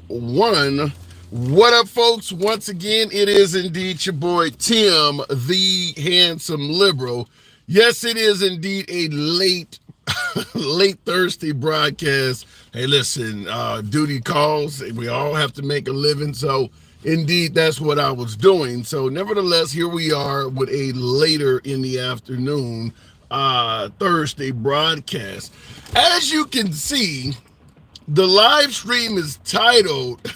1. What up, folks? Once again, it is indeed your boy Tim, the handsome liberal. Yes, it is indeed a late Thursday broadcast. Hey, listen, duty calls. We all have to make a living, so indeed that's what I was doing. So nevertheless, here we are with a later in the afternoon Thursday broadcast. As you can see, the live stream is titled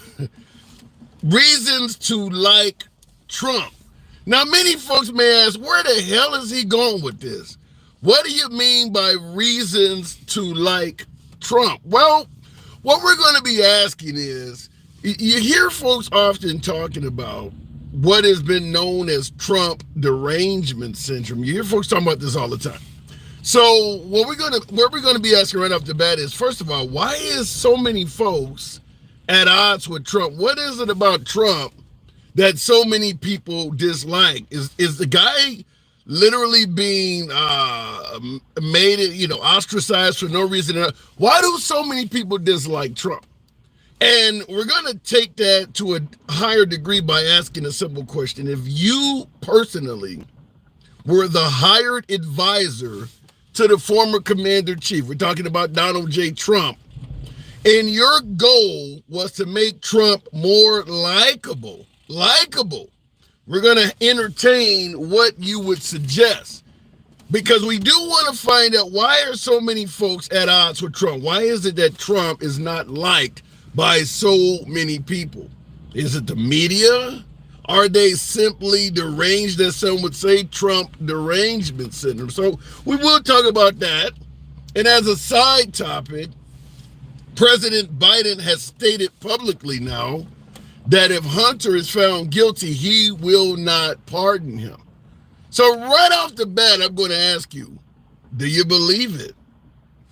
Reasons to Like Trump. Now, many folks may ask, where the hell is he going with this? What do you mean by reasons to like Trump? Well, what we're going to be asking is, you hear folks often talking about what has been known as Trump derangement syndrome. You hear folks talking about this all the time. So what we're going to be asking right off the bat is, first of all, why is so many folks at odds with Trump? What is it about Trump that so many people dislike? Is the guy literally being ostracized for no reason? Why do so many people dislike Trump? And we're going to take that to a higher degree by asking a simple question. If you personally were the hired advisor to the former commander-in-chief, we're talking about Donald J. Trump, and your goal was to make Trump more likable, we're going to entertain what you would suggest. Because we do want to find out, why are so many folks at odds with Trump? Why is it that Trump is not liked by so many people? Is it the media? Are they simply deranged, as some would say, Trump derangement syndrome? So we will talk about that. And as a side topic, President Biden has stated publicly now that if Hunter is found guilty, he will not pardon him. So right off the bat, I'm going to ask you, do you believe it?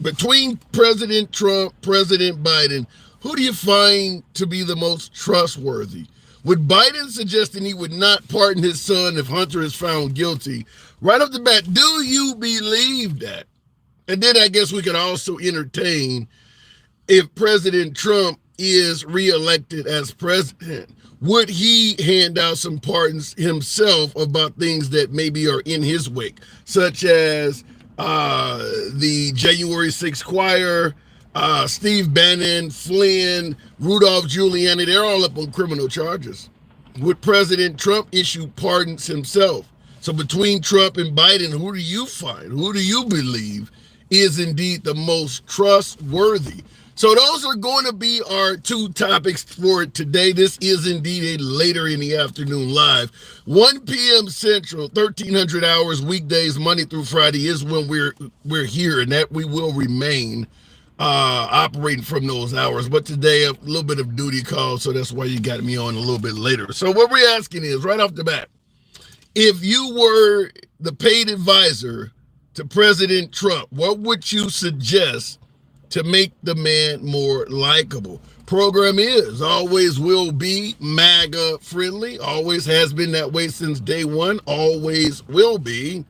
Between President Trump, President Biden, who do you find to be the most trustworthy? With Biden suggesting he would not pardon his son if Hunter is found guilty, right off the bat, do you believe that? And then I guess we could also entertain, if President Trump is reelected as president, would he hand out some pardons himself about things that maybe are in his wake, such as the January 6th choir, Steve Bannon, Flynn, Rudolph Giuliani? They're all up on criminal charges. Would President Trump issue pardons himself? So between Trump and Biden, who do you find, who do you believe is indeed the most trustworthy? So those are going to be our two topics for today. This is indeed a later in the afternoon live. 1 p.m. Central, 1300 hours, weekdays, Monday through Friday is when we're here, and that we will remain operating from those hours. But today, a little bit of duty call, so that's why you got me on a little bit later. So what we're asking is, right off the bat, if you were the paid advisor to President Trump, what would you suggest to make the man more likable? Program is, always will be, MAGA friendly, always has been that way since day one, always will be.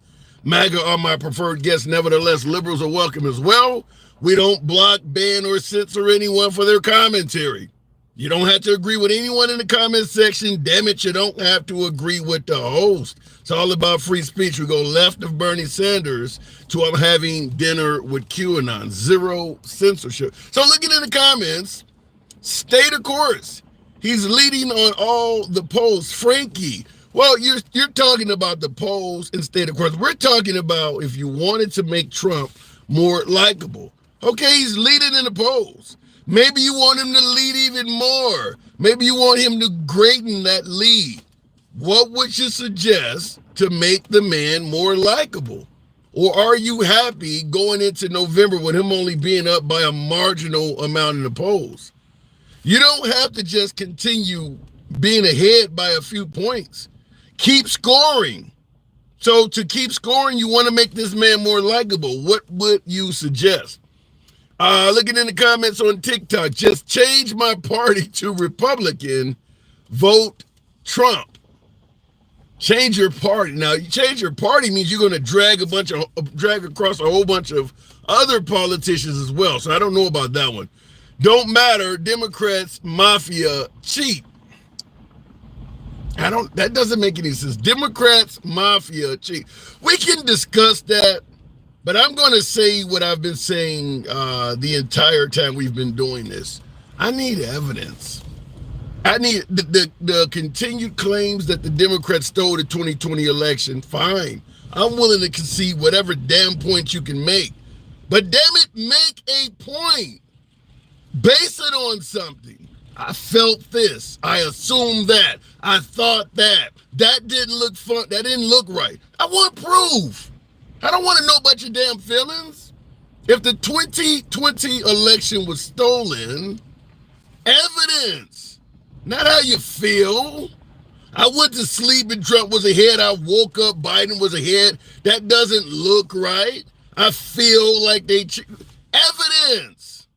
MAGA are my preferred guests. Nevertheless, liberals are welcome as well. We don't block, ban, or censor anyone for their commentary. You don't have to agree with anyone in the comment section. Damn it, you don't have to agree with the host. It's all about free speech. We go left of Bernie Sanders to I'm having dinner with QAnon. Zero censorship. So looking in the comments, stay the course. He's leading on all the polls. Frankie, well, you're talking about the polls and stay the course. We're talking about if you wanted to make Trump more likable. Okay, he's leading in the polls. Maybe you want him to lead even more. Maybe you want him to greaten that lead. What would you suggest to make the man more likable? Or are you happy going into November with him only being up by a marginal amount in the polls? You don't have to just continue being ahead by a few points. Keep scoring. So to keep scoring, you want to make this man more likable. What would you suggest? Looking in the comments on TikTok, just change my party to Republican, vote Trump. Change your party. Now, you change your party means you're going to drag across a whole bunch of other politicians as well. So I don't know about that one. Don't matter. Democrats, mafia, cheat. That doesn't make any sense. Democrats, mafia, cheat. We can discuss that, but I'm going to say what I've been saying the entire time we've been doing this. I need evidence. I need the continued claims that the Democrats stole the 2020 election. Fine. I'm willing to concede whatever damn point you can make. But damn it, make a point. Base it on something. I felt this. I assumed that. I thought that. That didn't look fun. That didn't look right. I want proof. I don't want to know about your damn feelings. If the 2020 election was stolen, evidence. Not how you feel. I went to sleep and Trump was ahead. I woke up, Biden was ahead. That doesn't look right. I feel like evidence.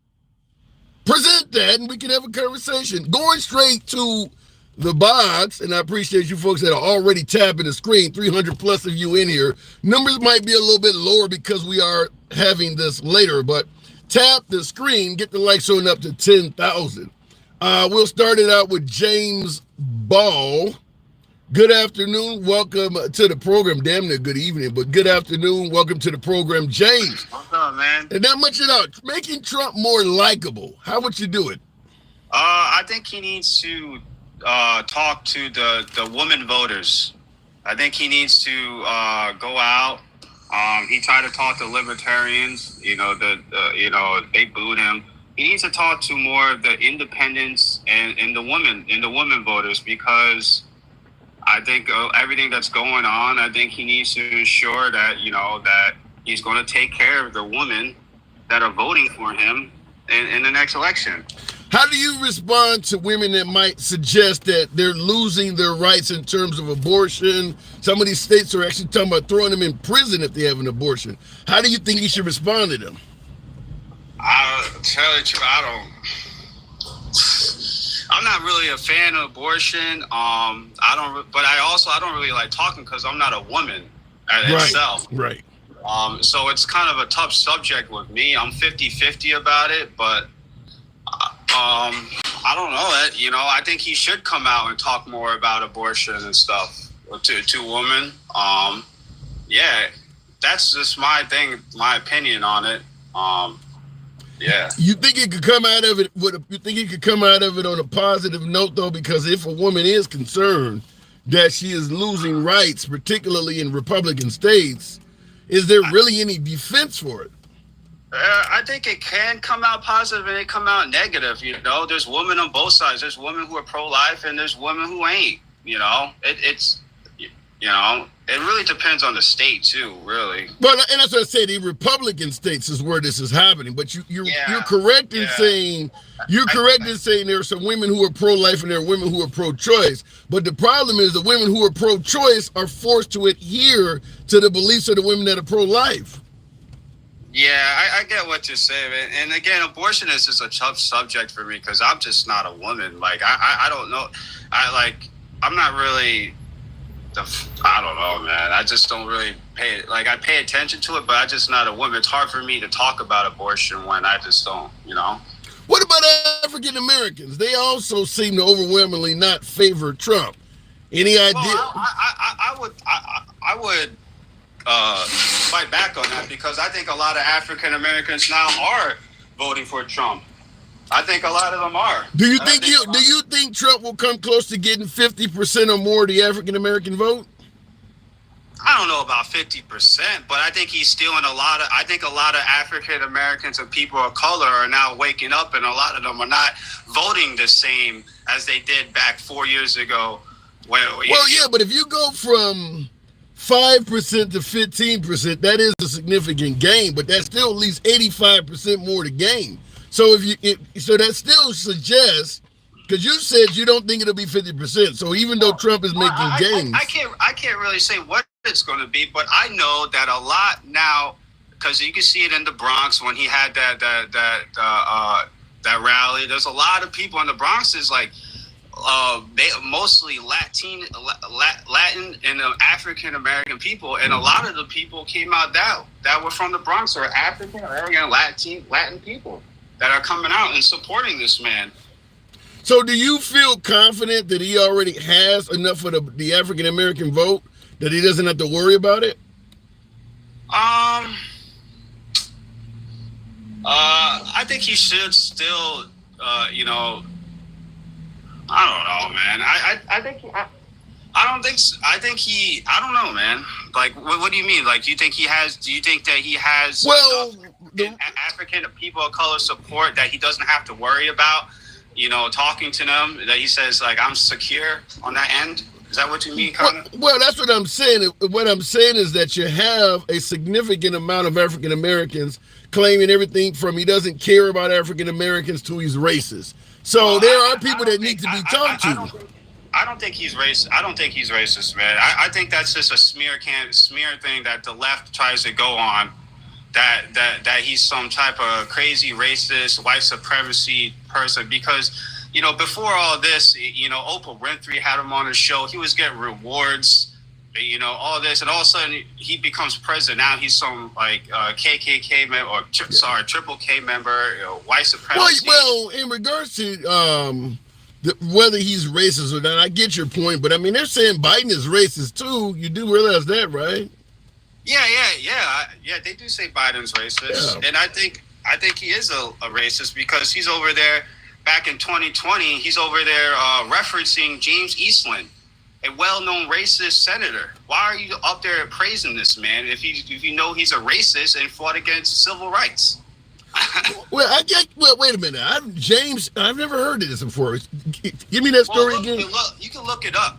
Present that and we can have a conversation. Going straight to the box, and I appreciate you folks that are already tapping the screen, 300 plus of you in here. Numbers might be a little bit lower because we are having this later, but tap the screen, get the likes showing up to 10,000. We'll start it out with James Ball. Good afternoon. Welcome to the program. Damn near good evening, but good afternoon. Welcome to the program, James. What's up, man? And not much at all. Making Trump more likable. How would you do it? I think he needs to talk to the women voters. I think he needs to go out. He tried to talk to libertarians. They booed him. He needs to talk to more of the independents and the women voters, because I think everything that's going on, I think he needs to ensure that, that he's going to take care of the women that are voting for him in the next election. How do you respond to women that might suggest that they're losing their rights in terms of abortion? Some of these states are actually talking about throwing them in prison if they have an abortion. How do you think you should respond to them? I'll tell you, I'm not really a fan of abortion. I don't really like talking because I'm not a woman itself. Right. So it's kind of a tough subject with me. I'm 50-50 about it, but I don't know. I think he should come out and talk more about abortion and stuff to women. Yeah, that's just my thing, my opinion on it. Yeah. You think he could come out of it? You think he could come out of it on a positive note, though? Because if a woman is concerned that she is losing rights, particularly in Republican states, is there really any defense for it? I think it can come out positive and it come out negative. There's women on both sides. There's women who are pro-life and there's women who ain't. It really depends on the state too, really. Well, and that's what I said. The Republican states is where this is happening. But you're correct in saying in saying there are some women who are pro-life and there are women who are pro-choice. But the problem is the women who are pro-choice are forced to adhere to the beliefs of the women that are pro-life. Yeah, I get what you're saying. And again, abortion is just a tough subject for me because I'm just not a woman. Like, I don't know. I'm not really... I don't know, man. I just don't really I pay attention to it, but I'm just not a woman. It's hard for me to talk about abortion when I just don't, What about African Americans? They also seem to overwhelmingly not favor Trump. Any idea? Well, I would fight back on that because I think a lot of African Americans now are voting for Trump. I think a lot of them are. Do you think Trump will come close to getting 50% or more of the African American vote? I don't know about 50%, but I think he's stealing I think a lot of African Americans and people of color are now waking up, and a lot of them are not voting the same as they did back 4 years ago. But if you go from 5% to 15%, that is a significant gain, but that still leaves 85% more to gain. So so that still suggests, because you said you don't think it'll be 50%. So even though Trump is making gains, I can't really say what it's going to be, but I know that a lot now, because you can see it in the Bronx when he had that rally. There's a lot of people in the Bronx is like mostly Latin and African American people, and a lot of the people came out that were from the Bronx are African American Latin people. that are coming out and supporting this man. So do you feel confident that he already has enough of the African American vote that he doesn't have to worry about it? I think he should still, you know, I don't know, man. I think I don't think so. I don't know, man. Like, what do you mean? Like, do you think that he has African people of color support that he doesn't have to worry about, you know, talking to them, that he says, like, I'm secure on that end? Is that what you mean, Connor? Well, that's what I'm saying. What I'm saying is that you have a significant amount of African Americans claiming everything from he doesn't care about African Americans to he's racist. So there are people that need to be talked to. I don't think he's racist. I don't think he's racist, man. I think that's just a smear thing that the left tries to go on. That he's some type of crazy racist, white supremacy person. Because, you know, before all this, you know, Oprah Winfrey had him on her show. He was getting rewards, you know, all this, and all of a sudden he becomes president. Now he's some like KKK member or Triple K member, you know, white supremacy. Well, in regards to whether he's racist or not, I get your point, but I mean, they're saying Biden is racist too. You do realize that, right? Yeah. They do say Biden's racist, and I think he is a racist because he's over there. Back in 2020, he's over there referencing James Eastland, a well-known racist senator. Why are you up there praising this man if you know he's a racist and fought against civil rights? Well, wait a minute. I've never heard of this before. Give me that story again. You can look it up.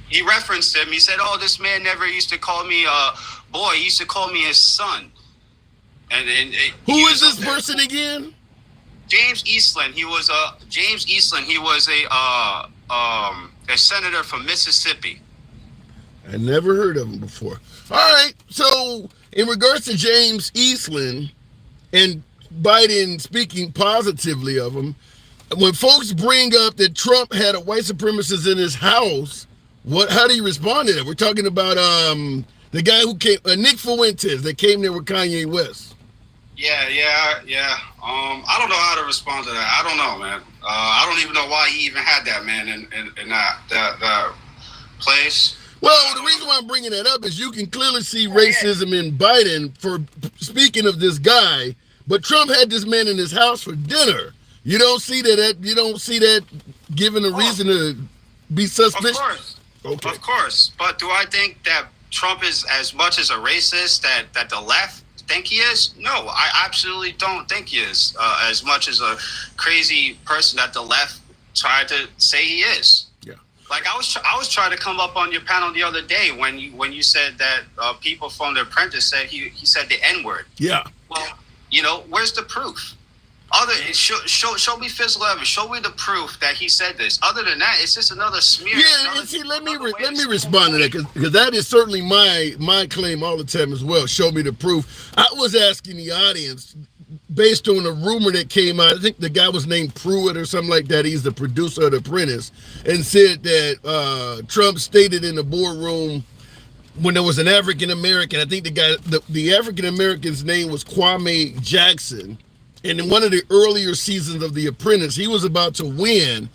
He referenced him. He said, "Oh, this man never used to call me a boy. He used to call me his son." And who is this person again? James Eastland. He was a senator from Mississippi. I never heard of him before. All right. So in regards to James Eastland and Biden speaking positively of him, when folks bring up that Trump had a white supremacist in his house, how do you respond to that? We're talking about the guy who came, Nick Fuentes, that came there with Kanye West. Yeah. I don't know how to respond to that. I don't know, man. I don't even know why he even had that man in that place. Well, the reason why I'm bringing that up is you can clearly see racism in Biden for speaking of this guy, but Trump had this man in his house for dinner. You don't see that. You don't see that given a reason to be suspicious. Of course. But do I think that Trump is as much as a racist that the left think he is? No, I absolutely don't think he is as much as a crazy person that the left tried to say he is. Yeah. Like I was trying to come up on your panel the other day when you said that people from The Apprentice said he said the N-word. Yeah. Well, you know, where's the proof? Show me physical evidence. Show me the proof that he said this. Other than that, it's just another smear. Yeah, and see, let me respond to that because that is certainly my claim all the time as well. Show me the proof. I was asking the audience based on a rumor that came out. I think the guy was named Pruitt or something like that. He's the producer of The Apprentice, and said that Trump stated in the boardroom when there was an African American. I think the African American's name was Kwame Jackson. And in one of the earlier seasons of The Apprentice, he was about to win.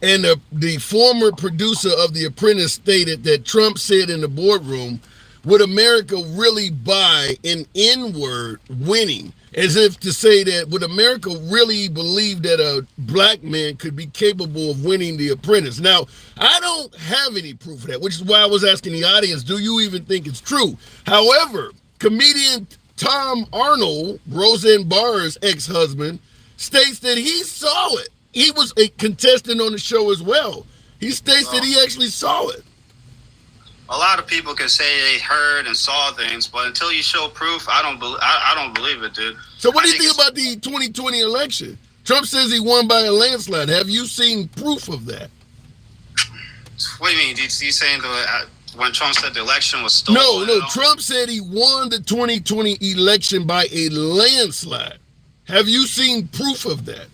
And the former producer of The Apprentice stated that Trump said in the boardroom, would America really buy an N-word winning? As if to say that, would America really believe that a black man could be capable of winning The Apprentice? Now, I don't have any proof of that, which is why I was asking the audience, do you even think it's true? However, comedian Tom Arnold, Roseanne Barr's ex-husband, states that he saw it. He was a contestant on the show as well. He states that he actually saw it. A lot of people can say they heard and saw things, but until you show proof, I don't believe it, dude. So what do you think about the 2020 election? Trump says he won by a landslide. Have you seen proof of that? What do you mean? Is he saying when Trump said the election was stolen? No. Trump said he won the 2020 election by a landslide. Have you seen proof of that?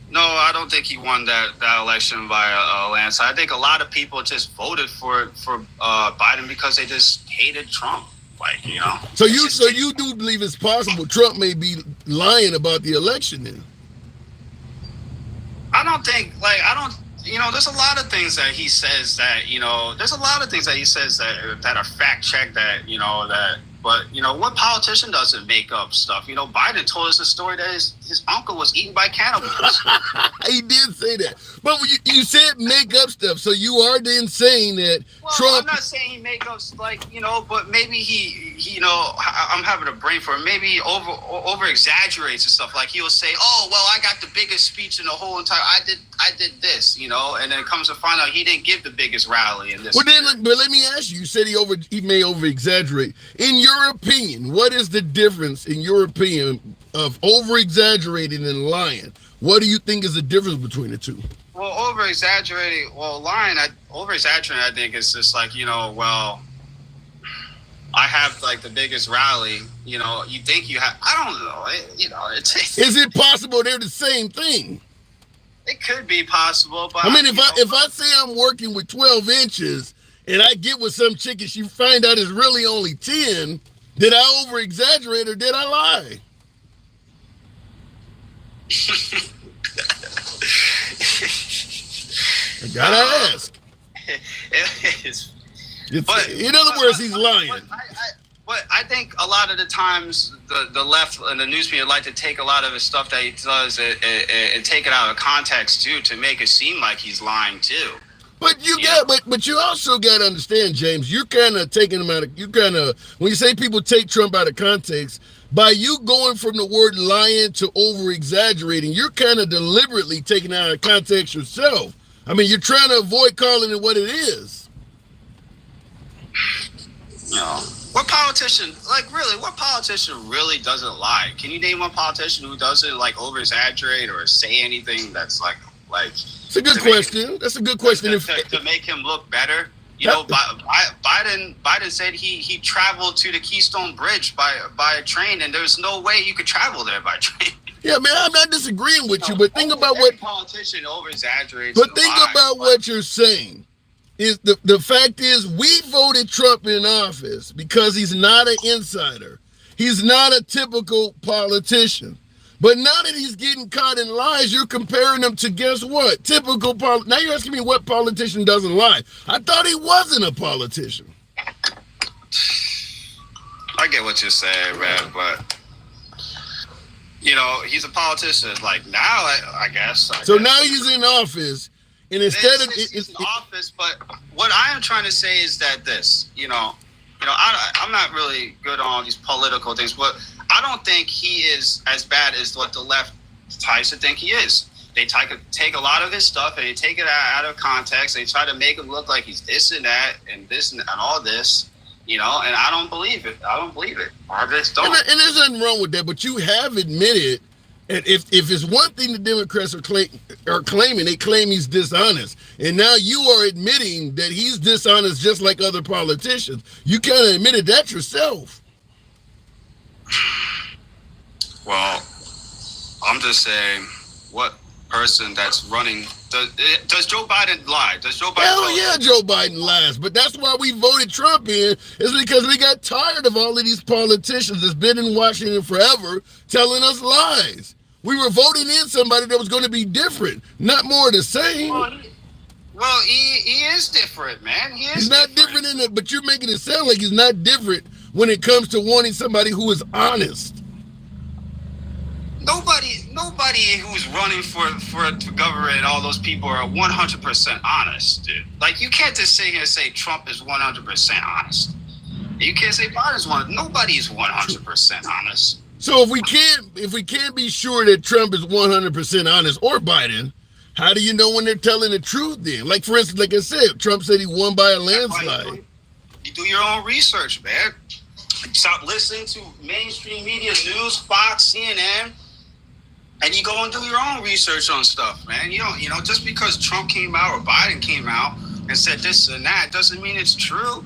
No, I don't think he won that election by a landslide. I think a lot of people just voted for Biden because they just hated Trump. Like, you know. So you do believe it's possible Trump may be lying about the election then? I don't think, there's a lot of things that he says that, there's a lot of things that he says that are fact checked but what politician doesn't make up stuff? Biden told us a story that his uncle was eaten by cannibals. He did say that. But you said make up stuff, so you are then saying that Trump... I'm not saying he make up, but maybe I'm having a brain for it. Maybe he over exaggerates and stuff. Like he'll say, "Oh, well, I got the biggest speech in the whole entire. I did this," and then it comes to find out he didn't give the biggest rally in this. Well, then, but let me ask you. You said he may over exaggerate. In your opinion, what is the difference in your opinion of over exaggerating and lying? What do you think is the difference between the two? Well, over exaggerating, over exaggerating, I think it's just like, I have like the biggest rally, you think you have, I don't know, Is it possible they're the same thing? It could be possible, but I mean, if I say I'm working with 12 inches and I get with some chick and she find out it's really only 10, did I over exaggerate or did I lie? I gotta ask. In other words, he's lying. But I think a lot of the times the left and the news media like to take a lot of the stuff that he does and take it out of context too to make it seem like he's lying too. But but you also got to understand, James. You're kind of taking him out of. When you say people take Trump out of context, by you going from the word lying to over exaggerating, you're kind of deliberately taking it out of context yourself. I mean, you're trying to avoid calling it what it is. What politician really doesn't lie? Can you name one politician who doesn't like over exaggerate or say anything that's like? It's a good question. That's a good question. To make him look better. Biden said he traveled to the Keystone Bridge by a train, and there's no way you could travel there by train. Yeah, man, I'm not disagreeing with you, but think about what politician over exaggerates. But think about what you're saying. Is the fact is we voted Trump in office because he's not an insider. He's not a typical politician. But now that he's getting caught in lies, you're comparing him to guess what? Typical now you're asking me what politician doesn't lie. I thought he wasn't a politician. I get what you're saying, man, but he's a politician. Like now, I guess. So now he's in office. And instead of he's in office, but what I am trying to say is that I'm not really good on these political things, but I don't think he is as bad as what the left tries to think he is. They take a lot of his stuff and they take it out of context. They try to make him look like he's this and that and this and all this, and I don't believe it. I just don't. And there's nothing wrong with that, but you have admitted. And if it's one thing the Democrats are claiming, they claim he's dishonest. And now you are admitting that he's dishonest just like other politicians. You kind of admitted that yourself. Well, I'm just saying, what person that's running, does Joe Biden lie? Hell yeah, Joe Biden lies. But that's why we voted Trump in, is because we got tired of all of these politicians that's been in Washington forever telling us lies. We were voting in somebody that was going to be different, not more of the same. Well, he is different, man. He's not different in it, but you're making it sound like he's not different when it comes to wanting somebody who is honest. Nobody who's running for government and all those people are 100% honest, dude. Like, you can't just sit here and say Trump is 100% honest. You can't say Biden's nobody's 100% honest. So if we can't be sure that Trump is 100% honest or Biden, how do you know when they're telling the truth then? Like, for instance, like I said, Trump said he won by a landslide. You do your own research, man. Stop listening to mainstream media, news, Fox, CNN, and you go and do your own research on stuff, man. You don't, just because Trump came out or Biden came out and said this and that doesn't mean it's true.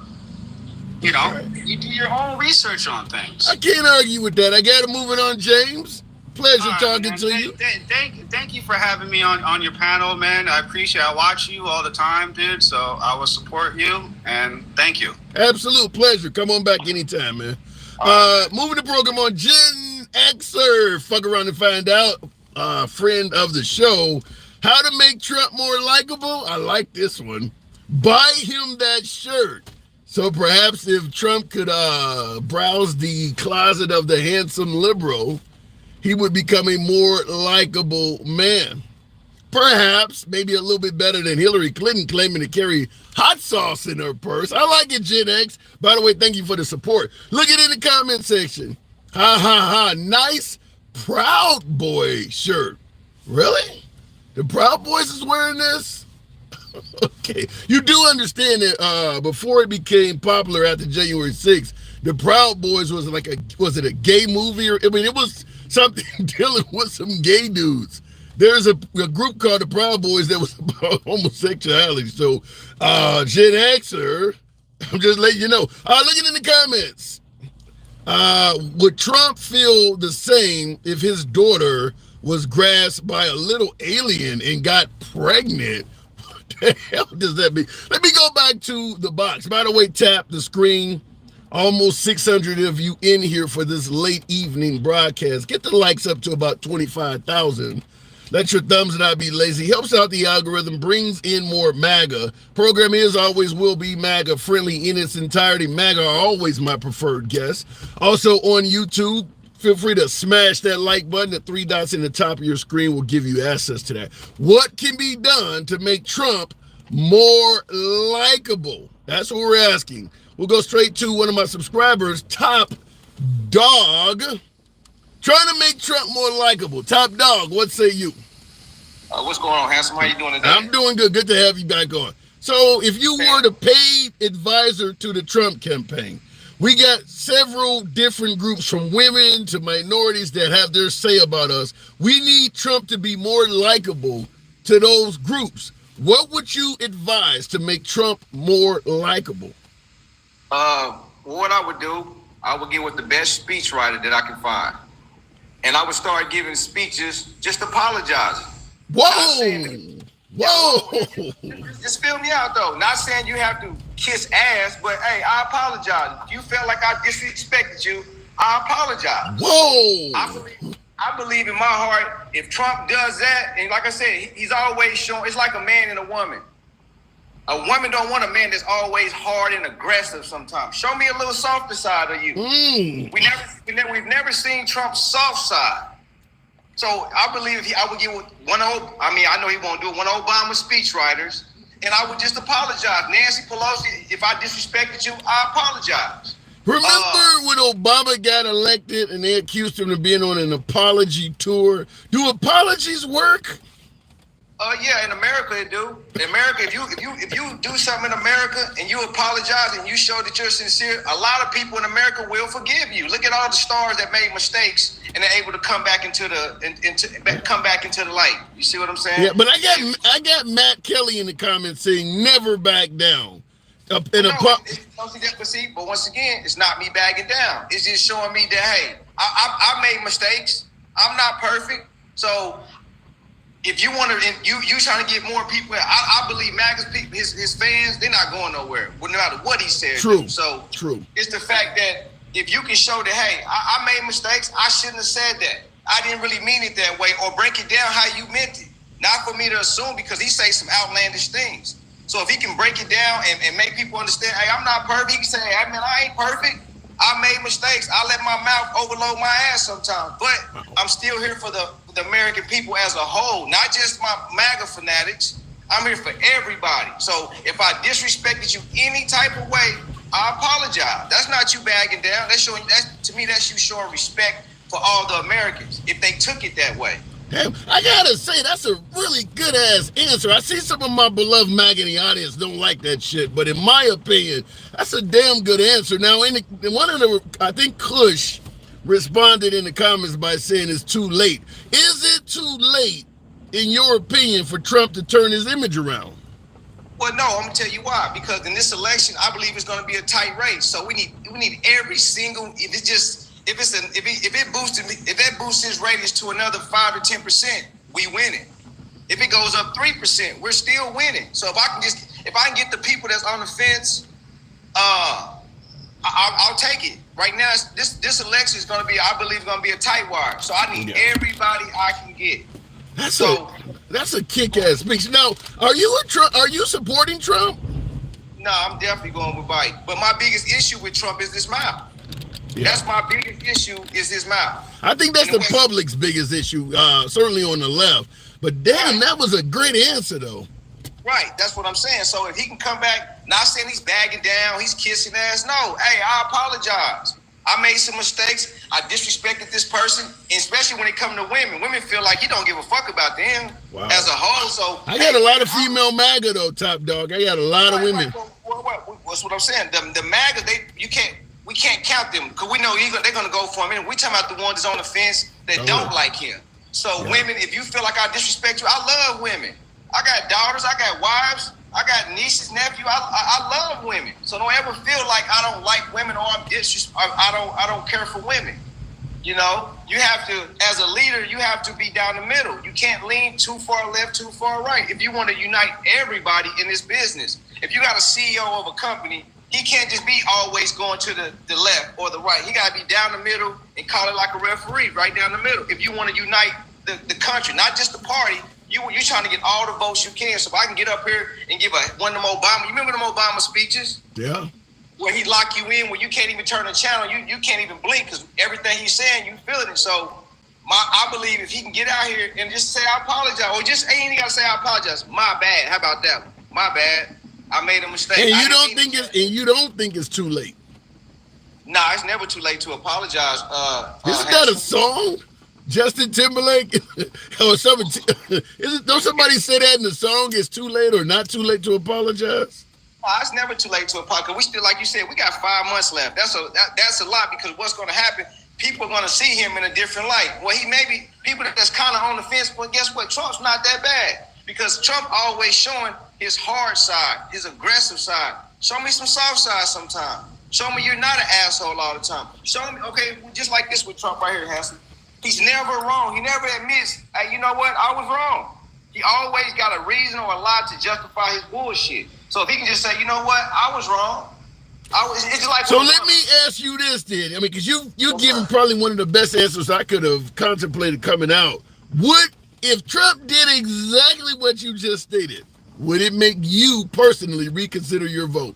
You do your own research on things. I can't argue with that. I got to move it on, James. Pleasure talking to you. Thank you for having me on your panel, man. I appreciate it. I watch you all the time, dude, so I will support you, and thank you. Absolute pleasure. Come on back anytime, man. Moving the program on, Gen Xer. Fuck around and find out. Friend of the show. How to make Trump more likable? I like this one. Buy him that shirt. So perhaps if Trump could browse the closet of the handsome liberal, he would become a more likable man. Perhaps, maybe a little bit better than Hillary Clinton claiming to carry hot sauce in her purse. I like it, Gen X. By the way, thank you for the support. Look at it in the comment section. Ha ha ha. Nice Proud Boy shirt. Really? The Proud Boys is wearing this? Okay. You do understand that before it became popular after January 6th, the Proud Boys was it a gay movie? It was something dealing with some gay dudes. There's a group called the Proud Boys that was about homosexuality. So, Gen Xer, I'm just letting you know. Look at it in the comments. Would Trump feel the same if his daughter was grasped by a little alien and got pregnant? What the hell does that mean? Let me go back to the box. By the way, tap the screen. Almost 600 of you in here for this late evening broadcast. Get the likes up to about 25,000. Let your thumbs not be lazy. Helps out the algorithm, brings in more MAGA. Program is always will be MAGA friendly in its entirety. MAGA are always my preferred guests. Also on YouTube, feel free to smash that like button. The 3 dots in the top of your screen will give you access to that. What can be done to make Trump more likable? That's what we're asking. We'll go straight to one of my subscribers, Top Dog. Trying to make Trump more likable. Top Dog, what say you? What's going on, handsome? How you doing today? I'm doing good. Good to have you back on. So if you were the paid advisor to the Trump campaign, we got several different groups from women to minorities that have their say about us. We need Trump to be more likable to those groups. What would you advise to make Trump more likable? What I would do, I would get with the best speechwriter that I can find. And I would start giving speeches just apologizing. Whoa! Whoa! Just feel me out, though. Not saying you have to kiss ass, but hey, I apologize. If you felt like I disrespected you, I apologize. Whoa! I believe in my heart, if Trump does that, and like I said, he's always showing, it's like a man and a woman. A woman don't want a man that's always hard and aggressive sometimes. Show me a little softer side of you. We've never seen Trump's soft side. So I believe I would get with I know he won't do it, one of Obama's speechwriters, and I would just apologize. Nancy Pelosi, if I disrespected you, I apologize. Remember when Obama got elected and they accused him of being on an apology tour? Do apologies work? Yeah, in America it do. In America, if you do something in America and you apologize and you show that you're sincere, a lot of people in America will forgive you. Look at all the stars that made mistakes and they're able to come back into the light. You see what I'm saying? Yeah, but I got Matt Kelly in the comments saying never back down. But once again, it's not me backing down. It's just showing me that hey, I made mistakes. I'm not perfect, so. If you want to, you trying to get more people, I believe MAGA's people, his fans, they're not going nowhere, no matter what he said. True. So true. It's the fact that if you can show that, hey, I made mistakes, I shouldn't have said that. I didn't really mean it that way, or break it down how you meant it. Not for me to assume, because he says some outlandish things. So if he can break it down and make people understand, hey, I'm not perfect. He can say, hey, man, I ain't perfect. I made mistakes. I let my mouth overload my ass sometimes, but I'm still here for the American people as a whole, not just my MAGA fanatics. I'm here for everybody. So if I disrespected you any type of way, I apologize. That's not you bagging down. To me, that's you showing respect for all the Americans if they took it that way. Damn, I gotta say, that's a really good ass answer. I see some of my beloved MAGA in the audience don't like that shit, but in my opinion, that's a damn good answer. Now, I think Kush responded in the comments by saying it's too late. Is it too late, in your opinion, for Trump to turn his image around? Well, no, I'm gonna tell you why. Because in this election, I believe it's gonna be a tight race. So we need every single. If that boosts his ratings to another 5 to 10%, we win it. If it goes up 3%, we're still winning. So if I can get the people that's on the fence, I'll take it. right now, this election is going to be, I believe, going to be a tight wire. So I need everybody I can get. That's a kick-ass speech. Now, are you supporting Trump? No, I'm definitely going with Biden. But my biggest issue with Trump is this mouth. Yeah. That's my biggest issue is his mouth. I think that's the public's biggest issue, certainly on the left. But damn, that was a great answer, though. Right, that's what I'm saying. So if he can come back, not saying he's bagging down, he's kissing ass. No, hey, I apologize. I made some mistakes. I disrespected this person, and especially when it comes to women. Women feel like he don't give a fuck about them as a whole. So I got a lot of female MAGA though, top dog. I got a lot of women. What's what I'm saying? The MAGA, we can't count them because we know they're gonna go for him. And we talking about the ones that's on the fence that don't like him. So women, if you feel like I disrespect you, I love women. I got daughters, I got wives, I got nieces, nephews. I love women. So don't ever feel like I don't like women or I don't care for women. You know, you have to, as a leader, you have to be down the middle. You can't lean too far left, too far right. If you want to unite everybody in this business, if you got a CEO of a company, he can't just be always going to the left or the right. He got to be down the middle and call it like a referee, right down the middle. If you want to unite the country, not just the party, you're trying to get all the votes you can. So if I can get up here and give one of them Obama, you remember them Obama speeches? Yeah. Where he lock you in, where you can't even turn the channel, you can't even blink because everything he's saying, you feeling it. So I believe if he can get out here and just say I apologize, or just ain't even gotta say I apologize. My bad. How about that? My bad. I made a mistake. And you don't think it's too late? Nah, it's never too late to apologize. Isn't that a song? Justin Timberlake or something? Don't somebody say that in the song? It's too late or not too late to apologize? It's never too late to apologize. We still, like you said, we got 5 months left. That's a lot because what's going to happen? People are going to see him in a different light. Well, he may be people that's kind of on the fence, but guess what? Trump's not that bad because Trump always showing his hard side, his aggressive side. Show me some soft side sometime. Show me you're not an asshole all the time. Show me, okay, just like this with Trump right here, Hanson. He's never wrong. He never admits, hey, you know what? I was wrong. He always got a reason or a lie to justify his bullshit. So if he can just say, you know what? I was wrong. It's just like. So let me ask you this then. I mean, because you're giving probably one of the best answers I could have contemplated coming out. If Trump did exactly what you just stated, would it make you personally reconsider your vote?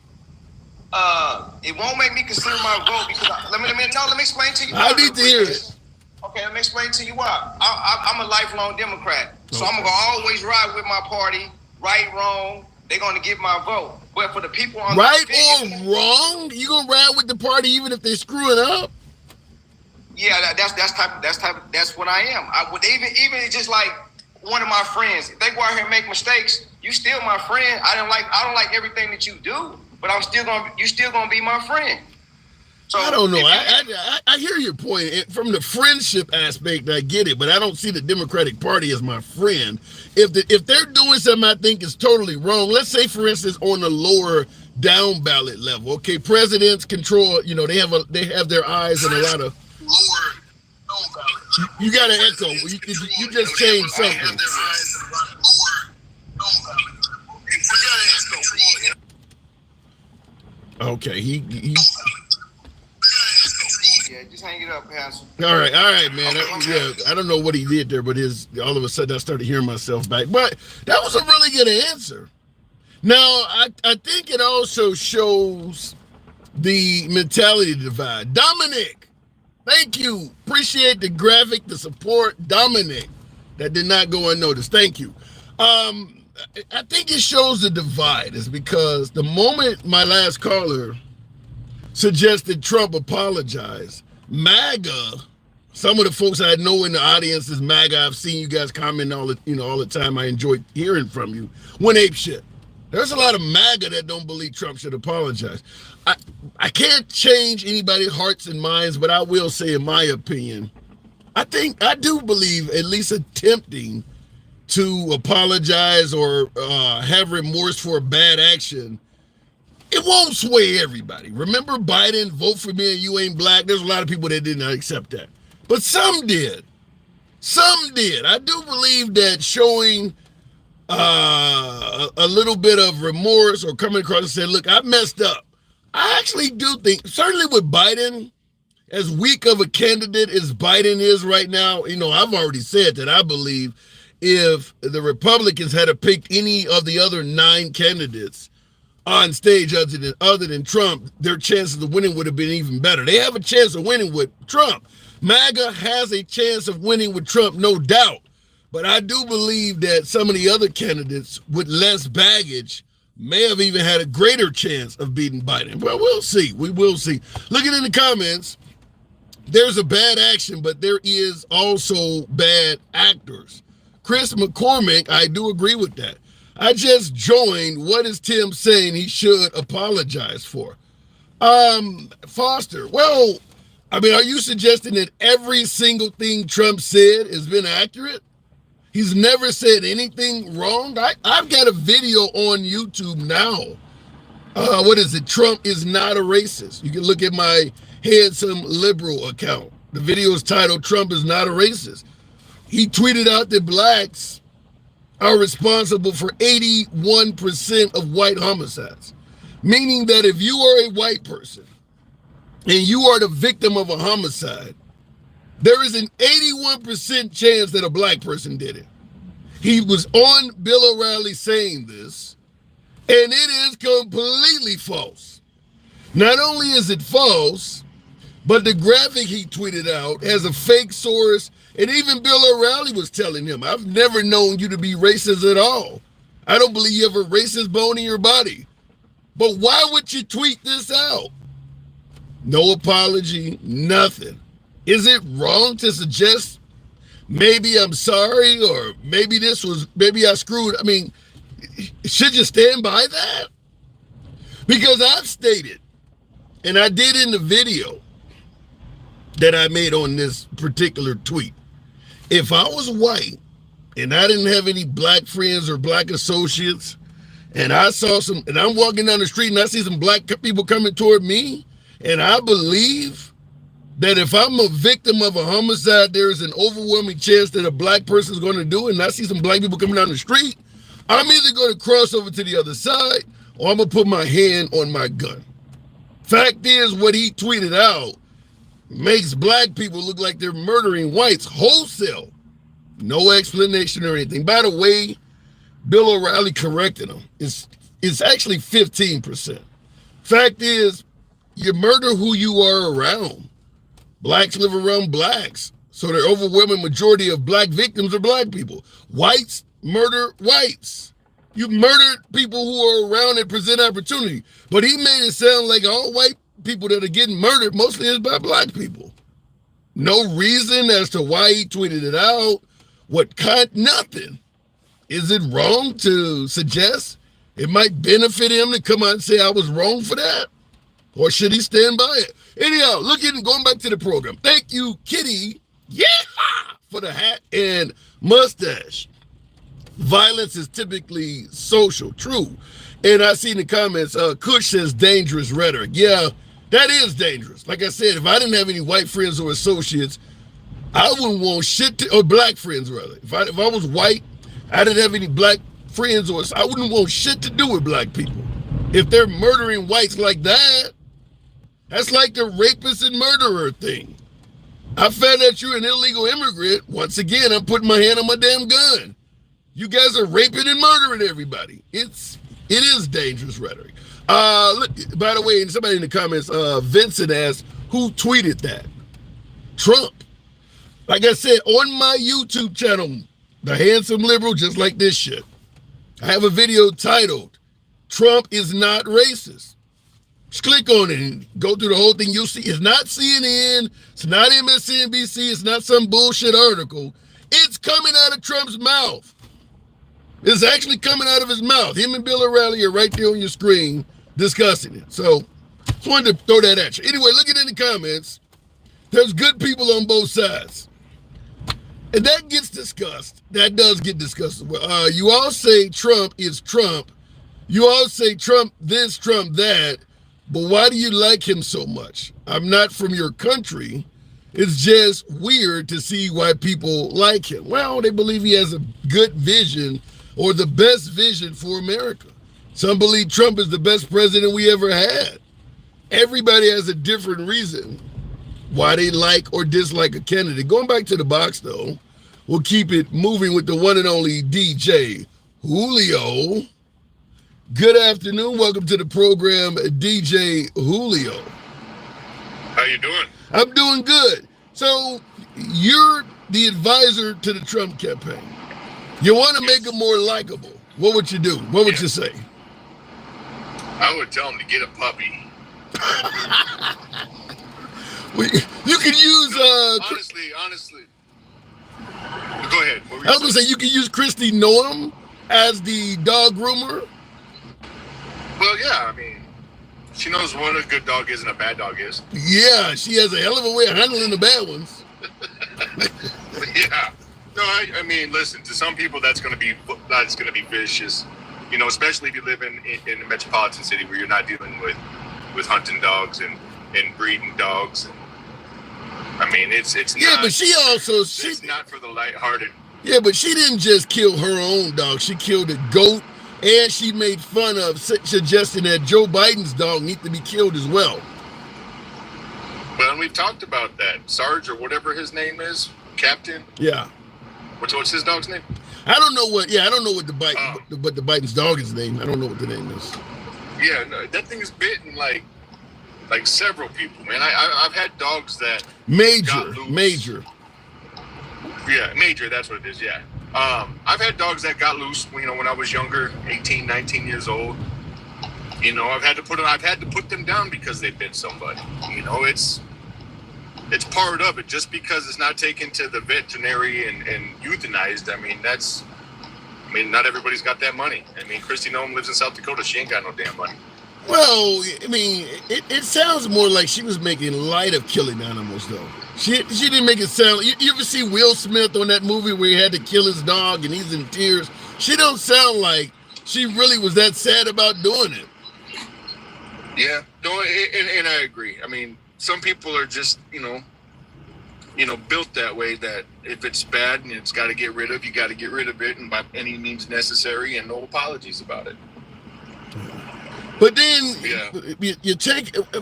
It won't make me consider my vote because let me explain to you. I need to hear it. Okay, let me explain to you why. I'm a lifelong Democrat, so I'm gonna always ride with my party. Right, wrong, they're gonna get my vote. But for the people on right or wrong, you gonna ride with the party even if they screw it up? Yeah, that's what I am. I would even just like one of my friends. If they go out here and make mistakes, you still my friend. I don't like everything that you do, but you still gonna be my friend. So I don't know. I hear your point. From the friendship aspect, I get it, but I don't see the Democratic Party as my friend. If they're doing something I think is totally wrong, let's say, for instance, on the lower down ballot level, okay, presidents control, they have their eyes in a lot of lower down ballot. You got to echo. You just changed something. Okay, he yeah, just hang it up, Pastor. All right, man. I don't know what he did there, but all of a sudden I started hearing myself back. But that was a really good answer. Now, I think it also shows the mentality divide. Dominic, thank you. Appreciate the graphic, the support. Dominic, that did not go unnoticed. Thank you. I think it shows the divide is because the moment my last caller suggested Trump apologize, MAGA, some of the folks I know in the audience is MAGA. I've seen you guys comment all the time. I enjoy hearing from you. Went ape shit. There's a lot of MAGA that don't believe Trump should apologize. I can't change anybody's hearts and minds, but I will say, in my opinion, I do believe at least attempting to apologize or have remorse for a bad action, it won't sway everybody. Remember Biden, vote for me and you ain't black? There's a lot of people that did not accept that. But some did. Some did. I do believe that showing a little bit of remorse or coming across and saying, look, I messed up. I actually do think, certainly with Biden, as weak of a candidate as Biden is right now, I've already said that I believe if the Republicans had picked any of the other 9 candidates on stage other than Trump, their chances of winning would have been even better. They have a chance of winning with Trump. MAGA has a chance of winning with Trump, no doubt. But I do believe that some of the other candidates with less baggage may have even had a greater chance of beating Biden. Well, we'll see. We will see. Looking in the comments, there's a bad action, but there is also bad actors. Chris McCormick, I do agree with that. I just joined. What is Tim saying he should apologize for? Foster, well, are you suggesting that every single thing Trump said has been accurate? He's never said anything wrong. I've got a video on YouTube now. What is it? Trump is not a racist. You can look at my Handsome Liberal account. The video is titled Trump is not a racist. He tweeted out that blacks are responsible for 81% of white homicides, meaning that if you are a white person and you are the victim of a homicide, there is an 81% chance that a black person did it. He was on Bill O'Reilly saying this, and it is completely false. Not only is it false, but the graphic he tweeted out has a fake source, and even Bill O'Reilly was telling him, I've never known you to be racist at all. I don't believe you have a racist bone in your body. But why would you tweet this out? No apology, nothing. Is it wrong to suggest maybe I'm sorry or maybe I screwed? Should you stand by that? Because I've stated, and I did in the video that I made on this particular tweet, if I was white and I didn't have any black friends or black associates, and I saw and I'm walking down the street and I see some black people coming toward me, and I believe that if I'm a victim of a homicide, there is an overwhelming chance that a black person is going to do it, and I see some black people coming down the street, I'm either going to cross over to the other side or I'm going to put my hand on my gun. Fact is, what he tweeted out makes black people look like they're murdering whites wholesale. No explanation or anything. By the way, Bill O'Reilly corrected him. It's actually 15%. Fact is, you murder who you are around. Blacks live around blacks. So the overwhelming majority of black victims are black people. Whites murder whites. You murdered people who are around and present opportunity. But he made it sound like all white people that are getting murdered mostly is by black people. No reason as to why he tweeted it out. What kind? Nothing. Is it wrong to suggest it might benefit him to come out and say I was wrong for that? Or should he stand by it? Anyhow, going back to the program. Thank you, Kitty, for the hat and mustache. Violence is typically social, true. And I see in the comments, Kush says dangerous rhetoric. Yeah, that is dangerous. Like I said, if I didn't have any white friends or associates, I wouldn't want shit or black friends rather. If I was white, I didn't have any black friends I wouldn't want shit to do with black people. If they're murdering whites like that, that's like the rapist and murderer thing. I found out you're an illegal immigrant. Once again, I'm putting my hand on my damn gun. You guys are raping and murdering everybody. It is dangerous rhetoric. Look, by the way, somebody in the comments, Vincent asked, who tweeted that? Trump. Like I said, on my YouTube channel, The Handsome Liberal, just like this shit, I have a video titled, Trump is not racist. Just click on it and go through the whole thing. You'll see it's not CNN, it's not MSNBC, it's not some bullshit article. It's coming out of Trump's mouth. It's actually coming out of his mouth. Him and Bill O'Reilly are right there on your screen discussing it. So, just wanted to throw that at you. Anyway, looking in the comments, there's good people on both sides. And that gets discussed. That does get discussed. You all say Trump is Trump. You all say Trump this, Trump that. But why do you like him so much? I'm not from your country. It's just weird to see why people like him. Well, they believe he has a good vision or the best vision for America. Some believe Trump is the best president we ever had. Everybody has a different reason why they like or dislike a candidate. Going back to the box, though, we'll keep it moving with the one and only DJ Julio. Good afternoon. Welcome to the program, DJ Julio. How you doing? I'm doing good. So you're the advisor to the Trump campaign. You want to make it more likable. What would you do? What would you say? I would tell him to get a puppy. You can use honestly. Go ahead. I was gonna say you can use Christy Noem as the dog groomer. Well, yeah, I mean, she knows what a good dog is and a bad dog is. Yeah, she has a hell of a way of handling the bad ones. Yeah. No, I mean, listen, to some people that's gonna be vicious. You know, especially if you live in a metropolitan city where you're not dealing with hunting dogs and breeding dogs. I mean, it's yeah, not, but it's not for the lighthearted. Yeah, but she didn't just kill her own dog. She killed a goat, and she made fun of suggesting that Joe Biden's dog needs to be killed as well. Well, and we've talked about that. Sarge or whatever his name is, Captain. Yeah. What's his dog's name? I don't know what the Biden's dog's name. I don't know what the name is. Yeah, no, that thing is bitten like several people, man. I've had dogs that Major. Yeah, Major, that's what it is, yeah. I've had dogs that got loose, you know, when I was younger, 18, 19 years old. You know, I've had to put them down because they bit somebody. You know, it's part of it. Just because it's not taken to the veterinary and euthanized, I mean, not everybody's got that money. I mean, Christy Noem lives in South Dakota. She ain't got no damn money. Well, I mean, it sounds more like she was making light of killing animals, though. She didn't make it sound. You ever see Will Smith on that movie where he had to kill his dog and he's in tears? She don't sound like she really was that sad about doing it. Yeah, no, and I agree. I mean, some people are just, you know, built that way, that if it's bad and it's got to get rid of, you got to get rid of it, and by any means necessary, and no apologies about it. But then yeah.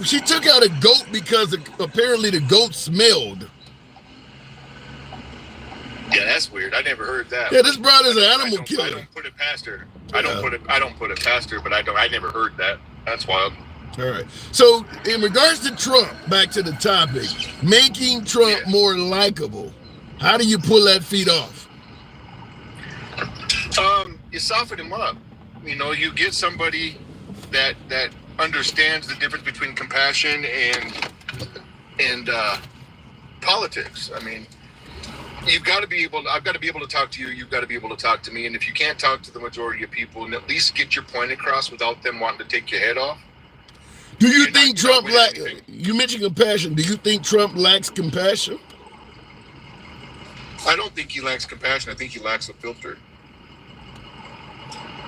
She took out a goat because apparently the goat smelled. Yeah, that's weird. I never heard that. Yeah, this broad is an animal killer. I don't put it past her. I don't put it past her, but I never heard that. That's wild. All right. So in regards to Trump, back to the topic, making Trump more likable, how do you pull that feat off? You soften him up. You know, you get somebody that understands the difference between compassion and politics. I mean, I've got to be able to talk to you. You've got to be able to talk to me. And if you can't talk to the majority of people and at least get your point across without them wanting to take your head off. Do you think Trump you mentioned compassion. Do you think Trump lacks compassion? I don't think he lacks compassion. I think he lacks a filter.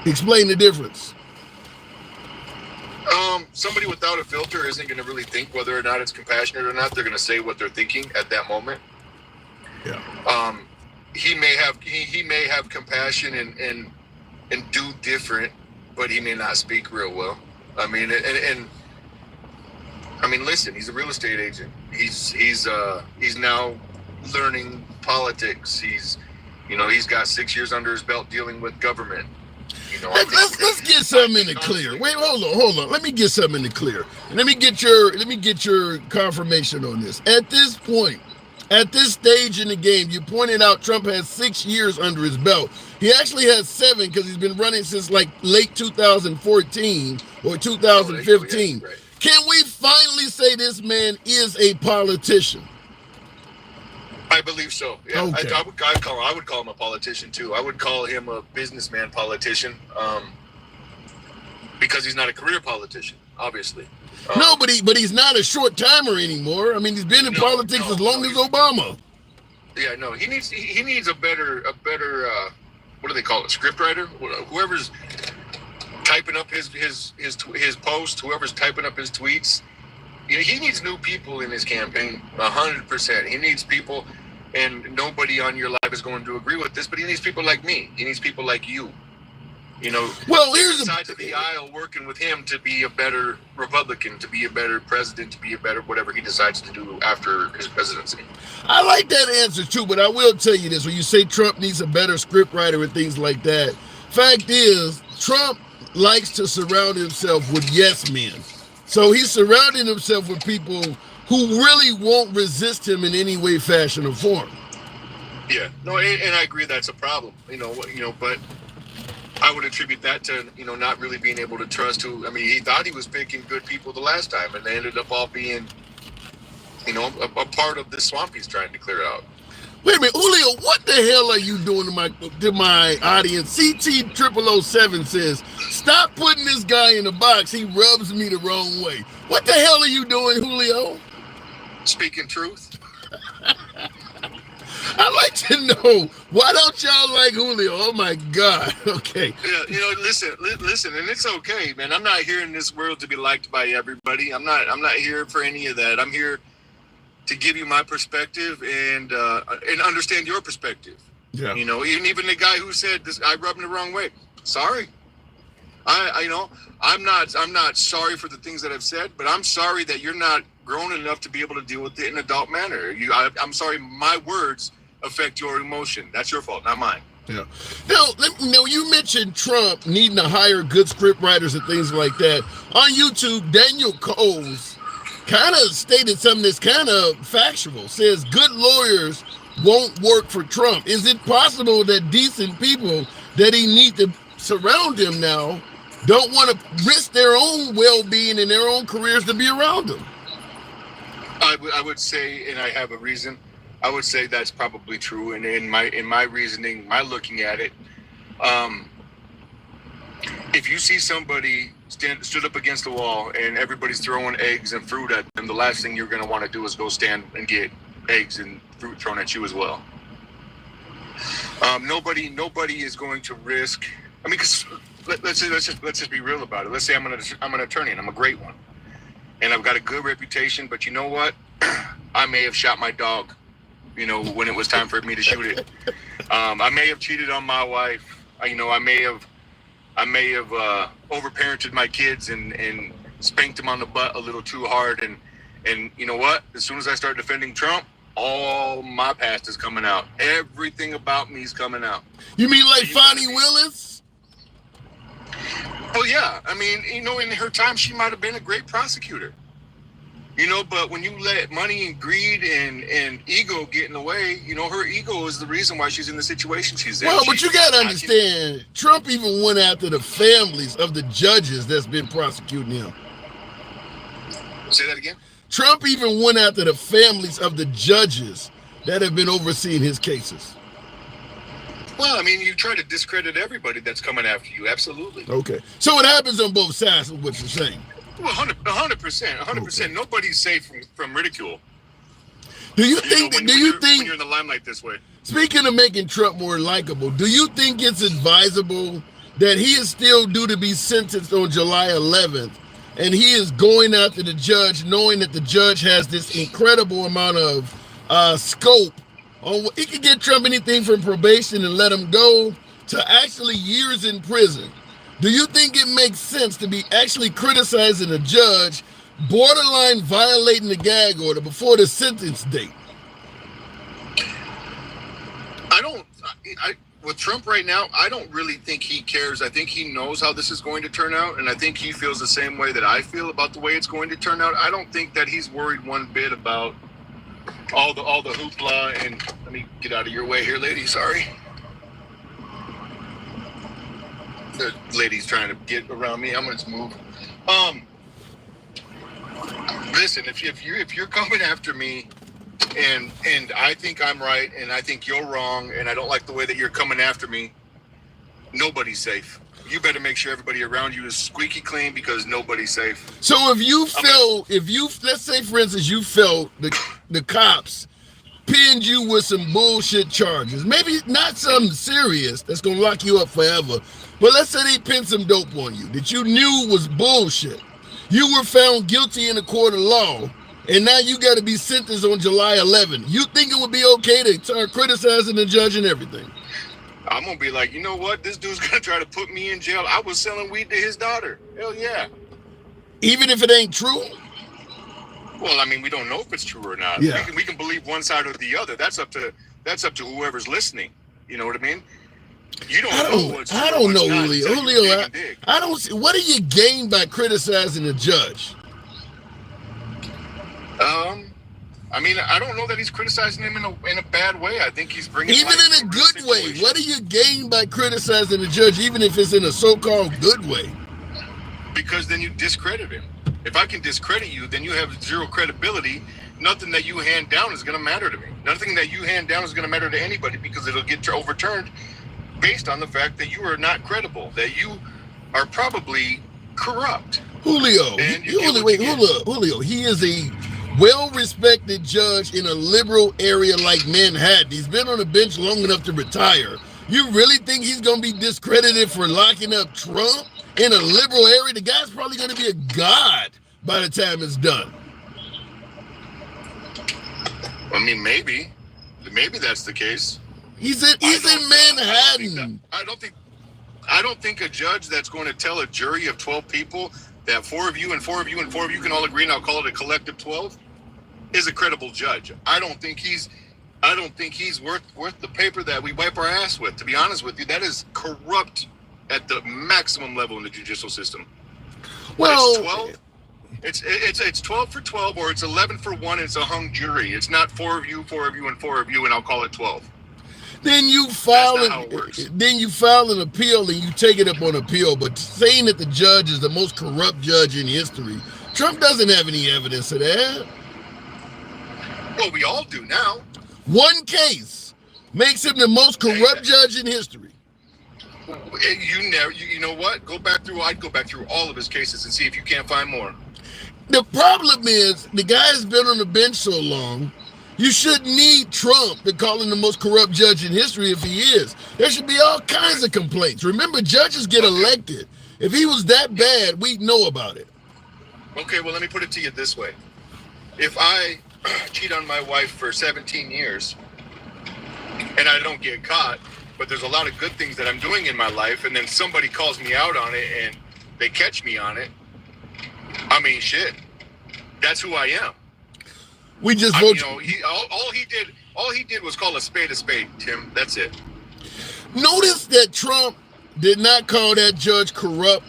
Explain the difference. Somebody without a filter isn't going to really think whether or not it's compassionate or not. They're going to say what they're thinking at that moment. Yeah. He may have compassion and do different, but he may not speak real well. I mean, I mean, listen, he's a real estate agent. He's now learning politics. He's got 6 years under his belt dealing with government. You know, let's get something in the clear. Wait, hold on. Let me get something in the clear. And let me get your confirmation on this. At this point, at this stage in the game, you pointed out Trump has 6 years under his belt. He actually has 7 because he's been running since like late 2014 or 2015. Right. Can we finally say this man is a politician? I believe so. Yeah, okay. I would call him a politician too. I would call him a businessman politician, because he's not a career politician, obviously. No, but he's not a short timer anymore. I mean, he's been in politics as long as Obama. Yeah, no, he needs a better what do they call it? Script writer? Whoever's typing up his posts, whoever's typing up his tweets. You know, he needs new people in his campaign, 100%. He needs people, and nobody on your live is going to agree with this, but he needs people like me. He needs people like you. You know, well, here's sides of the aisle working with him to be a better Republican, to be a better president, to be a better whatever he decides to do after his presidency. I like that answer too, but I will tell you this: when you say Trump needs a better scriptwriter and things like that, fact is, Trump likes to surround himself with yes men. So he's surrounding himself with people who really won't resist him in any way, fashion, or form. Yeah, no, and I agree that's a problem. But I would attribute that to, not really being able to trust who. I mean, he thought he was picking good people the last time, and they ended up all being, a part of the swamp he's trying to clear out. Wait a minute, Julio, what the hell are you doing to my audience? CT0007 says, stop putting this guy in a box. He rubs me the wrong way. What the hell are you doing, Julio? Speaking truth. I'd like to know, why don't y'all like Julio? Oh my God. Okay. Yeah, listen, and it's okay, man. I'm not here in this world to be liked by everybody. I'm not here for any of that. I'm here to give you my perspective and understand your perspective. Yeah. Even the guy who said this, I rubbed him the wrong way. Sorry. I'm not sorry for the things that I've said, but I'm sorry that you're not grown enough to be able to deal with it in an adult manner. I'm sorry, my words affect your emotion. That's your fault, not mine. Yeah. Now, you mentioned Trump needing to hire good script writers and things like that. On YouTube, Daniel Coles kind of stated something that's kind of factual. Says good lawyers won't work for Trump. Is it possible that decent people that he needs to surround him now don't want to risk their own well-being and their own careers to be around him? I would say, and I have a reason, I would say that's probably true. And in my reasoning, my looking at it, if you see somebody stood up against the wall and everybody's throwing eggs and fruit at them, the last thing you're going to want to do is go stand and get eggs and fruit thrown at you as well. Nobody is going to risk. I mean, because let's just be real about it. Let's say I'm an attorney and I'm a great one, and I've got a good reputation. But you know what? I may have shot my dog, when it was time for me to shoot it. I may have cheated on my wife. I may have overparented my kids and spanked them on the butt a little too hard. And you know what? As soon as I start defending Trump, all my past is coming out. Everything about me is coming out. You mean like Fonnie Willis? Well, yeah. I mean, in her time, she might have been a great prosecutor. But when you let money and greed and ego get in the way, her ego is the reason why she's in the situation she's in. Well, but you got to understand, Trump even went after the families of the judges that's been prosecuting him. Say that again? Trump even went after the families of the judges that have been overseeing his cases. Well, I mean, you try to discredit everybody that's coming after you. Absolutely. Okay. So it happens on both sides of what you're saying. Well, 100%. Okay. Nobody's safe from ridicule. Do you think when you're in the limelight this way? Speaking of making Trump more likable, do you think it's advisable that he is still due to be sentenced on July 11th, and he is going after the judge, knowing that the judge has this incredible amount of scope on he could get Trump anything from probation and let him go to actually years in prison? Do you think it makes sense to be actually criticizing a judge borderline violating the gag order before the sentence date? With Trump right now, I don't really think he cares. I think he knows how this is going to turn out, and I think he feels the same way that I feel about the way it's going to turn out. I don't think that he's worried one bit about all the hoopla. And let me get out of your way here, lady. Sorry. The lady's trying to get around me. I'm gonna move. Listen, if you're coming after me, and I think I'm right, and I think you're wrong, and I don't like the way that you're coming after me, nobody's safe. You better make sure everybody around you is squeaky clean, because nobody's safe. So let's say for instance you felt the cops pinned you with some bullshit charges, maybe not something serious that's gonna lock you up forever, but let's say they pinned some dope on you that you knew was bullshit. You were found guilty in a court of law, and now you got to be sentenced on July 11th. You think it would be okay to start criticizing the judge and everything? I'm gonna be like, you know what? This dude's gonna try to put me in jail. I was selling weed to his daughter. Hell yeah. Even if it ain't true? Well, I mean, we don't know if it's true or not. Yeah. We can believe one side or the other. That's up to whoever's listening. You know what I mean? You don't know what's true. I don't know, Julio. Julio, I don't see. What do you gain by criticizing a judge? I mean, I don't know that he's criticizing him in a bad way. I think he's bringing even in a good way. What do you gain by criticizing a judge, even if it's in a so-called good way? Because then you discredit him. If I can discredit you, then you have zero credibility. Nothing that you hand down is going to matter to me. Nothing that you hand down is going to matter to anybody because it'll get overturned based on the fact that you are not credible, that you are probably corrupt. Julio, Julio, he is a well-respected judge in a liberal area like Manhattan. He's been on the bench long enough to retire. You really think he's going to be discredited for locking up Trump in a liberal area? The guy's probably going to be a god by the time it's done. I mean, maybe that's the case. He's in Manhattan. I don't think a judge that's going to tell a jury of 12 people that 4 of you and 4 of you and 4 of you can all agree, and I'll call it a collective 12, is a credible judge. I don't think he's worth the paper that we wipe our ass with. To be honest with you, that is corrupt at the maximum level in the judicial system. Well, it's 12. It's 12 for 12, or it's 11 for 1. It's a hung jury. It's not 4 of you, 4 of you, and 4 of you, and I'll call it 12. Then you file an appeal and you take it up on appeal. But saying that the judge is the most corrupt judge in history, Trump doesn't have any evidence of that. Well, we all do now. One case makes him the most corrupt judge in history. You know what? I'd go back through all of his cases and see if you can't find more. The problem is the guy has been on the bench so long. You shouldn't need Trump to call him the most corrupt judge in history if he is. There should be all kinds of complaints. Remember, judges get elected. If he was that bad, we'd know about it. Okay, well, let me put it to you this way. If I cheat on my wife for 17 years and I don't get caught, but there's a lot of good things that I'm doing in my life, and then somebody calls me out on it and they catch me on it, I mean, shit, that's who I am. We just vote. All he did was call a spade, Tim. That's it. Notice that Trump did not call that judge corrupt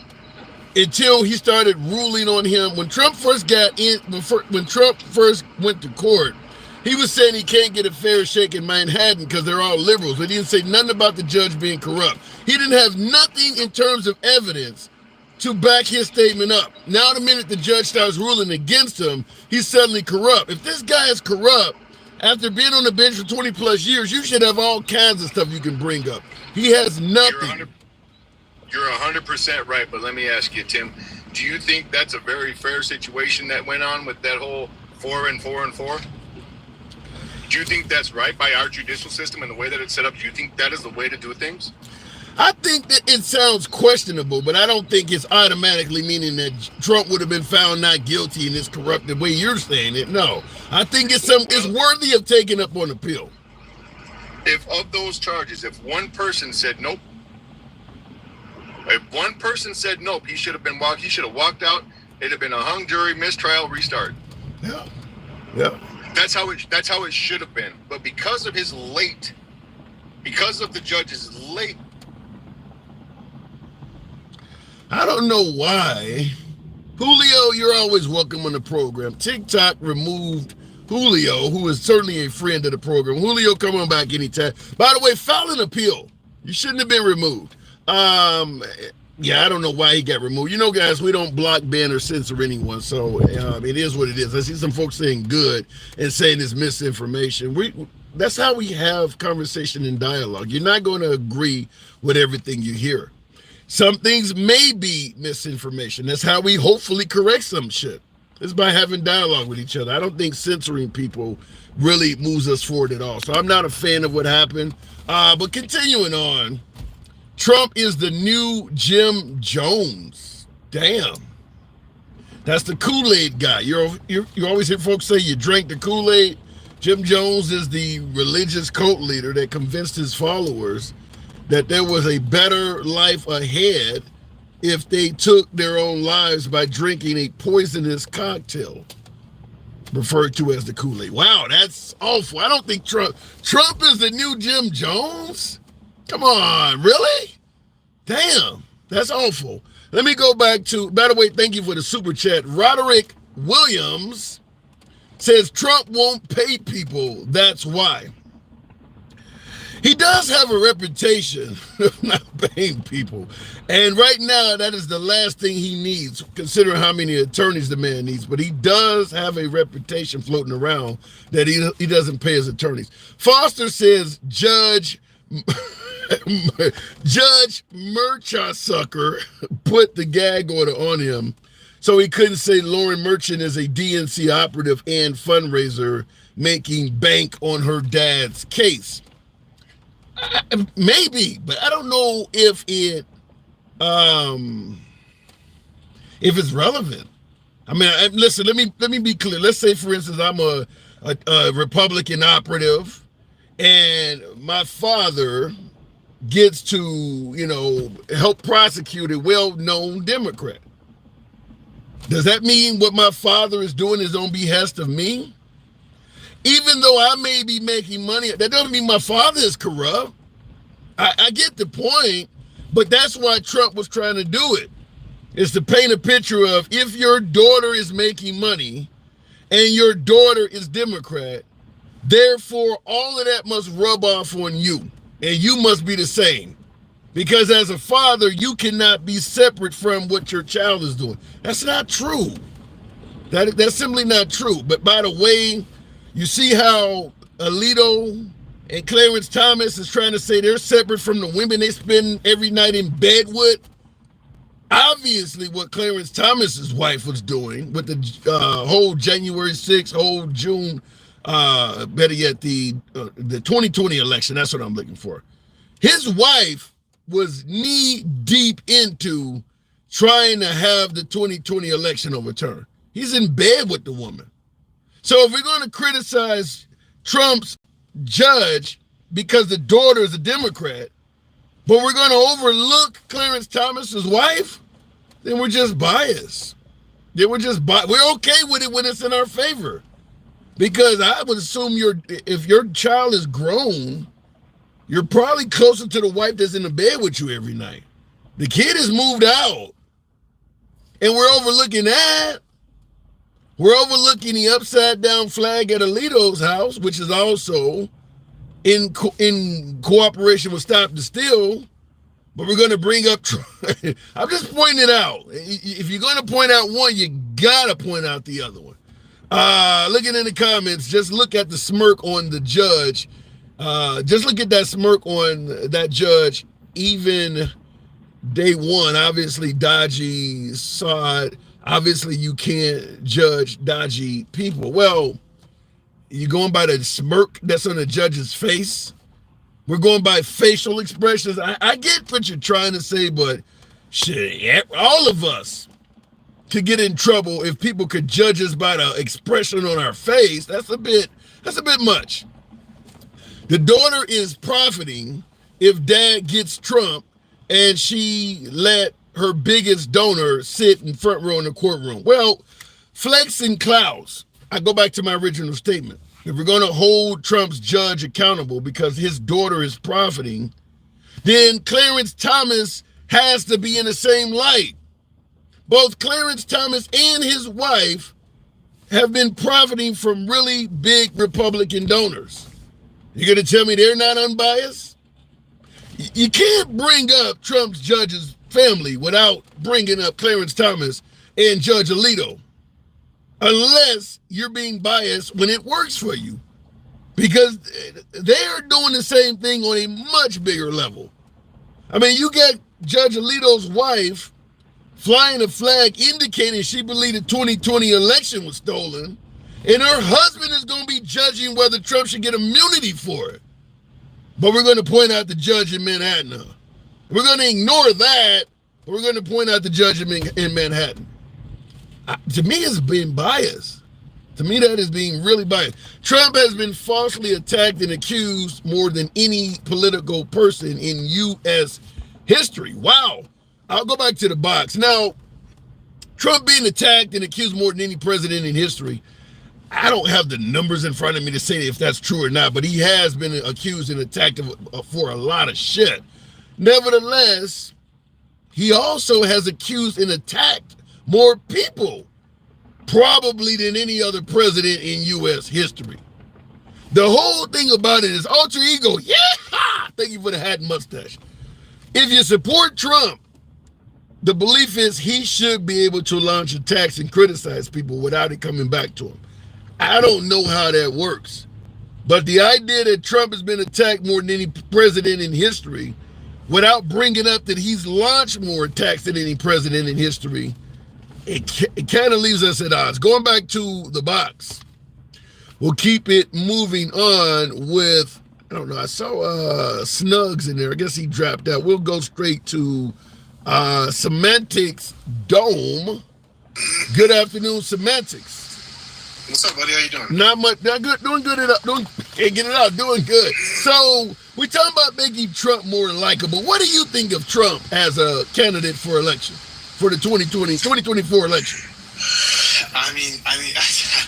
until he started ruling on him. When Trump first got in, when Trump first went to court, he was saying he can't get a fair shake in Manhattan because they're all liberals. But he didn't say nothing about the judge being corrupt. He didn't have nothing in terms of evidence to back his statement up. Now, the minute the judge starts ruling against him, he's suddenly corrupt. If this guy is corrupt, after being on the bench for 20 plus years, you should have all kinds of stuff you can bring up. He has nothing. You're 100% right, but let me ask you, Tim, do you think that's a very fair situation that went on with that whole 4 and 4 and 4? Do you think that's right by our judicial system and the way that it's set up? Do you think that is the way to do things? I think that it sounds questionable, but I don't think it's automatically meaning that Trump would have been found not guilty in this corrupted way you're saying it. No, I think it's worthy of taking up on appeal. If of those charges, if one person said nope, he should have walked out. It'd have been a hung jury, mistrial, restart. Yeah. That's how it should have been. But because of the judge's late. I don't know why. Julio, you're always welcome on the program. TikTok removed Julio, who is certainly a friend of the program. Julio, come on back anytime. By the way, file an appeal. You shouldn't have been removed. Yeah, I don't know why he got removed. You know, guys, we don't block, ban, or censor anyone, so it is what it is. I see some folks saying good and saying it's misinformation. That's how we have conversation and dialogue. You're not going to agree with everything you hear. Some things may be misinformation. That's how we hopefully correct some shit. It's by having dialogue with each other. I don't think censoring people really moves us forward at all. So I'm not a fan of what happened. But continuing on, Trump is the new Jim Jones. Damn. That's the Kool-Aid guy. You always hear folks say you drank the Kool-Aid. Jim Jones is the religious cult leader that convinced his followers that there was a better life ahead if they took their own lives by drinking a poisonous cocktail, referred to as the Kool-Aid. Wow, that's awful. I don't think Trump is the new Jim Jones. Come on, really? Damn, that's awful. Let me go back to, by the way, thank you for the super chat. Roderick Williams says Trump won't pay people, that's why. He does have a reputation of not paying people. And right now, that is the last thing he needs, considering how many attorneys the man needs. But he does have a reputation floating around that he doesn't pay his attorneys. Foster says Judge Merchasucker put the gag order on him so he couldn't say Lauren Merchant is a DNC operative and fundraiser making bank on her dad's case. Maybe, but I don't know if it's relevant. I mean, listen. Let me be clear. Let's say, for instance, I'm a Republican operative, and my father gets to help prosecute a well-known Democrat. Does that mean what my father is doing is on behest of me? Even though I may be making money, that doesn't mean my father is corrupt. I get the point, but that's why Trump was trying to do it, is to paint a picture of if your daughter is making money and your daughter is Democrat, therefore all of that must rub off on you, and you must be the same. Because as a father, you cannot be separate from what your child is doing. That's not true. That's simply not true. But by the way, you see how Alito and Clarence Thomas is trying to say they're separate from the women they spend every night in bed with? Obviously, what Clarence Thomas's wife was doing with the whole January 6th, whole June, better yet, the 2020 election, that's what I'm looking for. His wife was knee deep into trying to have the 2020 election overturned. He's in bed with the woman. So if we're going to criticize Trump's judge because the daughter is a Democrat, but we're going to overlook Clarence Thomas's wife, then we're just biased. We're okay with it when it's in our favor. Because I would assume if your child is grown, you're probably closer to the wife that's in the bed with you every night. The kid is moved out. And we're overlooking that. We're overlooking the upside down flag at Alito's house, which is also in cooperation with Stop the Steal. But we're going to bring up, I'm just pointing it out. If you're going to point out one, you got to point out the other one. Looking in the comments, just look at the smirk on the judge. Just look at that smirk on that judge, even day one. Obviously, dodgy saw it. Obviously, you can't judge dodgy people. Well, you're going by the smirk that's on the judge's face. We're going by facial expressions. I get what you're trying to say, but shit, all of us could get in trouble if people could judge us by the expression on our face. That's a bit much. The daughter is profiting if dad gets Trump and she let her biggest donor sit in front row in the courtroom. Well, Flex and Klaus, I go back to my original statement. If we're going to hold Trump's judge accountable because his daughter is profiting, then Clarence Thomas has to be in the same light. Both Clarence Thomas and his wife have been profiting from really big Republican donors. You're going to tell me they're not unbiased? You can't bring up Trump's judge's family without bringing up Clarence Thomas and Judge Alito, unless you're being biased when it works for you, because they're doing the same thing on a much bigger level. I mean, you got Judge Alito's wife flying a flag indicating she believed the 2020 election was stolen, and her husband is going to be judging whether Trump should get immunity for it. But we're going to point out the judge in Manhattan. We're going to ignore that. We're going to point out the judge in Manhattan. To me, it's being biased. To me, that is being really biased. Trump has been falsely attacked and accused more than any political person in U.S. history. Wow. I'll go back to the box. Now, Trump being attacked and accused more than any president in history, I don't have the numbers in front of me to say if that's true or not, but he has been accused and attacked for a lot of shit. Nevertheless, he also has accused and attacked more people probably than any other president in U.S. history. The whole thing about it is alter ego. Yeah! Thank you for the hat and mustache. If you support Trump, the belief is he should be able to launch attacks and criticize people without it coming back to him. I don't know how that works. But the idea that Trump has been attacked more than any president in history without bringing up that he's launched more attacks than any president in history, it kind of leaves us at odds. Going back to the box, we'll keep it moving on with, I don't know, I saw Snugs in there. I guess he dropped out. We'll go straight to Semantics Dome. Good afternoon, Semantics. What's up, buddy? How you doing? Not much. Not good. Doing good. Can't get it out. Doing good. So we're talking about making Trump more likable. What do you think of Trump as a candidate for election? For the 2024 election? I mean, I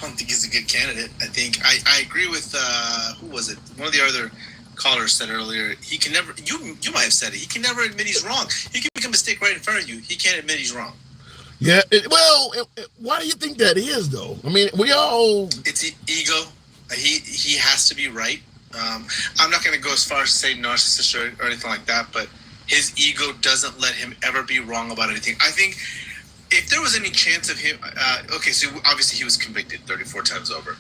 don't think he's a good candidate. I think I agree with who was it? One of the other callers said earlier. He can never. You might have said it. He can never admit he's wrong. He can make a mistake right in front of you. He can't admit he's wrong. Yeah. Why do you think that is, though? I mean, It's ego. He has to be right. I'm not going to go as far as to say narcissist or anything like that, but his ego doesn't let him ever be wrong about anything. I think if there was any chance of him, so obviously he was convicted 34 times over.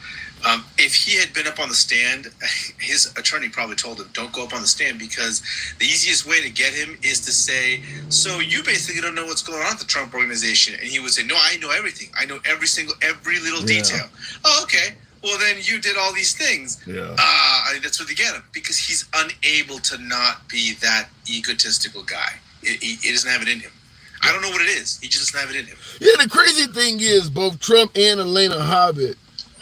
If he had been up on the stand, his attorney probably told him, don't go up on the stand, because the easiest way to get him is to say, so you basically don't know what's going on at the Trump organization. And he would say, no, I know everything. I know every little detail. Oh, okay. Well, then you did all these things. Yeah. I think that's what they get him, because he's unable to not be that egotistical guy. He doesn't have it in him. I don't know what it is. He just doesn't have it in him. Yeah, the crazy thing is both Trump and Elena Hobbit,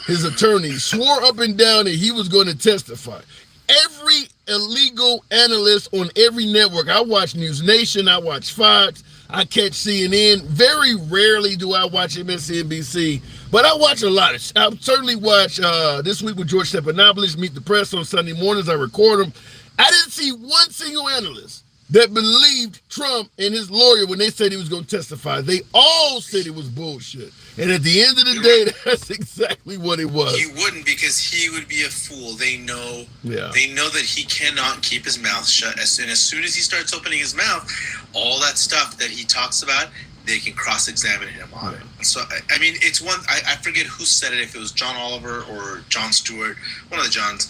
his attorney, swore up and down that he was going to testify. Every illegal analyst on every network, I watch News Nation, I watch Fox, I catch CNN. Very rarely do I watch MSNBC, but I watch a lot. I certainly watch This Week with George Stephanopoulos, Meet the Press on Sunday mornings. I record them. I didn't see one single analyst that believed Trump and his lawyer when they said he was going to testify. They all said it was bullshit. And at the end of the day, that's exactly what it was. He wouldn't, because he would be a fool. They know. Yeah. They know that he cannot keep his mouth shut. As soon as he starts opening his mouth, all that stuff that he talks about, they can cross-examine him on it. So, I mean, it's one, I forget who said it, if it was John Oliver or Jon Stewart, one of the Johns,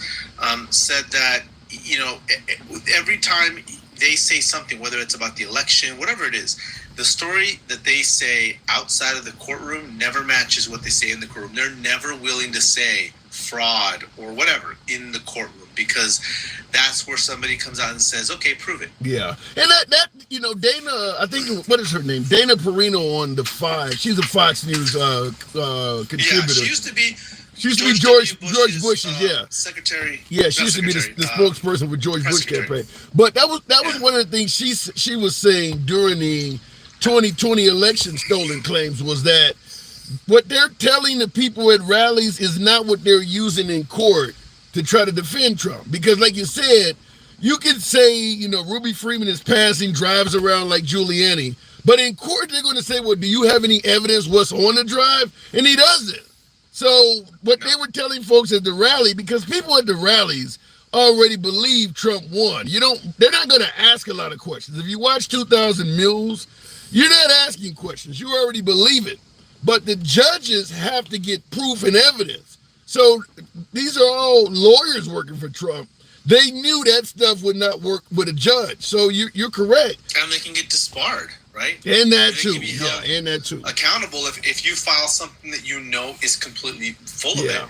said that, every time they say something, whether it's about the election, whatever it is, the story that they say outside of the courtroom never matches what they say in the courtroom. They're never willing to say fraud or whatever in the courtroom, because that's where somebody comes out and says, okay, prove it. Yeah. And that Dana, I think, what is her name? Dana Perino on the Fox. She's a Fox News contributor. Yeah, she used to be George Bush's secretary. Yeah, she used to be the spokesperson for George Bush campaign. But that was one of the things she was saying during the 2020 election stolen claims, was that what they're telling the people at rallies is not what they're using in court to try to defend Trump. Because like you said, you can say, Ruby Freeman is passing, drives around like Giuliani, but in court they're going to say, well, do you have any evidence what's on the drive? And he doesn't. So what they were telling folks at the rally, because people at the rallies already believe Trump won. They're not going to ask a lot of questions. If you watch 2000 Mules, you're not asking questions. You already believe it. But the judges have to get proof and evidence. So these are all lawyers working for Trump. They knew that stuff would not work with a judge. So you're correct. And they can get disbarred, right? And that too. Yeah, and that too. Accountable if you file something that is completely full of it.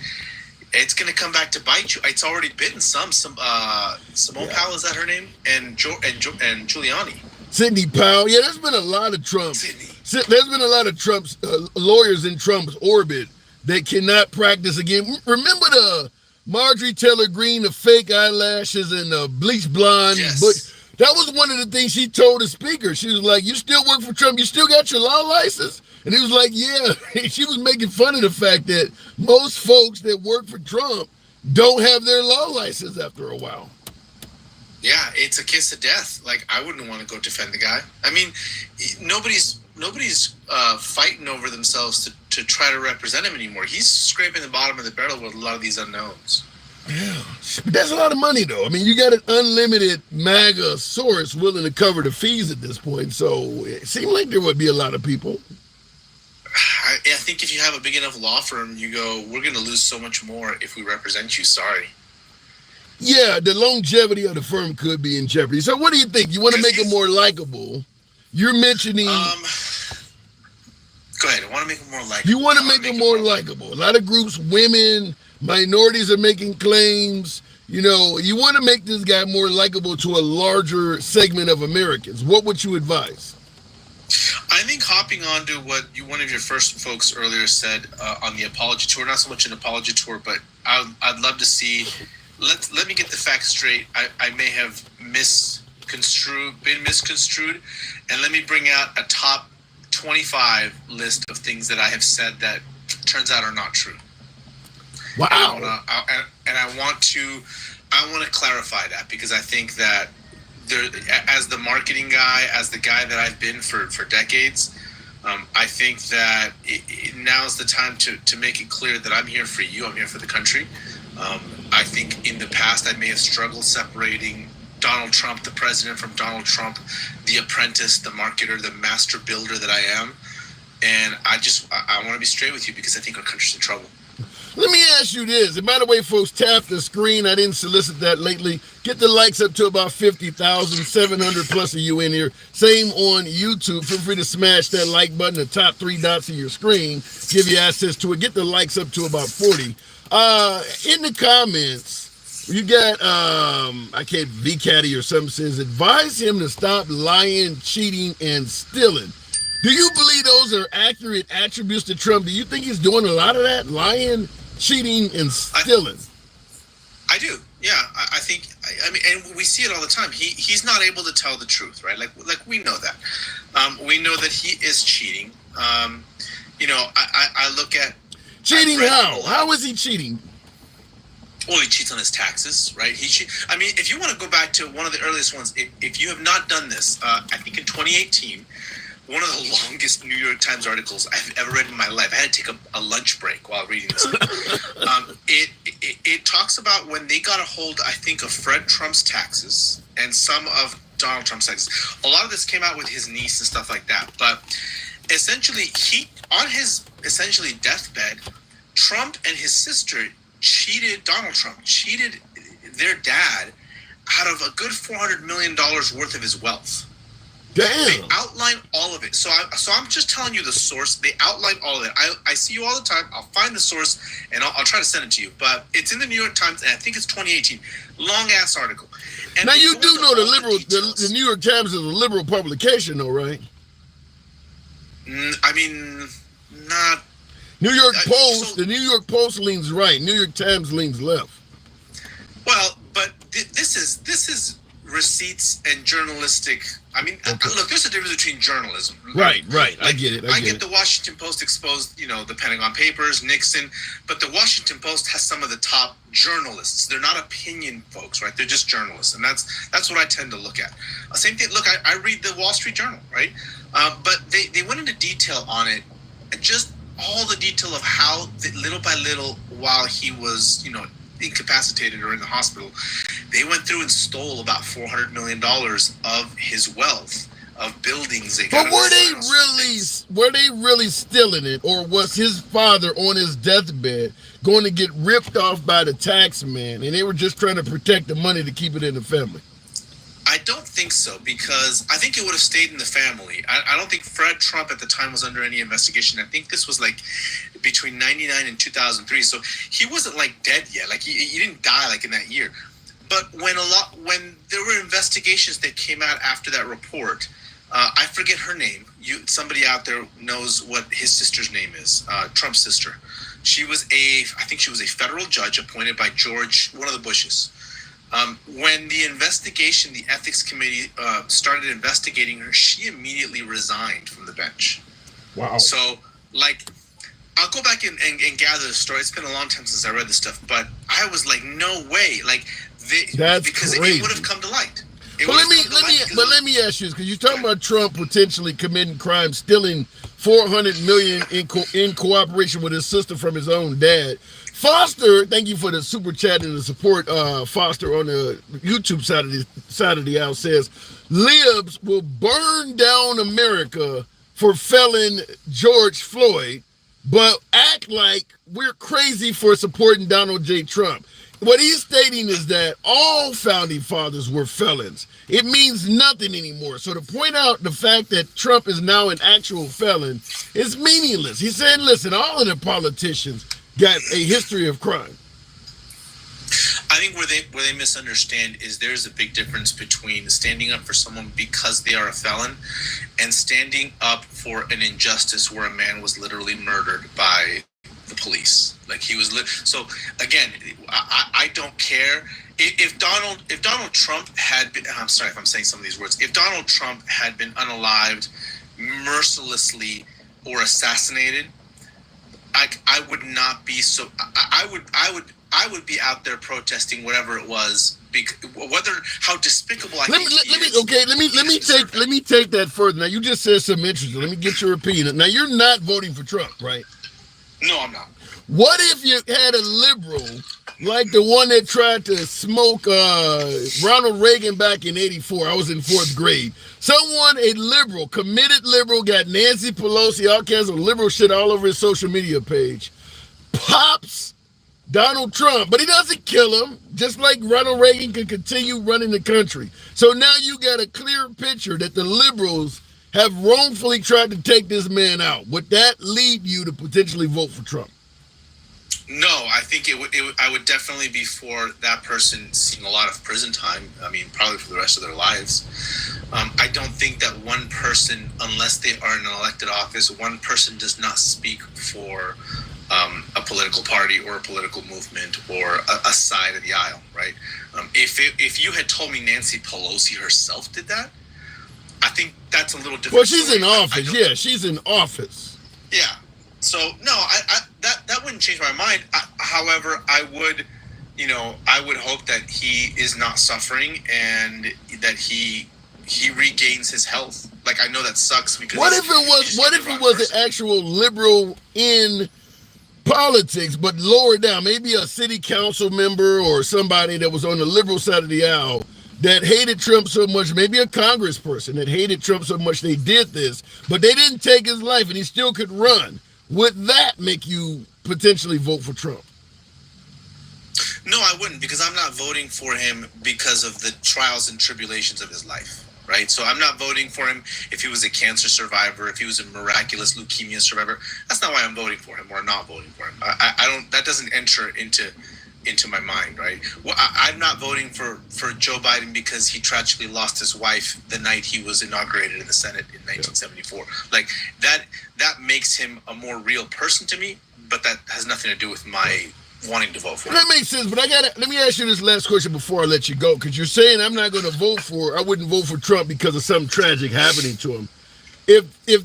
It's going to come back to bite you. It's already bitten some. Simone Powell, is that her name? And Giuliani. Sidney Powell. Yeah, there's been a lot of Trump. There's been a lot of Trump's lawyers in Trump's orbit that cannot practice again. Remember the Marjorie Taylor Greene, the fake eyelashes and the bleach blonde? Yes. But that was one of the things she told the speaker. She was like, you still work for Trump? You still got your law license? And he was like, yeah. She was making fun of the fact that most folks that work for Trump don't have their law license after a while. Yeah, it's a kiss of death. Like, I wouldn't want to go defend the guy. I mean, nobody's fighting over themselves to try to represent him anymore. He's scraping the bottom of the barrel with a lot of these unknowns. Yeah, but that's a lot of money, though. I mean, you got an unlimited MAGA source willing to cover the fees at this point, so it seemed like there would be a lot of people. I think if you have a big enough law firm, you go, we're going to lose so much more if we represent you. Sorry. Yeah, the longevity of the firm could be in jeopardy. So what do you think? You want to make it more likable? You're mentioning... Go ahead. I want to make it more likable. You want to make it more likable. A lot of groups, women, minorities are making claims. You know, you want to make this guy more likable to a larger segment of Americans. What would you advise? I think hopping on to what one of your first folks earlier said on the apology tour, not so much an apology tour, but I'd love to see... Let me get the facts straight. I may have been misconstrued, and let me bring out a top 25 list of things that I have said that turns out are not true. Wow. And I want to clarify that, because I think that there, as the marketing guy, as the guy that I've been for decades, I think that now's the time to make it clear that I'm here for you. I'm here for the country. I think in the past I may have struggled separating Donald Trump, the president, from Donald Trump, the apprentice, the marketer, the master builder that I am. And I want to be straight with you, because I think our country's in trouble. Let me ask you this. And by the way, folks, tap the screen. I didn't solicit that lately. Get the likes up to about 50,000, 700 plus of you in here. Same on YouTube. Feel free to smash that like button, the top 3 dots of your screen. Give you access to it. Get the likes up to about 40. In the comments, you got, VCaddy or something says, advise him to stop lying, cheating, and stealing. Do you believe those are accurate attributes to Trump? Do you think he's doing a lot of that? Lying, cheating, and stealing? I do. Yeah, I think, I mean, and we see it all the time. He's not able to tell the truth, right? Like we know that. We know that he is cheating. I look at... Cheating how? How is he cheating? Well, he cheats on his taxes, right? I mean, if you want to go back to one of the earliest ones, if you have not done this, I think in 2018, one of the longest New York Times articles I've ever read in my life. I had to take a lunch break while reading this. It talks about when they got a hold, I think, of Fred Trump's taxes and some of Donald Trump's taxes. A lot of this came out with his niece and stuff like that. But essentially, on his essentially deathbed, Trump and his sister Donald Trump cheated their dad out of a good $400 million worth of his wealth. Damn. They outline all of it. So I'm just telling you the source. They outline all of it. I see you all the time. I'll find the source and I'll try to send it to you. But it's in the New York Times, and I think it's 2018. Long ass article. And now you do know the New York Times is a liberal publication, though, right? I mean, not. New York Post. The New York Post leans right. New York Times leans left. Well, but this is receipts and journalistic. I mean, look, there's a difference between journalism. Right. Like, I get it. I get the Washington Post exposed, the Pentagon Papers, Nixon, but the Washington Post has some of the top journalists. They're not opinion folks, right? They're just journalists, and that's what I tend to look at. Same thing. Look, I read the Wall Street Journal, right? But they went into detail on it, just all the detail of how little by little, while he was, incapacitated or in the hospital, they went through and stole about $400 million of his wealth, of buildings. But were they really stealing it, or was his father on his deathbed going to get ripped off by the tax man, and they were just trying to protect the money to keep it in the family? I don't think so, because I think it would have stayed in the family. I don't think Fred Trump at the time was under any investigation. I think this was like between 99 and 2003. So he wasn't like dead yet. Like he didn't die like in that year. But when there were investigations that came out after that report, I forget her name. Somebody out there knows what his sister's name is, Trump's sister. I think she was a federal judge appointed by George, one of the Bushes. When the investigation, the ethics committee started investigating her, she immediately resigned from the bench. Wow. So, like, I'll go back and gather the story. It's been a long time since I read this stuff, but I was like, no way. Like, because crazy. it would have come to light. But let me ask you this, because you're talking about Trump potentially committing crimes, stealing $400 million in cooperation with his sister from his own dad. Foster, thank you for the super chat and the support. Foster on the YouTube side of the house says, libs will burn down America for felon George Floyd, but act like we're crazy for supporting Donald J. Trump. What he's stating is that all founding fathers were felons. It means nothing anymore. So to point out the fact that Trump is now an actual felon is meaningless. He's saying, listen, all of the politicians got a history of crime. I think where they misunderstand is there's a big difference between standing up for someone because they are a felon and standing up for an injustice where a man was literally murdered by the police. Like he was so again, I don't care if Donald Trump had been, I'm sorry if I'm saying some of these words, if Donald Trump had been unalived mercilessly or assassinated, I would not be so I would be out there protesting whatever it was, whether how despicable I think let me take that further. Now you just said something interesting. Let me get your opinion. Now you're not voting for Trump, right? No, I'm not. What if you had a liberal like the one that tried to smoke Ronald Reagan back in '84? I was in 4th grade. Someone, a liberal, committed liberal, got Nancy Pelosi, all kinds of liberal shit all over his social media page, pops Donald Trump, but he doesn't kill him, just like Ronald Reagan could continue running the country. So now you got a clear picture that the liberals have wrongfully tried to take this man out. Would that lead you to potentially vote for Trump? No, I think I would definitely be for that person seeing a lot of prison time. I mean, probably for the rest of their lives. I don't think that one person, unless they are in an elected office, one person does not speak for a political party or a political movement or a side of the aisle, right? If you had told me Nancy Pelosi herself did that, I think that's a little different. Well, she's in office. Yeah, she's in office. Yeah. So no, that wouldn't change my mind. However, I would hope that he is not suffering and that he regains his health. Like, I know that sucks because what if he was an actual liberal in politics, but lower down, maybe a city council member or somebody that was on the liberal side of the aisle that hated Trump so much, maybe a congressperson that hated Trump so much they did this, but they didn't take his life and he still could run. Would that make you potentially vote for Trump? No, I wouldn't, because I'm not voting for him because of the trials and tribulations of his life, right? So I'm not voting for him if he was a cancer survivor, if he was a miraculous leukemia survivor. That's not why I'm voting for him or not voting for him. I don't. That doesn't enter into my mind, right? Well, I'm not voting for Joe Biden because he tragically lost his wife the night he was inaugurated in the Senate in 1974. Like that makes him a more real person to me, but that has nothing to do with my wanting to vote for him. That makes sense, but let me ask you this last question before I let you go, because you're saying I wouldn't vote for Trump because of something tragic happening to him.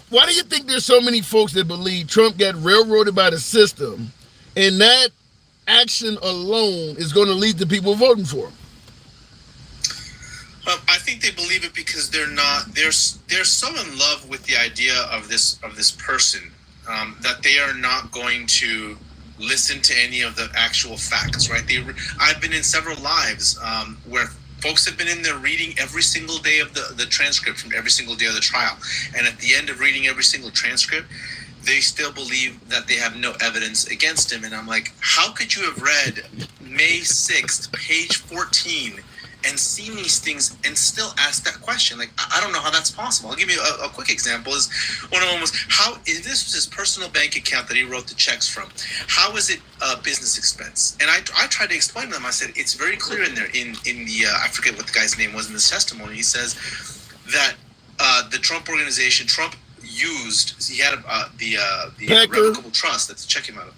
Why do you think there's so many folks that believe Trump got railroaded by the system and that action alone is going to lead to people voting for him? I think they believe it because they're so in love with the idea of this person that they are not going to listen to any of the actual facts, right? I've been in several lives where folks have been in there reading every single day of the transcript from every single day of the trial, and at the end of reading every single transcript, they still believe that they have no evidence against him. And I'm like, how could you have read May 6th, page 14, and seen these things and still ask that question? Like, I don't know how that's possible. I'll give you a quick example. Is one of them was, if this was his personal bank account that he wrote the checks from, how is it a business expense? And I tried to explain to them. I said, it's very clear in there in the, I forget what the guy's name was in this testimony. He says that the Trump organization, Trump used, he had the irrevocable trust that's checking out of.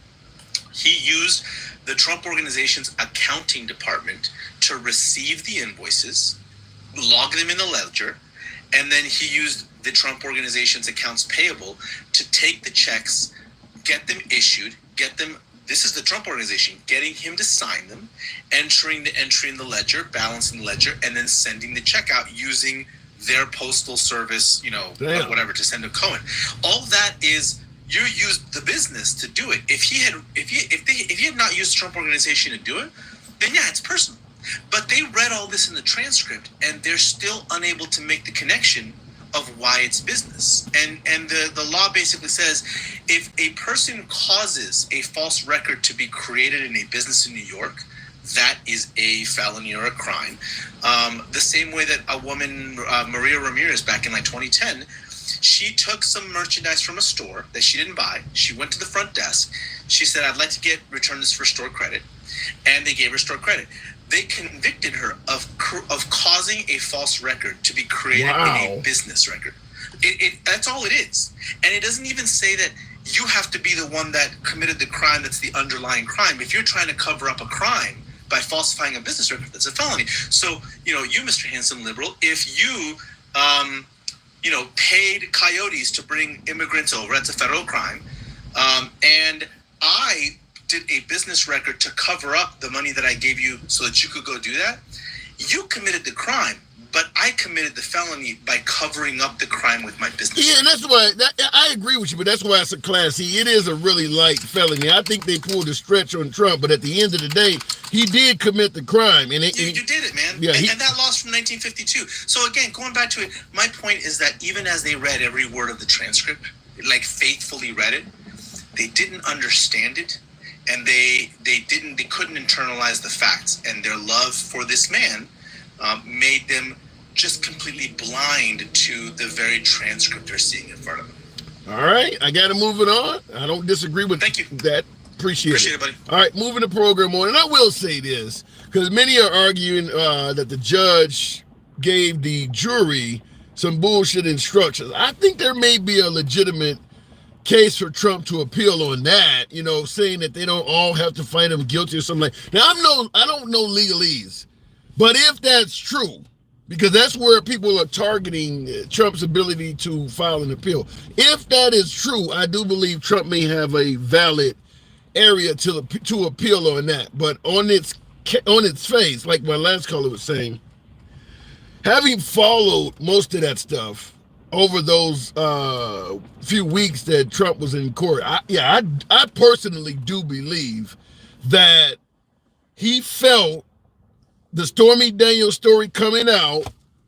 He used the Trump Organization's accounting department to receive the invoices, log them in the ledger, and then he used the Trump Organization's accounts payable to take the checks, get them issued, this is the Trump Organization, getting him to sign them, entering the entry in the ledger, balancing the ledger, and then sending the check out using their postal service, whatever, to send to Cohen. All that is, you used the business to do it. If he had not used the Trump Organization to do it, then yeah, it's personal. But they read all this in the transcript, and they're still unable to make the connection of why it's business. And the law basically says, if a person causes a false record to be created in a business in New York, that is a felony or a crime. The same way that a woman, Maria Ramirez, back in like 2010, she took some merchandise from a store that she didn't buy. She went to the front desk. She said, I'd like to return this for store credit. And they gave her store credit. They convicted her of causing a false record to be created in a business record. That's all it is. And it doesn't even say that you have to be the one that committed the crime that's the underlying crime. If you're trying to cover up a crime by falsifying a business record, that's a felony. So, you, Mr. Handsome Liberal, if you, paid coyotes to bring immigrants over, that's a federal crime. And I did a business record to cover up the money that I gave you so that you could go do that, you committed the crime, but I committed the felony by covering up the crime with my business. Yeah, and that's why, I agree with you, but that's why it's a Class C. It is a really light felony. I think they pulled a stretch on Trump, but at the end of the day, he did commit the crime. And you did it, man. Yeah, and that law's from 1952. So again, going back to it, my point is that even as they read every word of the transcript, like faithfully read it, they didn't understand it. And they couldn't internalize the facts, and their love for this man made them just completely blind to the very transcript they're seeing in front of them. All right, I got to move it on. I don't disagree with that. Appreciate it, buddy. All right, moving the program on, and I will say this, because many are arguing that the judge gave the jury some bullshit instructions. I think there may be a legitimate case for Trump to appeal on that, saying that they don't all have to find him guilty or something like that. Now, I don't know legalese, but if that's true, because that's where people are targeting Trump's ability to file an appeal. If that is true, I do believe Trump may have a valid area to appeal on that. But on its face, like my last caller was saying, having followed most of that stuff over those few weeks that Trump was in court, I personally do believe that he felt the Stormy Daniels story coming out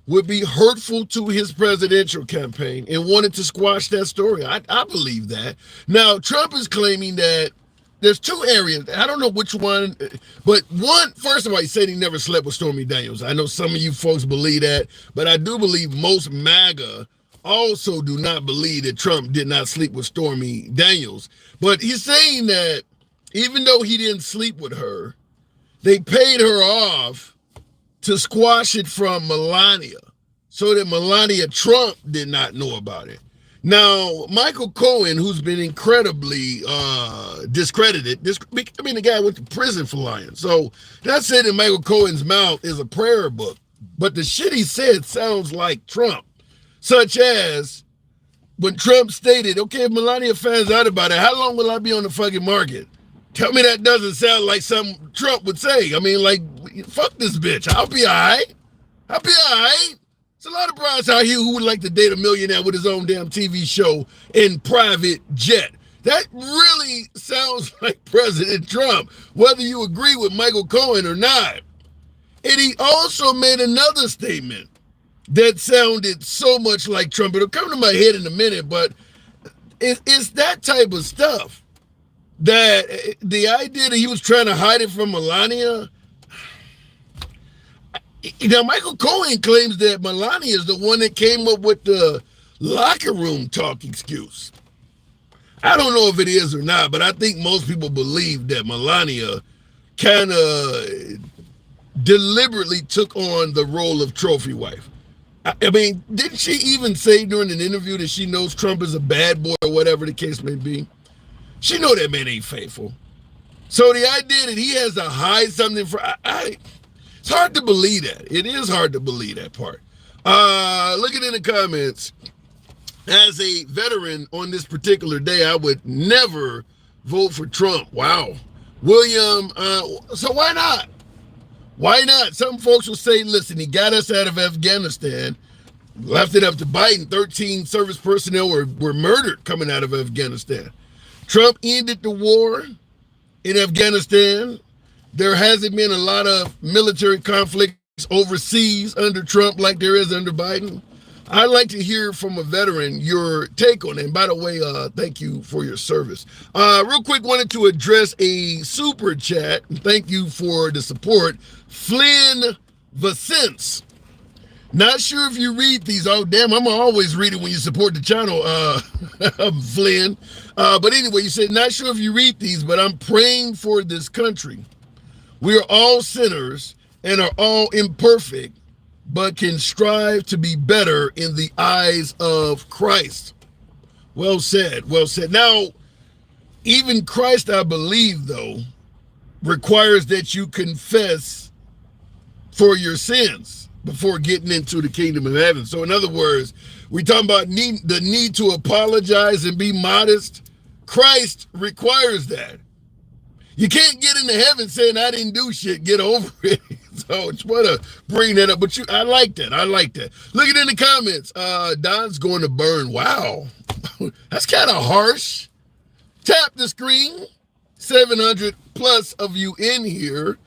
would be hurtful to his presidential campaign and wanted to squash that story. I believe that. Now, Trump is claiming that there's two areas. I don't know which one, but one, first of all, he said he never slept with Stormy Daniels. I know some of you folks believe that, but I do believe most MAGA also do not believe that Trump did not sleep with Stormy Daniels. But he's saying that even though he didn't sleep with her, they paid her off to squash it from Melania so that Melania Trump did not know about it. Now, Michael Cohen, who's been incredibly discredited, the guy went to prison for lying. So that said in Michael Cohen's mouth is a prayer book. But the shit he said sounds like Trump. Such as when Trump stated, okay, if Melania finds out about it, how long will I be on the fucking market? Tell me that doesn't sound like something Trump would say. I mean, like, fuck this bitch. I'll be all right. There's a lot of brides out here who would like to date a millionaire with his own damn TV show and private jet. That really sounds like President Trump, whether you agree with Michael Cohen or not. And he also made another statement that sounded so much like Trump. It'll come to my head in a minute, but it's that type of stuff. That the idea that he was trying to hide it from Melania. Now, Michael Cohen claims that Melania is the one that came up with the locker room talk excuse. I don't know if it is or not, but I think most people believe that Melania kind of deliberately took on the role of trophy wife. I mean, didn't she even say during an interview that she knows Trump is a bad boy or whatever the case may be? She know that man ain't faithful. So the idea that he has to hide something for, it's hard to believe that. It is hard to believe that part. Looking in the comments, as a veteran on this particular day, I would never vote for Trump. Wow. William, so why not? Why not? Some folks will say, listen, he got us out of Afghanistan, left it up to Biden. 13 service personnel were murdered coming out of Afghanistan. Trump ended the war in Afghanistan. There hasn't been a lot of military conflicts overseas under Trump like there is under Biden. I'd like to hear from a veteran your take on it. And by the way, thank you for your service. Real quick, wanted to address a super chat. Thank you for the support. Flynn Vicence. Not sure if you read these. Oh, damn, I'm always read it when you support the channel, Flynn. But anyway, you said, not sure if you read these, but I'm praying for this country. We are all sinners and are all imperfect, but can strive to be better in the eyes of Christ. Well said, well said. Now, even Christ, I believe, though, requires that you confess for your sins before getting into the kingdom of heaven. So in other words, we're talking about the need to apologize and be modest. Christ requires that. You can't get into heaven saying, I didn't do shit, get over it. So I just want to bring that up. But I like that. I like that. Look at it in the comments. Don's going to burn. Wow. That's kind of harsh. Tap the screen. 700 plus of you in here.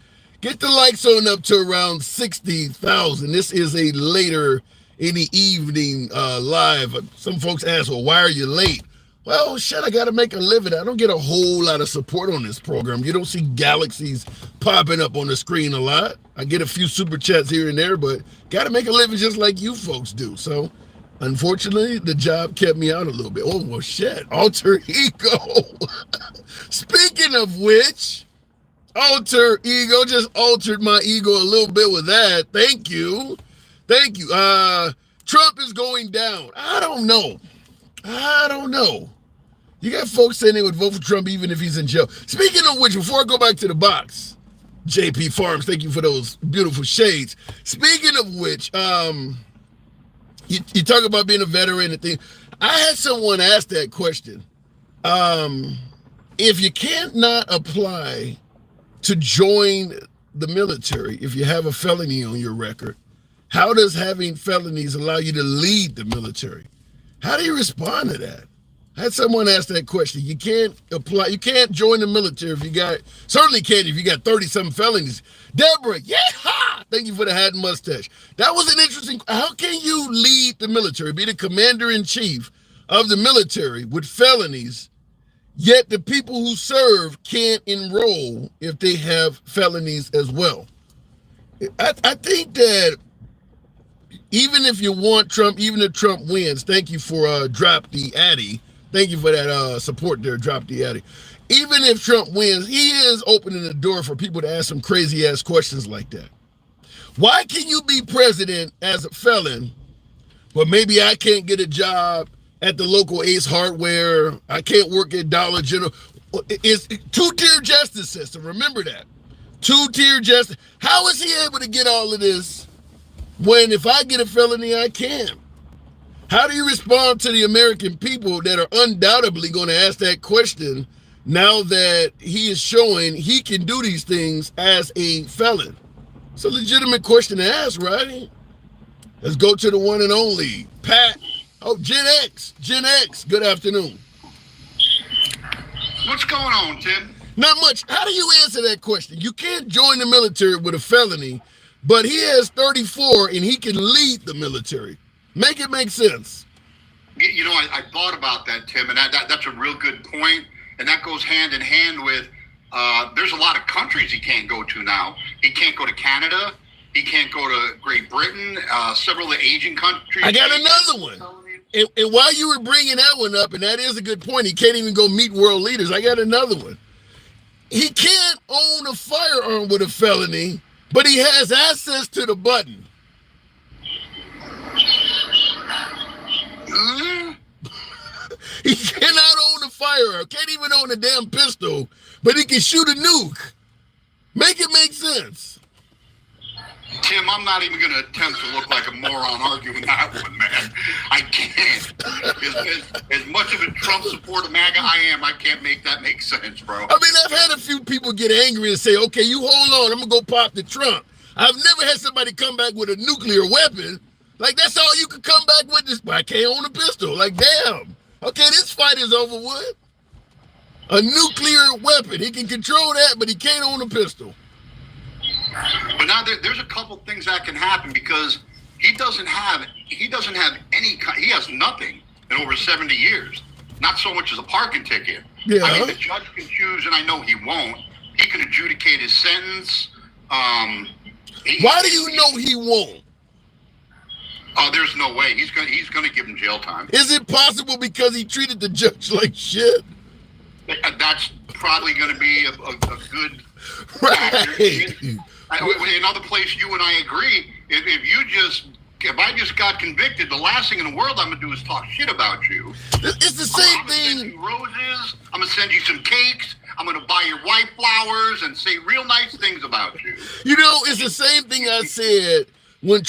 Get the likes on up to around 60,000. This is a later in the evening live. Some folks ask, well, why are you late? Well, shit, I got to make a living. I don't get a whole lot of support on this program. You don't see galaxies popping up on the screen a lot. I get a few super chats here and there, but got to make a living just like you folks do. So, unfortunately, the job kept me out a little bit. Oh, well, shit. Alter ego. Speaking of which, alter ego just altered my ego a little bit with that. Thank you. Thank you. Trump is going down. I don't know. You got folks saying they would vote for Trump even if he's in jail. Speaking of which, before I go back to the box, JP Farms, thank you for those beautiful shades. Speaking of which, you talk about being a veteran and thing. I had someone ask that question. If you can't not apply to join the military, if you have a felony on your record, how does having felonies allow you to lead the military? How do you respond to that? I had someone ask that question. You can't apply, you can't join the military if you got, certainly can't if you got 30-something felonies. Deborah, yeah, thank you for the hat and mustache. That was an interesting, how can you lead the military, be the commander-in-chief of the military with felonies, yet the people who serve can't enroll if they have felonies as well? I think that even if you want Trump, even if Trump wins, thank you for Drop the Addy. Thank you for that support there, Drop the Addy. Even if Trump wins, he is opening the door for people to ask some crazy ass questions like that. Why can you be president as a felon, but maybe I can't get a job at the local Ace Hardware, I can't work at Dollar General? It's two-tier justice system, remember that. Two-tier justice. How is he able to get all of this when if I get a felony, I can? How do you respond to the American people that are undoubtedly going to ask that question now that he is showing he can do these things as a felon? It's a legitimate question to ask, right? Let's go to the one and only, Pat. Oh, Gen X, good afternoon. What's going on, Tim? Not much. How do you answer that question? You can't join the military with a felony, but he has 34 and he can lead the military. Make it make sense. You know, I thought about that, Tim, and that's a real good point, and that goes hand in hand with there's a lot of countries he can't go to now. He can't go to Canada. He can't go to Great Britain, several of the Asian countries. I got another one. And while you were bringing that one up, and that is a good point, he can't even go meet world leaders. I got another one. He can't own a firearm with a felony, but he has access to the button. He cannot own a firearm, can't even own a damn pistol, but he can shoot a nuke. Make it make sense. Tim, I'm not even going to attempt to look like a moron arguing that one, man. I can't. As much of a Trump supporter MAGA I am, I can't make that make sense, bro. I mean, I've had a few people get angry and say, okay, you hold on, I'm going to go pop the Trump. I've never had somebody come back with a nuclear weapon. Like, that's all you can come back with? This, I can't own a pistol. Like, damn. Okay, this fight is over with. A nuclear weapon. He can control that, but he can't own a pistol. But now there's a couple things that can happen because he doesn't have any, he has nothing in over 70 years. Not so much as a parking ticket. Yeah. I mean, the judge can choose, and I know he won't. He can adjudicate his sentence. Why do you know he won't? Oh, there's no way. He's gonna give him jail time. Is it possible because he treated the judge like shit? That's probably going to be a good right. Another place you and I agree. If I just got convicted, the last thing in the world I'm gonna do is talk shit about you. It's the same thing. Send you roses. I'm gonna send you some cakes. I'm gonna buy your white flowers and say real nice things about you. You know, it's the same thing I said when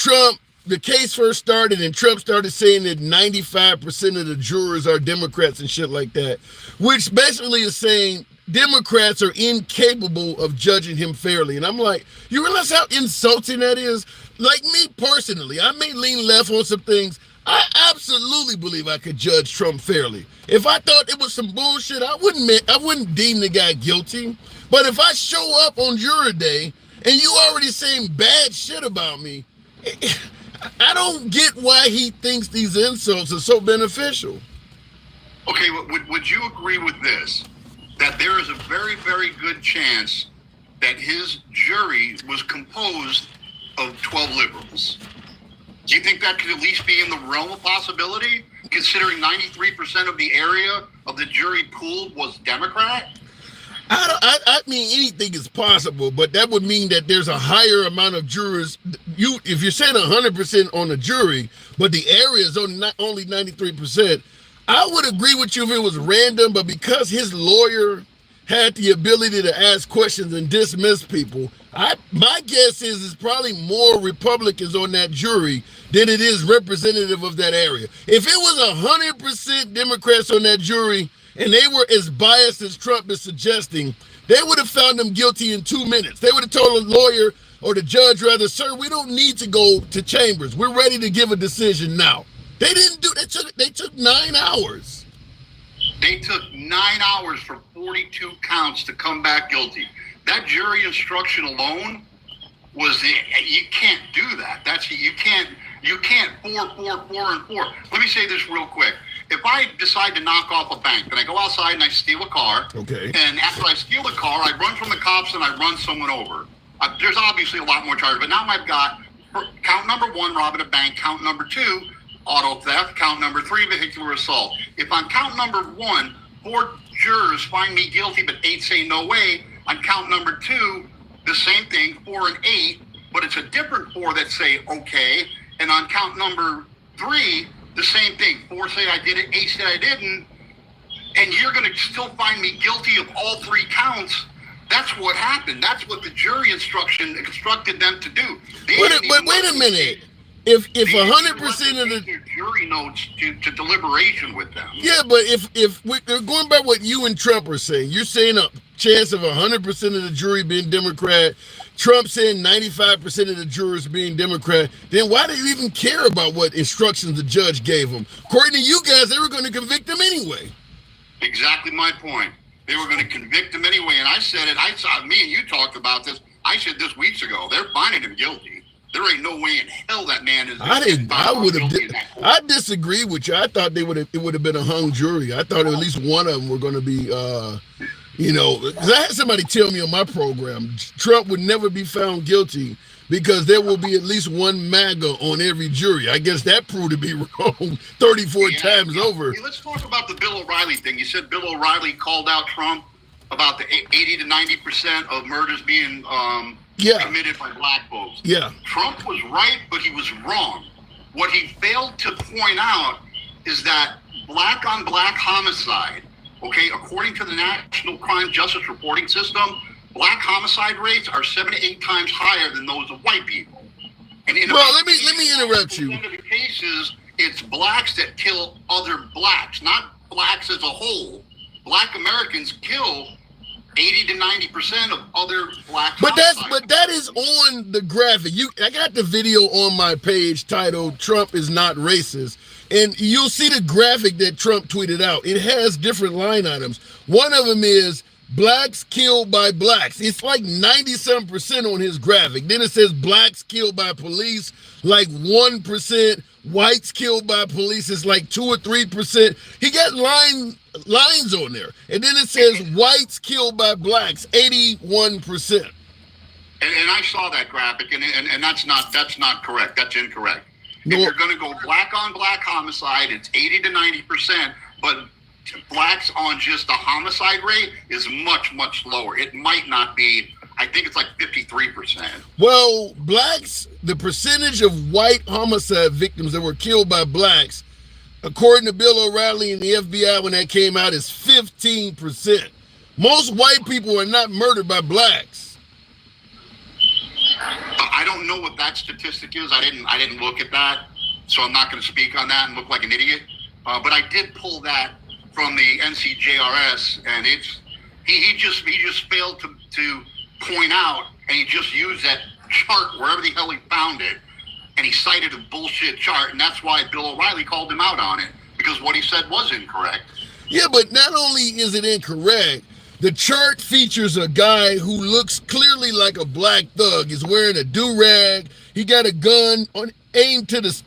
the case first started and Trump started saying that 95% of the jurors are Democrats and shit like that, which basically is saying Democrats are incapable of judging him fairly. And I'm like, you realize how insulting that is? Like me personally, I may lean left on some things. I absolutely believe I could judge Trump fairly. If I thought it was some bullshit, I wouldn't deem the guy guilty. But if I show up on jury day and you already saying bad shit about me, I don't get why he thinks these insults are so beneficial. Okay, would you agree with this? That there is a very, very good chance that his jury was composed of 12 liberals. Do you think that could at least be in the realm of possibility, considering 93% of the area of the jury pool was Democrat? I mean, anything is possible, but that would mean that there's a higher amount of jurors. If you're saying 100% on the jury, but the area is only 93%, I would agree with you if it was random, but because his lawyer had the ability to ask questions and dismiss people, my guess is it's probably more Republicans on that jury than it is representative of that area. If it was 100% Democrats on that jury and they were as biased as Trump is suggesting, they would have found them guilty in 2 minutes. They would have told the lawyer or the judge rather, sir, we don't need to go to chambers. We're ready to give a decision now. They didn't do that. They took 9 hours. They took 9 hours for 42 counts to come back guilty. That jury instruction alone you can't do that. You can't 4, and 4. Let me say this real quick. If I decide to knock off a bank, then I go outside and I steal a car. Okay. And after I steal the car, I run from the cops and I run someone over. There's obviously a lot more charges, but now I've got count number 1, robbing a bank. Count number 2, auto theft. Count number 3, vehicular assault. If on count number 1, 4 jurors find me guilty, but 8 say no way, on count number 2, the same thing, 4 and 8, but it's a different 4 that say okay. And on count number 3, the same thing, 4 say I did it, 8 say I didn't, and you're going to still find me guilty of all 3 counts. That's what happened. That's what the jury instruction instructed them to do. But wait a minute. If 100% of the jury notes to deliberation with them. Yeah, but if we're going by what you and Trump are saying, you're saying a chance of 100% of the jury being Democrat, Trump saying 95% of the jurors being Democrat, then why do you even care about what instructions the judge gave them? According to you guys, they were going to convict him anyway. Exactly my point. They were going to convict him anyway, and I said it. Me and you talked about this. I said this weeks ago. They're finding him guilty. There ain't no way in hell that man is. I disagree with you. I thought it would have been a hung jury. I thought at least one of them were going to be, because I had somebody tell me on my program, Trump would never be found guilty because there will be at least one MAGA on every jury. I guess that proved to be wrong 34 times over. Hey, let's talk about the Bill O'Reilly thing. You said Bill O'Reilly called out Trump about the 80 to 90% of murders being committed by black folks. Yeah. Trump was right, but he was wrong. What he failed to point out is that black on black homicide Okay, according to the National Crime Justice Reporting System, black homicide rates are 7 to 8 times higher than those of white people. And let me interrupt you. In the cases, it's blacks that kill other blacks, not blacks as a whole. Black Americans kill 80 to 90% of other black homicides. But that is on the graphic. I got the video on my page titled "Trump is not racist," and you'll see the graphic that Trump tweeted out. It has different line items. One of them is blacks killed by blacks. It's like 97% on his graphic. Then it says blacks killed by police, like 1%. Whites killed by police is like 2 or 3%. He got lines on there. And then it says whites killed by blacks, 81%. And I saw that graphic, and that's not correct. That's incorrect. No. If you're going to go black on black homicide, it's 80 to 90%, but blacks on just a homicide rate is much, much lower. It might not be. I think it's like 53%. Well, blacks, the percentage of white homicide victims that were killed by blacks, according to Bill O'Reilly and the FBI when that came out, is 15%. Most white people are not murdered by blacks. I don't know what that statistic is. I didn't look at that, so I'm not going to speak on that and look like an idiot. But I did pull that from the NCJRS, and he just failed to point out, and he just used that chart wherever the hell he found it, and he cited a bullshit chart, and that's why Bill O'Reilly called him out on it, because what he said was incorrect. Yeah, but not only is it incorrect, the chart features a guy who looks clearly like a black thug. He's wearing a do-rag. He got a gun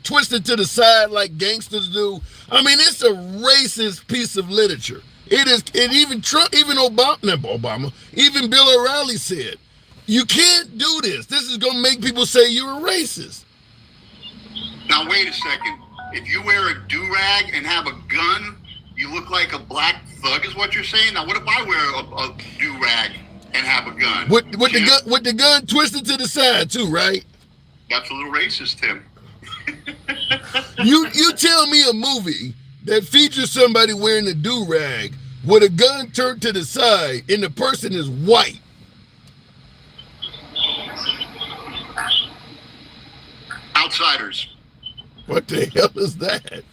twisted to the side like gangsters do. I mean, it's a racist piece of literature. It is, and even Trump, even Obama, even Bill O'Reilly said, you can't do this. This is going to make people say you're a racist. Now, wait a second. If you wear a do-rag and have a gun, you look like a black thug is what you're saying? Now, what if I wear a do-rag and have a gun? With the gun twisted to the side too, right? That's a little racist, Tim. You tell me a movie that features somebody wearing a do-rag with a gun turned to the side and the person is white. Outsiders. What the hell is that?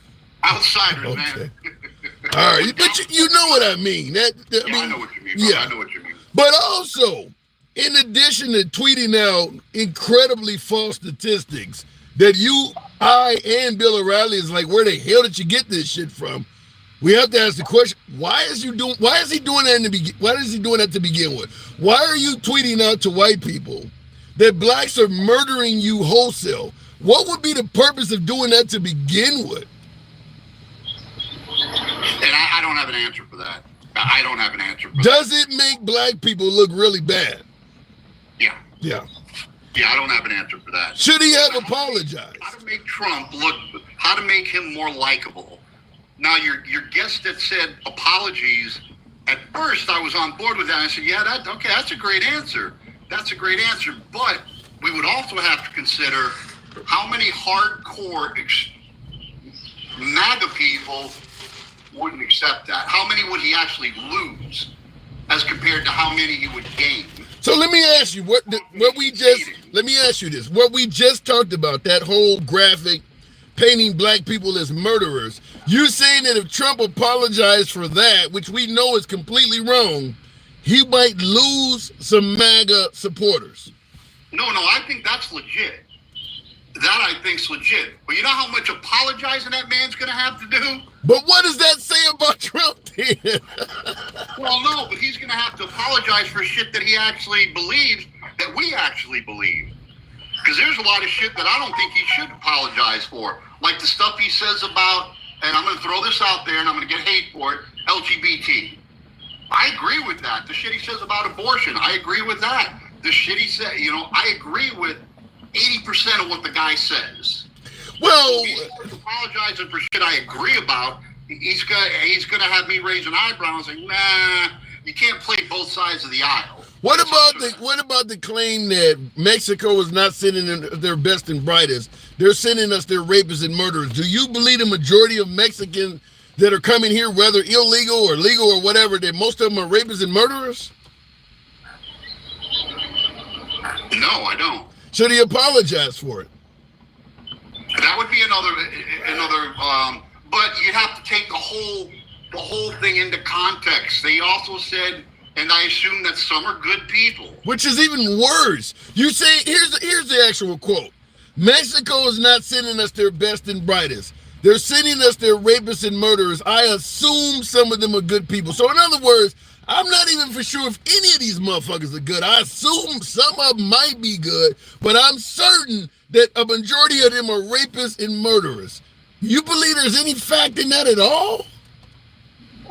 Outsiders, okay. Man. All right, but you know what I mean. I know what you mean. Bro. Yeah. I know what you mean. But also, in addition to tweeting out incredibly false statistics that I and Bill O'Reilly is like, where the hell did you get this shit from? We have to ask the question: why is he doing that Why is he doing that to begin with? Why are you tweeting out to white people that blacks are murdering you wholesale? What would be the purpose of doing that to begin with? And I don't have an answer for that. I don't have an answer for Does it make black people look really bad? Yeah. Yeah. Yeah, I don't have an answer for that. Should he have apologized? How to make Trump how to make him more likable. Now, your guest that said apologies, at first I was on board with that. I said, yeah, that's a great answer. That's a great answer. But we would also have to consider how many hardcore MAGA people wouldn't accept that. How many would he actually lose as compared to how many he would gain? So let me ask you let me ask you this. What we just talked about, that whole graphic painting black people as murderers, you're saying that if Trump apologized for that, which we know is completely wrong, he might lose some MAGA supporters. No, I think that's legit. That I think's legit. But you know how much apologizing that man's going to have to do? But what does that say about Trump then? Well, no, but he's going to have to apologize for shit that he actually believes, that we actually believe. Because there's a lot of shit that I don't think he should apologize for. Like the stuff he says about, and I'm going to throw this out there and I'm going to get hate for it, LGBT. I agree with that. The shit he says about abortion, I agree with that. The shit he said, I agree with 80% of what the guy says. Well, he's apologizing for shit I agree about. He's gonna have me raise an eyebrow and say, nah, you can't play both sides of the aisle. What about the claim that Mexico is not sending in their best and brightest? They're sending us their rapists and murderers. Do you believe the majority of Mexican that are coming here, whether illegal or legal or whatever, that most of them are rapists and murderers? No, I don't. Should he apologize for it? That would be another. But you have to take the whole thing into context. They also said, and I assume that some are good people. Which is even worse. You say, here's the actual quote. Mexico is not sending us their best and brightest. They're sending us their rapists and murderers. I assume some of them are good people. So in other words, I'm not even for sure if any of these motherfuckers are good. I assume some of them might be good, but I'm certain that a majority of them are rapists and murderers. You believe there's any fact in that at all?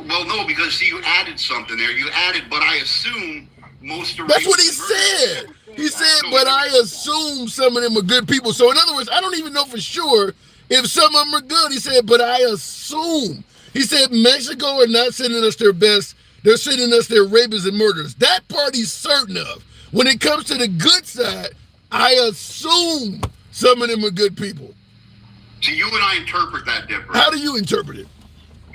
Well, no, because see, you added something there. You added, but I assume most are. That's what he said. He said, but I assume some of them are good people. So in other words, I don't even know for sure if some of them are good. He said, but I assume. He said, Mexico are not sending us their best. They're sending us their rapists and murderers. That part he's certain of. When it comes to the good side, I assume some of them are good people. So you and I interpret that different. How do you interpret it?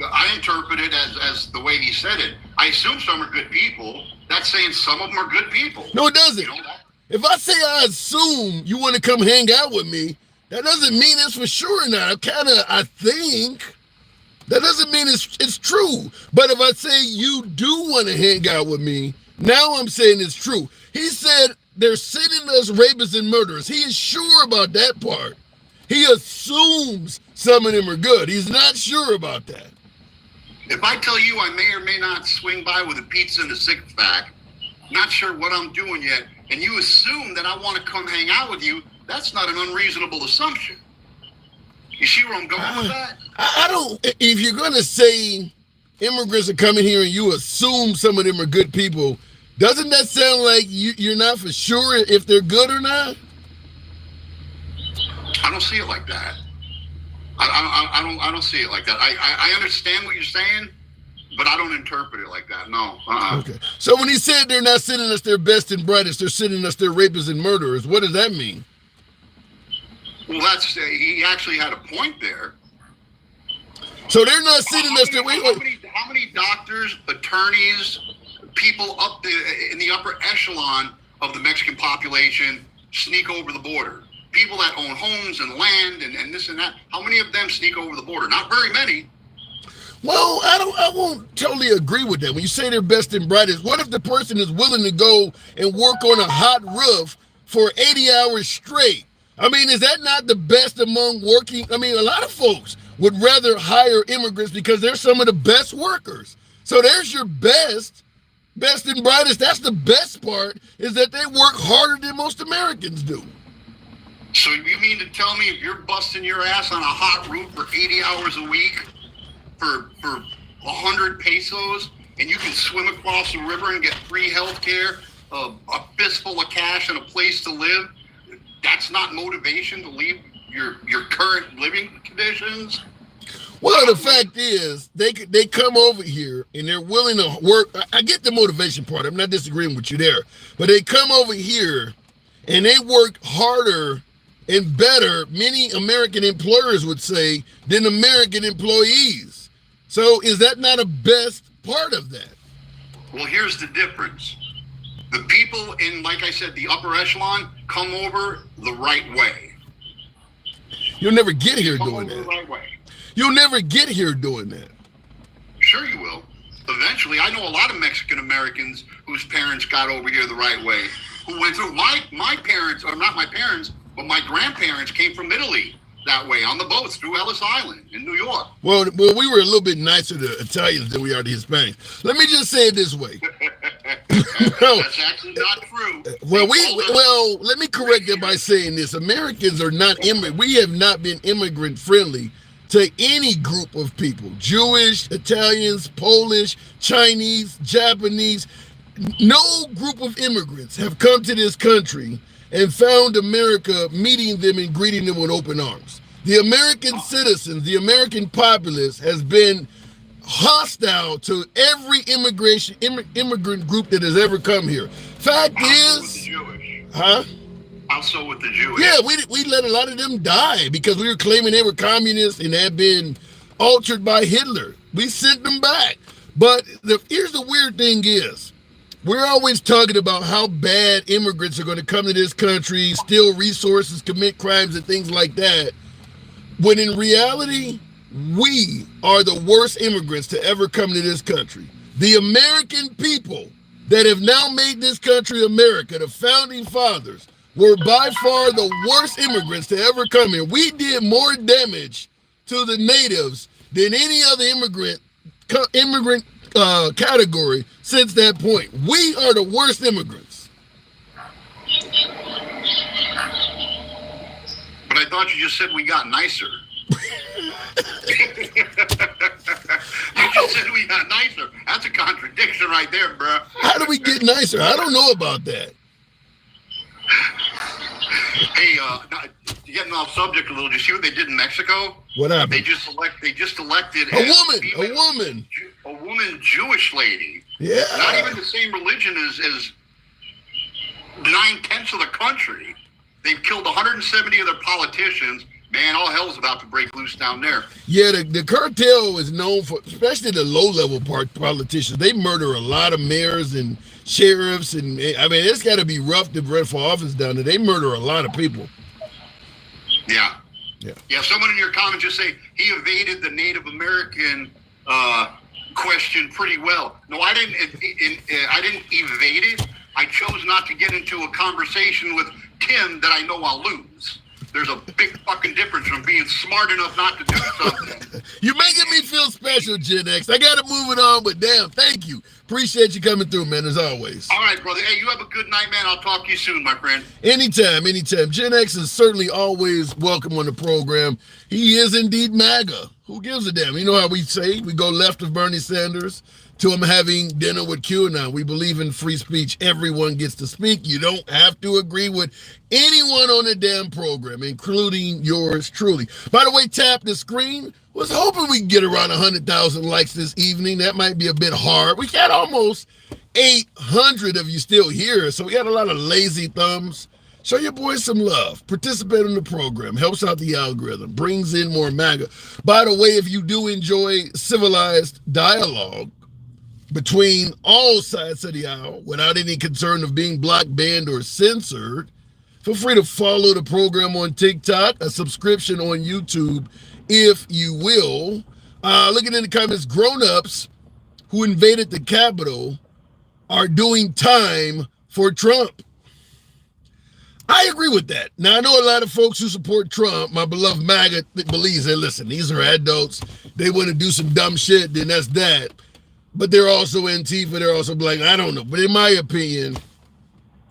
I interpret it as the way he said it. I assume some are good people. That's saying some of them are good people. No, it doesn't. You know that? If I say I assume you want to come hang out with me, that doesn't mean it's for sure or not. I think. That doesn't mean it's true. But if I say you do want to hang out with me, now I'm saying it's true. He said they're sending us rapists and murderers. He is sure about that part. He assumes some of them are good. He's not sure about that. If I tell you I may or may not swing by with a pizza and a six-pack, not sure what I'm doing yet, and you assume that I want to come hang out with you, that's not an unreasonable assumption. You see where I'm going with that? I don't, if you're going to say immigrants are coming here and you assume some of them are good people, doesn't that sound like you're not for sure if they're good or not? I don't see it like that. I don't see it like that. I understand what you're saying, but I don't interpret it like that. No. Okay. So when he said they're not sending us their best and brightest, they're sending us their rapists and murderers, what does that mean? Well, he actually had a point there. So they're not sending us their... How many doctors, attorneys, people up in the upper echelon of the Mexican population sneak over the border? People that own homes and land and this and that. How many of them sneak over the border? Not very many. Well, I won't totally agree with that. When you say they're best and brightest, what if the person is willing to go and work on a hot roof for 80 hours straight? I mean, is that not the best among working? I mean, a lot of folks would rather hire immigrants because they're some of the best workers. So there's your best and brightest. That's the best part, is that they work harder than most Americans do. So you mean to tell me if you're busting your ass on a hot roof for 80 hours a week for 100 pesos and you can swim across the river and get free health care, a fistful of cash and a place to live, that's not motivation to leave your current living conditions? Well, the fact is, they come over here and they're willing to work. I get the motivation part. I'm not disagreeing with you there. But they come over here and they work harder and better, many American employers would say, than American employees. So is that not a best part of that? Well, here's the difference. The people in, like I said, the upper echelon come over the right way. You'll never get here doing that. The right way. You'll never get here doing that. Sure you will. Eventually. I know a lot of Mexican Americans whose parents got over here the right way, who went through my parents, or not my parents, but my grandparents came from Italy that way on the boats through Ellis Island in New York. Well, we were a little bit nicer to Italians than we are to Hispanics. Let me just say it this way. That's actually not true. Well, let me correct that by saying this. Americans are not we have not been immigrant friendly to any group of people. Jewish, Italians, Polish, Chinese, Japanese. No group of immigrants have come to this country and found America meeting them and greeting them with open arms. The American citizens, the American populace has been hostile to every immigrant group that has ever come here. Fact is, with the Jewish. Huh? Also with the Jewish. Yeah, we let a lot of them die because we were claiming they were communists and had been altered by Hitler. We sent them back. But here's the weird thing is, we're always talking about how bad immigrants are going to come to this country, steal resources, commit crimes, and things like that. When in reality, we are the worst immigrants to ever come to this country. The American people that have now made this country America, the founding fathers, were by far the worst immigrants to ever come here. We did more damage to the natives than any other immigrant category since that point. We are the worst immigrants. But I thought you just said we got nicer. You just said we got nicer. That's a contradiction right there, bro. How do we get nicer? I don't know about that. Hey, getting off subject a little. Did you see what they did in Mexico? What happened? They just elected a woman, Jewish lady. Yeah. Not even the same religion as 9/10 of the country. They've killed 170 of their politicians. Man, all hell's about to break loose down there. Yeah, the cartel is known for, especially the low-level politicians. They murder a lot of mayors and sheriffs, and I mean, it's got to be rough to run for office down there. They murder a lot of people. Yeah. Someone in your comments just say he evaded the Native American question pretty well. No, I didn't. I didn't evade it. I chose not to get into a conversation with Tim that I know I'll lose. There's a big fucking difference from being smart enough not to do something. You're making me feel special, Gen X. I got to move it on, but damn, thank you. Appreciate you coming through, man, as always. All right, brother. Hey, you have a good night, man. I'll talk to you soon, my friend. Anytime. Gen X is certainly always welcome on the program. He is indeed MAGA. Who gives a damn? You know how we say? We go left of Bernie Sanders to him having dinner with QAnon. We believe in free speech. Everyone gets to speak. You don't have to agree with anyone on the damn program, including yours truly. By the way, tap the screen. Was hoping we could get around 100,000 likes this evening. That might be a bit hard. We got almost 800 of you still here, so we got a lot of lazy thumbs. Show your boys some love. Participate in the program. Helps out the algorithm. Brings in more MAGA. By the way, if you do enjoy civilized dialogue between all sides of the aisle without any concern of being blocked, banned, or censored, feel free to follow the program on TikTok, a subscription on YouTube, if you will. Looking in the comments, grown-ups who invaded the Capitol are doing time for Trump. I agree with that. Now, I know a lot of folks who support Trump, my beloved MAGA, believes that, listen, these are adults. They want to do some dumb shit, then that's that. But they're also Antifa, they're also black. I don't know. But in my opinion,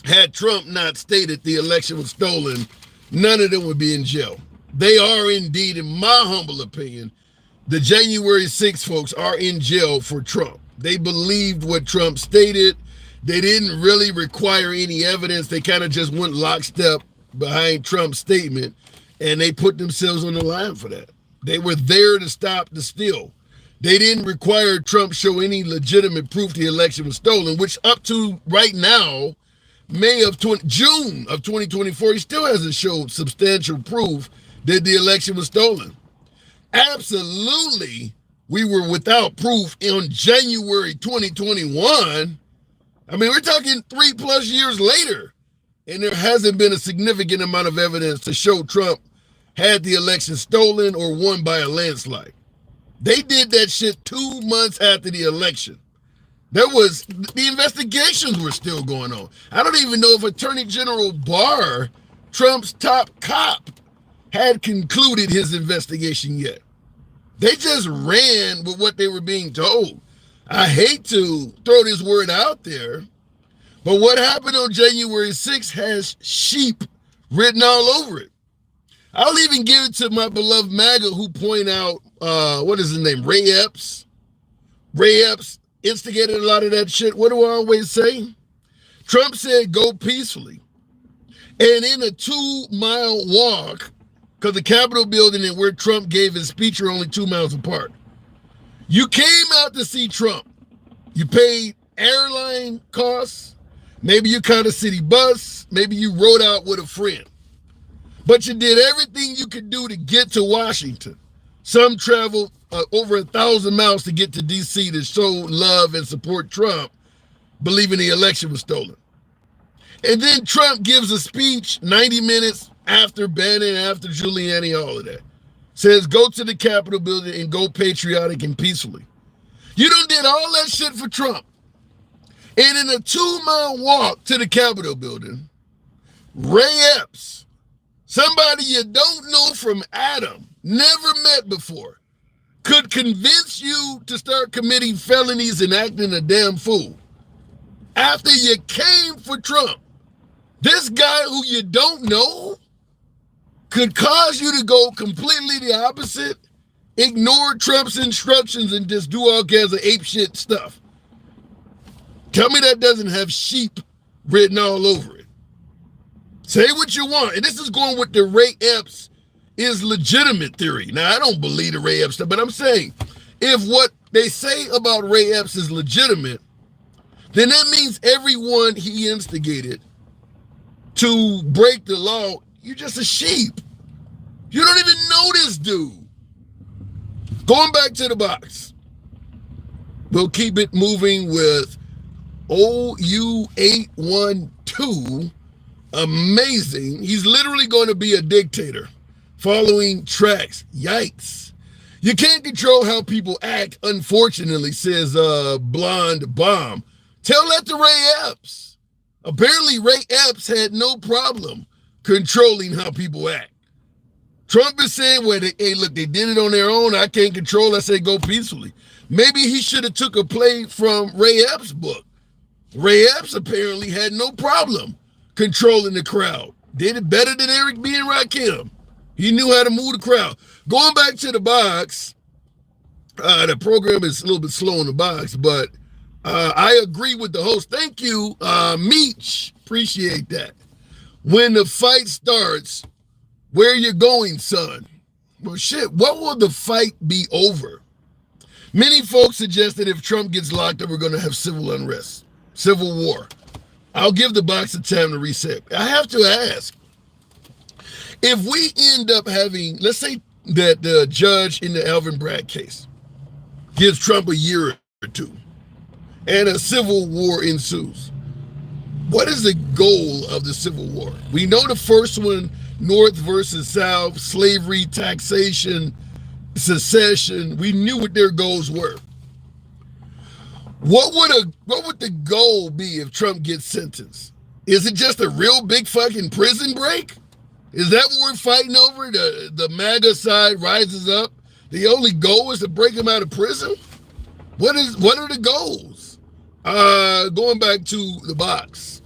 had Trump not stated the election was stolen, none of them would be in jail. They are indeed, in my humble opinion, the January 6 folks are in jail for Trump. They believed what Trump stated. They didn't really require any evidence. They kind of just went lockstep behind Trump's statement, and they put themselves on the line for that. They were there to stop the steal. They didn't require Trump show any legitimate proof the election was stolen, which up to right now, June of 2024, he still hasn't showed substantial proof that the election was stolen. Absolutely, we were without proof in January 2021. I mean, we're talking 3+ years later, and there hasn't been a significant amount of evidence to show Trump had the election stolen or won by a landslide. They did that shit 2 months after the election. The investigations were still going on. I don't even know if Attorney General Barr, Trump's top cop, had concluded his investigation yet. They just ran with what they were being told. I hate to throw this word out there, but what happened on January 6th has sheep written all over it. I'll even give it to my beloved MAGA who point out, what is his name, Ray Epps. Ray Epps instigated a lot of that shit. What do I always say? Trump said, go peacefully. And in a 2-mile walk, because the Capitol building and where Trump gave his speech are only 2 miles apart. You came out to see Trump. You paid airline costs. Maybe you caught a city bus. Maybe you rode out with a friend. But you did everything you could do to get to Washington. Some traveled over 1,000 miles to get to D.C. to show love and support Trump, believing the election was stolen. And then Trump gives a speech 90 minutes after Bannon, after Giuliani, all of that. Says, go to the Capitol building and go patriotic and peacefully. You done did all that shit for Trump. And in a 2-mile walk to the Capitol building, Ray Epps, somebody you don't know from Adam, never met before, could convince you to start committing felonies and acting a damn fool. After you came for Trump, this guy who you don't know could cause you to go completely the opposite, ignore Trump's instructions, and just do all kinds of apeshit stuff. Tell me that doesn't have sheep written all over it. Say what you want. And this is going with the Ray Epps is legitimate theory. Now, I don't believe the Ray Epps stuff, but I'm saying if what they say about Ray Epps is legitimate, then that means everyone he instigated to break the law, you're just a sheep. You don't even know this dude. Going back to the box. We'll keep it moving with OU812. Amazing. He's literally going to be a dictator. Following tracks. Yikes. You can't control how people act, unfortunately, says Blonde Bomb. Tell that to Ray Epps. Apparently, Ray Epps had no problem controlling how people act. Trump is saying, well, hey, look, they did it on their own. I can't control. I say go peacefully. Maybe he should have took a play from Ray Epps' book. Ray Epps apparently had no problem controlling the crowd. Did it better than Eric B. and Rakim. He knew how to move the crowd. Going back to the box, the program is a little bit slow in the box, but I agree with the host. Thank you, Meech. Appreciate that. When the fight starts, where you going, son? Well, shit, what will the fight be over? Many folks suggest that if Trump gets locked up, we're going to have civil unrest, civil war. I'll give the box a time to reset. I have to ask, if we end up having, let's say that the judge in the Alvin Bragg case gives Trump a year or two, and a civil war ensues. What is the goal of the Civil War? We know the first one, North versus South, slavery, taxation, secession. We knew what their goals were. What would the goal be if Trump gets sentenced? Is it just a real big fucking prison break? Is that what we're fighting over? The MAGA side rises up. The only goal is to break him out of prison? What are the goals? Going back to the box.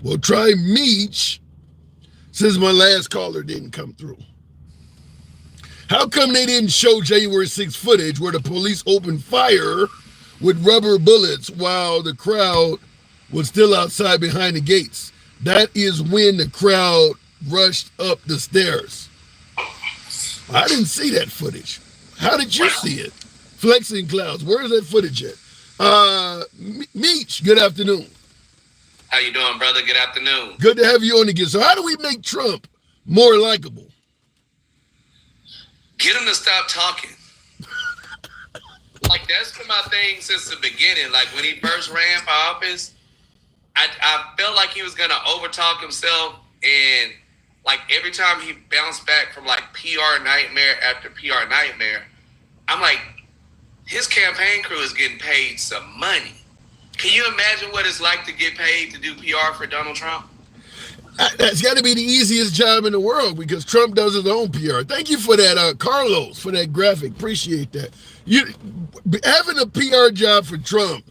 We'll try Meech since my last caller didn't come through. How come they didn't show January 6th footage where the police opened fire with rubber bullets while the crowd was still outside behind the gates? That is when the crowd rushed up the stairs. I didn't see that footage. How did you see it? Flexing Clouds, where is that footage at? Meech, good afternoon. How you doing, brother? Good afternoon. Good to have you on again. So how do we make Trump more likable? Get him to stop talking. Like, that's been my thing since the beginning. Like, when he first ran for office, I felt like he was going to overtalk himself. And, like, every time he bounced back from, like, PR nightmare after PR nightmare, I'm like, his campaign crew is getting paid some money. Can you imagine what it's like to get paid to do PR for Donald Trump? That's got to be the easiest job in the world because Trump does his own PR. Thank you for that, Carlos, for that graphic. Appreciate that. Having a PR job for Trump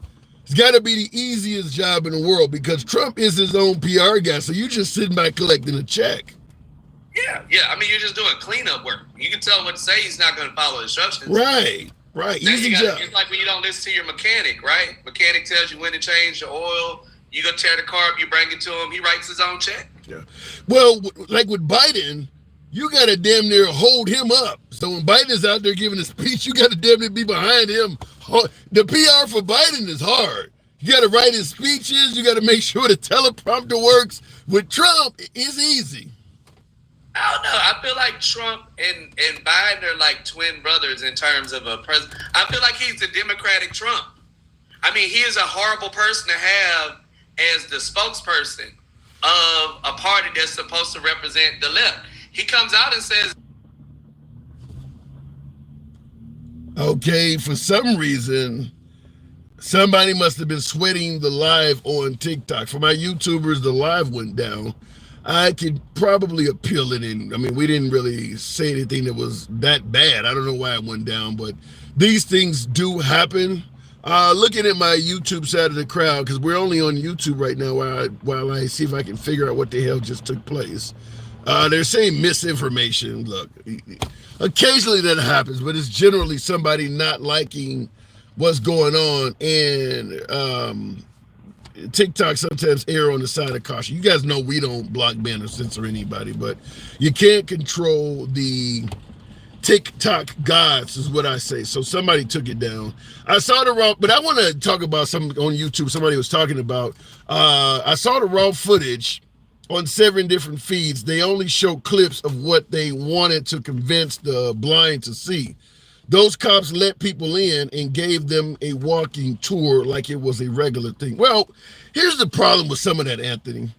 has got to be the easiest job in the world because Trump is his own PR guy. So you're just sitting back collecting a check. Yeah. I mean, you're just doing cleanup work. You can tell him what to say. He's not going to follow instructions. Right. Easy job. It's like when you don't listen to your mechanic, right? Mechanic tells you when to change the oil. You go tear the car up, you bring it to him. He writes his own check. Yeah. Well, like with Biden, you got to damn near hold him up. So when Biden's out there giving a speech, you got to damn near be behind him. The PR for Biden is hard. You got to write his speeches. You got to make sure the teleprompter works. With Trump, it's easy. I don't know. I feel like Trump and Biden are like twin brothers in terms of a president. I feel like he's the Democratic Trump. I mean, he is a horrible person to have as the spokesperson of a party that's supposed to represent the left. He comes out and says, okay, for some reason, somebody must have been sweating the live on TikTok. For my YouTubers, the live went down. I could probably appeal it in. I mean, we didn't really say anything that was that bad. I don't know why it went down, but these things do happen. Looking at my YouTube side of the crowd, because we're only on YouTube right now while I see if I can figure out what the hell just took place. They're saying misinformation. Look, occasionally that happens, but it's generally somebody not liking what's going on, and TikTok sometimes err on the side of caution. You guys know we don't block, ban, or censor anybody, but you can't control the TikTok gods, is what I say. So somebody took it down. I saw the raw, but I want to talk about something on YouTube somebody was talking about. I saw the raw footage on 7 different feeds. They only show clips of what they wanted to convince the blind to see. Those cops let people in and gave them a walking tour like it was a regular thing. Well, here's the problem with some of that, Anthony.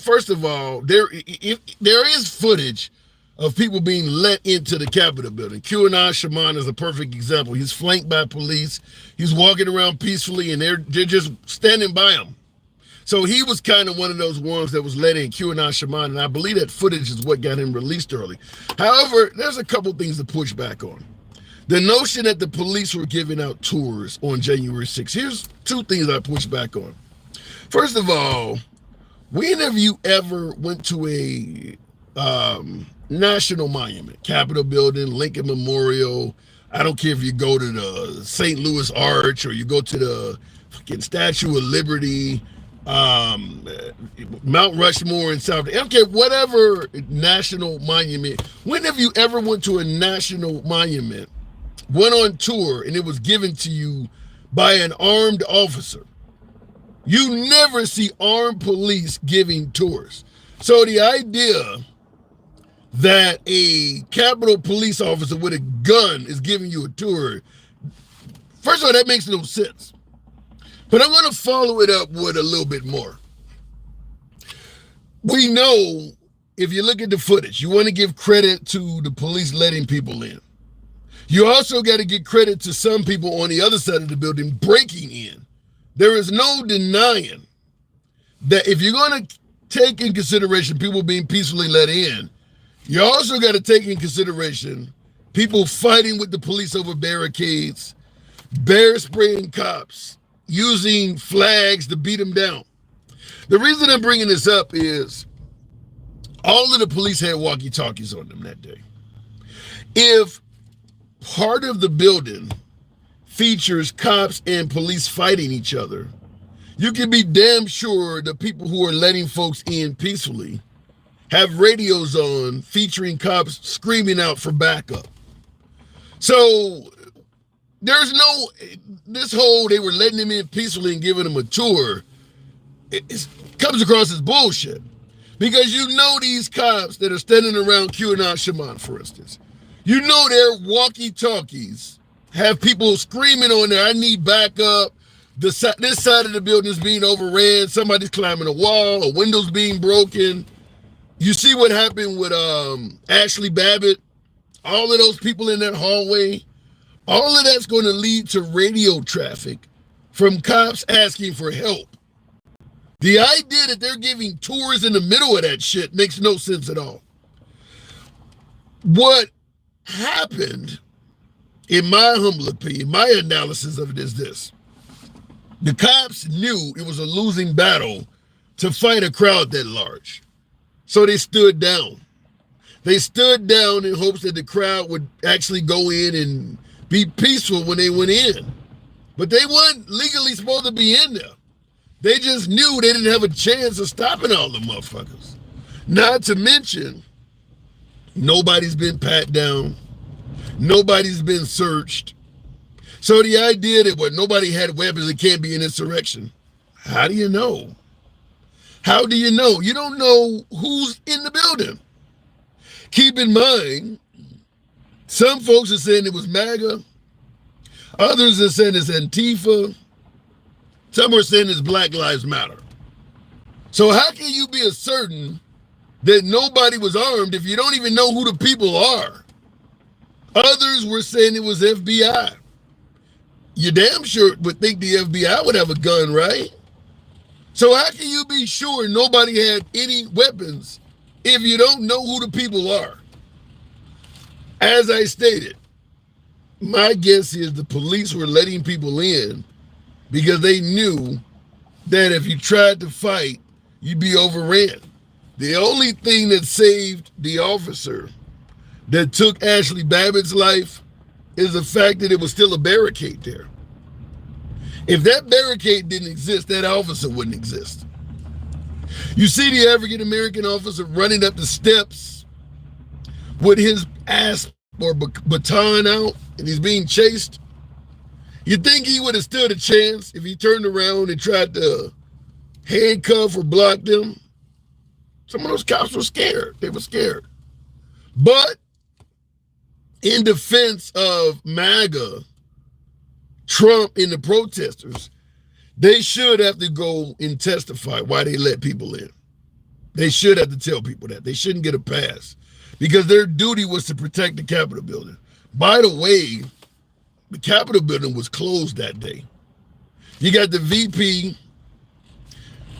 First of all, there is footage of people being let into the Capitol building. QAnon Shaman is a perfect example. He's flanked by police. He's walking around peacefully, and they're just standing by him. So he was kind of one of those ones that was let in, QAnon Shaman, and I believe that footage is what got him released early. However, there's a couple things to push back on. The notion that the police were giving out tours on January 6th. Here's 2 things I push back on. First of all, when have you ever went to a national monument, Capitol building, Lincoln Memorial? I don't care if you go to the St. Louis Arch or you go to the fucking Statue of Liberty, Mount Rushmore in South. I don't care, whatever national monument. When have you ever went to a national monument, went on tour, and it was given to you by an armed officer? You never see armed police giving tours. So the idea that a Capitol police officer with a gun is giving you a tour, first of all, that makes no sense. But I'm going to follow it up with a little bit more. We know, if you look at the footage, you want to give credit to the police letting people in. You also got to give credit to some people on the other side of the building breaking in. There is no denying that if you're going to take in consideration people being peacefully let in, you also got to take in consideration people fighting with the police over barricades, bear spraying cops, using flags to beat them down. The reason I'm bringing this up is all of the police had walkie-talkies on them that day. If part of the building features cops and police fighting each other, you can be damn sure the people who are letting folks in peacefully have radios on featuring cops screaming out for backup. So there's no, this whole they were letting him in peacefully and giving him a tour, it comes across as bullshit. Because you know these cops that are standing around QAnon Shaman, for instance, you know their walkie-talkies have people screaming on there, I need backup, this side of the building is being overran, somebody's climbing a wall, a window's being broken. You see what happened with Ashley Babbitt, all of those people in that hallway. All of that's going to lead to radio traffic from cops asking for help. The idea that they're giving tours in the middle of that shit makes no sense at all. What happened, in my humble opinion, my analysis of it is this. The cops knew it was a losing battle to fight a crowd that large. So they stood down. They stood down in hopes that the crowd would actually go in and be peaceful when they went in. But they weren't legally supposed to be in there. They just knew they didn't have a chance of stopping all the motherfuckers. Not to mention, nobody's been pat down. Nobody's been searched. So the idea that nobody had weapons, it can't be an insurrection. How do you know? How do you know? You don't know who's in the building. Keep in mind, some folks are saying it was MAGA. Others are saying it's Antifa. Some are saying it's Black Lives Matter. So how can you be certain that nobody was armed if you don't even know who the people are? Others were saying it was FBI. You damn sure would think the FBI would have a gun, right? So how can you be sure nobody had any weapons if you don't know who the people are? As I stated, my guess is the police were letting people in because they knew that if you tried to fight, you'd be overran. The only thing that saved the officer that took Ashley Babbitt's life is the fact that it was still a barricade there. If that barricade didn't exist, that officer wouldn't exist. You see the African-American officer running up the steps with his ass or baton out and he's being chased. You think he would have stood a chance if he turned around and tried to handcuff or block them? Some of those cops were scared. They were scared. But in defense of MAGA, Trump, and the protesters, they should have to go and testify why they let people in. They should have to tell people that. They shouldn't get a pass because their duty was to protect the Capitol building. By the way, the Capitol building was closed that day. You got the VP,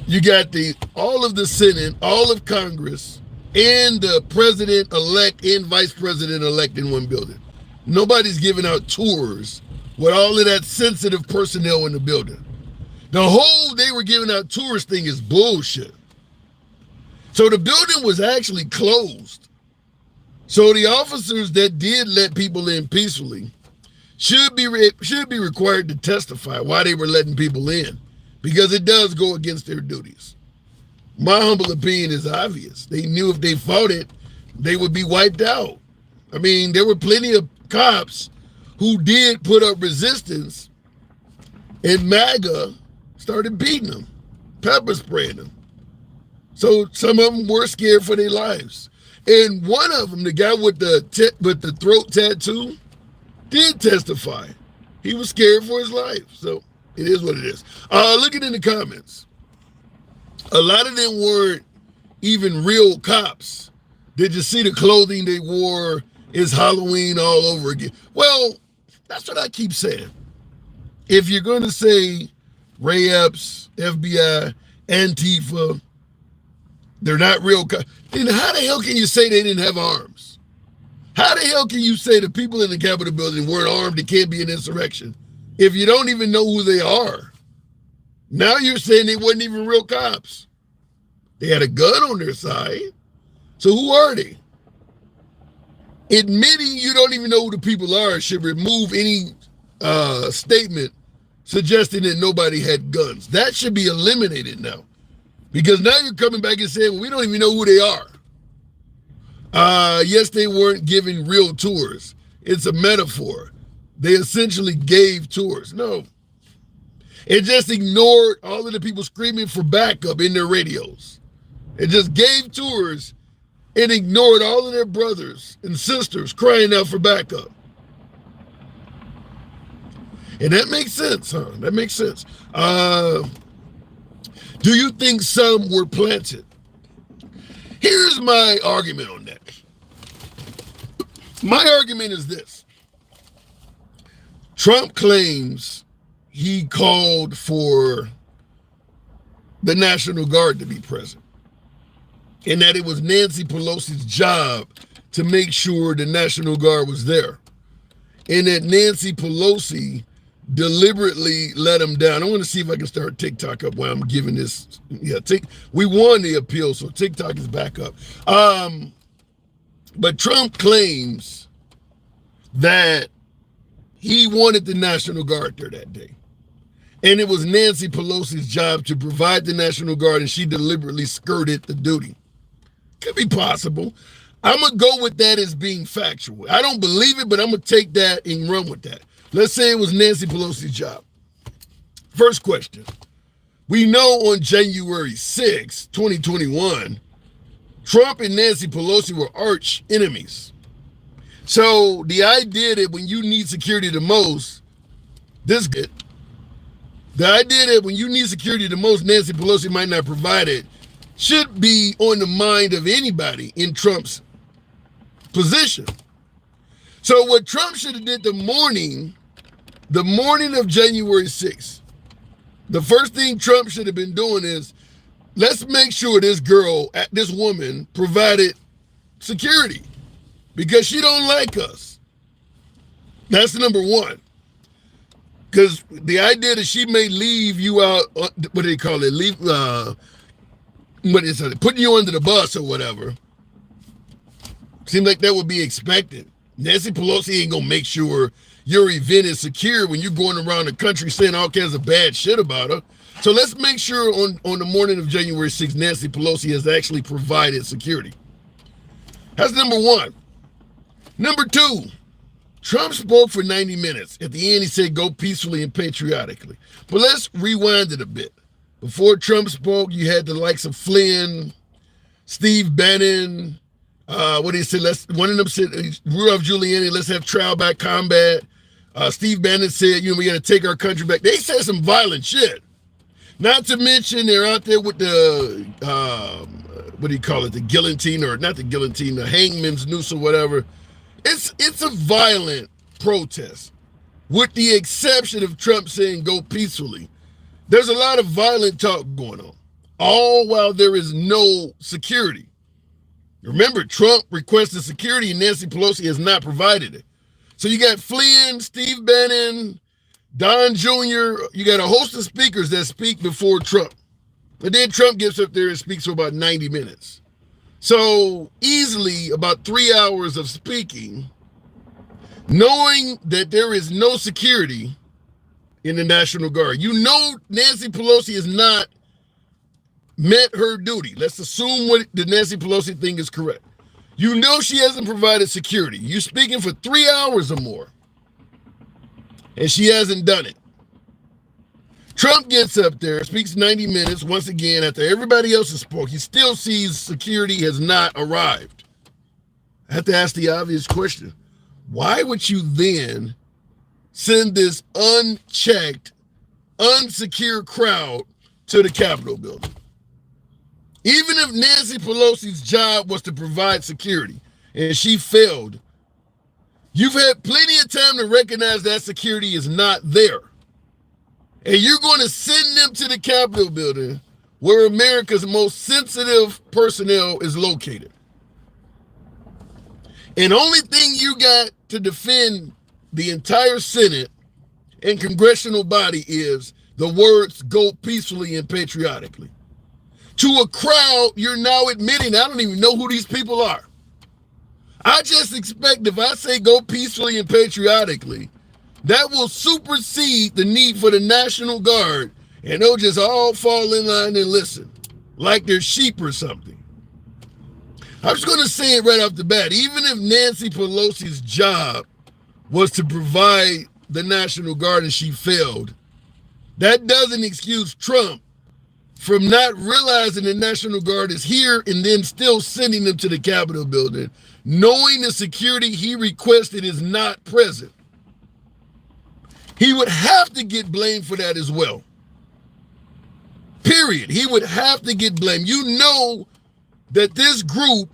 you got all of the Senate, all of Congress, and the president-elect and vice president-elect in one building. Nobody's giving out tours with all of that sensitive personnel in the building. The whole they were giving out tours thing is bullshit. So the building was actually closed. So the officers that did let people in peacefully should be required to testify why they were letting people in, because it does go against their duties. My humble opinion is obvious. They knew if they fought it, they would be wiped out. I mean, there were plenty of cops who did put up resistance, and MAGA started beating them, pepper spraying them. So some of them were scared for their lives. And one of them, the guy with the throat tattoo, did testify. He was scared for his life. So it is what it is. Looking in the comments, a lot of them weren't even real cops. Did you see the clothing they wore? Is Halloween all over again? Well, that's what I keep saying. If you're going to say Ray-Epps, FBI, Antifa, they're not real cops, then how the hell can you say they didn't have arms? How the hell can you say the people in the Capitol building weren't armed? It can't be an insurrection if you don't even know who they are. Now you're saying they wasn't even real cops. They had a gun on their side. So who are they? Admitting you don't even know who the people are should remove any statement suggesting that nobody had guns. That should be eliminated now. Because now you're coming back and saying, well, we don't even know who they are. Yes, they weren't giving real tours. It's a metaphor. They essentially gave tours. No. It just ignored all of the people screaming for backup in their radios. It just gave tours and ignored all of their brothers and sisters crying out for backup. And that makes sense, huh? That makes sense. Do you think some were planted? Here's my argument on that. My argument is this. Trump claims he called for the National Guard to be present, and that it was Nancy Pelosi's job to make sure the National Guard was there, and that Nancy Pelosi deliberately let him down. I want to see if I can start TikTok up while I'm giving this. Yeah, we won the appeal, so TikTok is back up. But Trump claims that he wanted the National Guard there that day. And it was Nancy Pelosi's job to provide the National Guard, and she deliberately skirted the duty. Could be possible. I'm going to go with that as being factual. I don't believe it, but I'm going to take that and run with that. Let's say it was Nancy Pelosi's job. First question. We know on January 6, 2021, Trump and Nancy Pelosi were arch enemies. So the idea that when you need security the most, the idea that when you need security the most, Nancy Pelosi might not provide it, should be on the mind of anybody in Trump's position. So what Trump should have did the morning of January 6th, the first thing Trump should have been doing is, let's make sure this woman provided security because she don't like us. That's number one. Because the idea that she may leave you out, what do they call it? Putting you under the bus or whatever. Seems like that would be expected. Nancy Pelosi ain't gonna make sure your event is secure when you're going around the country saying all kinds of bad shit about her. So let's make sure on the morning of January 6th, Nancy Pelosi has actually provided security. That's number one. Number two, Trump spoke for 90 minutes. At the end, he said, go peacefully and patriotically. But let's rewind it a bit. Before Trump spoke, you had the likes of Flynn, Steve Bannon, what he said, one of them said, Rudolph Giuliani, let's have trial by combat. Steve Bannon said, we got to take our country back. They said some violent shit. Not to mention they're out there with the, what do you call it, the guillotine, or not the guillotine, the hangman's noose or whatever. It's a violent protest, with the exception of Trump saying go peacefully. There's a lot of violent talk going on, all while there is no security. Remember, Trump requested security and Nancy Pelosi has not provided it. So you got Flynn, Steve Bannon, Don Jr., you got a host of speakers that speak before Trump. And then Trump gets up there and speaks for about 90 minutes. So easily about 3 hours of speaking, knowing that there is no security in the National Guard. You know Nancy Pelosi has not met her duty. Let's assume what the Nancy Pelosi thing is correct. You know she hasn't provided security. You're speaking for 3 hours or more, and she hasn't done it. Trump gets up there, speaks 90 minutes. Once again, after everybody else has spoke, he still sees security has not arrived. I have to ask the obvious question. Why would you then send this unchecked, unsecure crowd to the Capitol building? Even if Nancy Pelosi's job was to provide security and she failed, you've had plenty of time to recognize that security is not there. And you're going to send them to the Capitol building where America's most sensitive personnel is located. And only thing you got to defend the entire Senate and congressional body is the words go peacefully and patriotically. To a crowd, you're now admitting, I don't even know who these people are. I just expect if I say go peacefully and patriotically, that will supersede the need for the National Guard, and they'll just all fall in line and listen, like they're sheep or something. I'm just going to say it right off the bat. Even if Nancy Pelosi's job was to provide the National Guard and she failed, that doesn't excuse Trump from not realizing the National Guard is here and then still sending them to the Capitol building, knowing the security he requested is not present. He would have to get blamed for that as well. Period. He would have to get blamed. You know that this group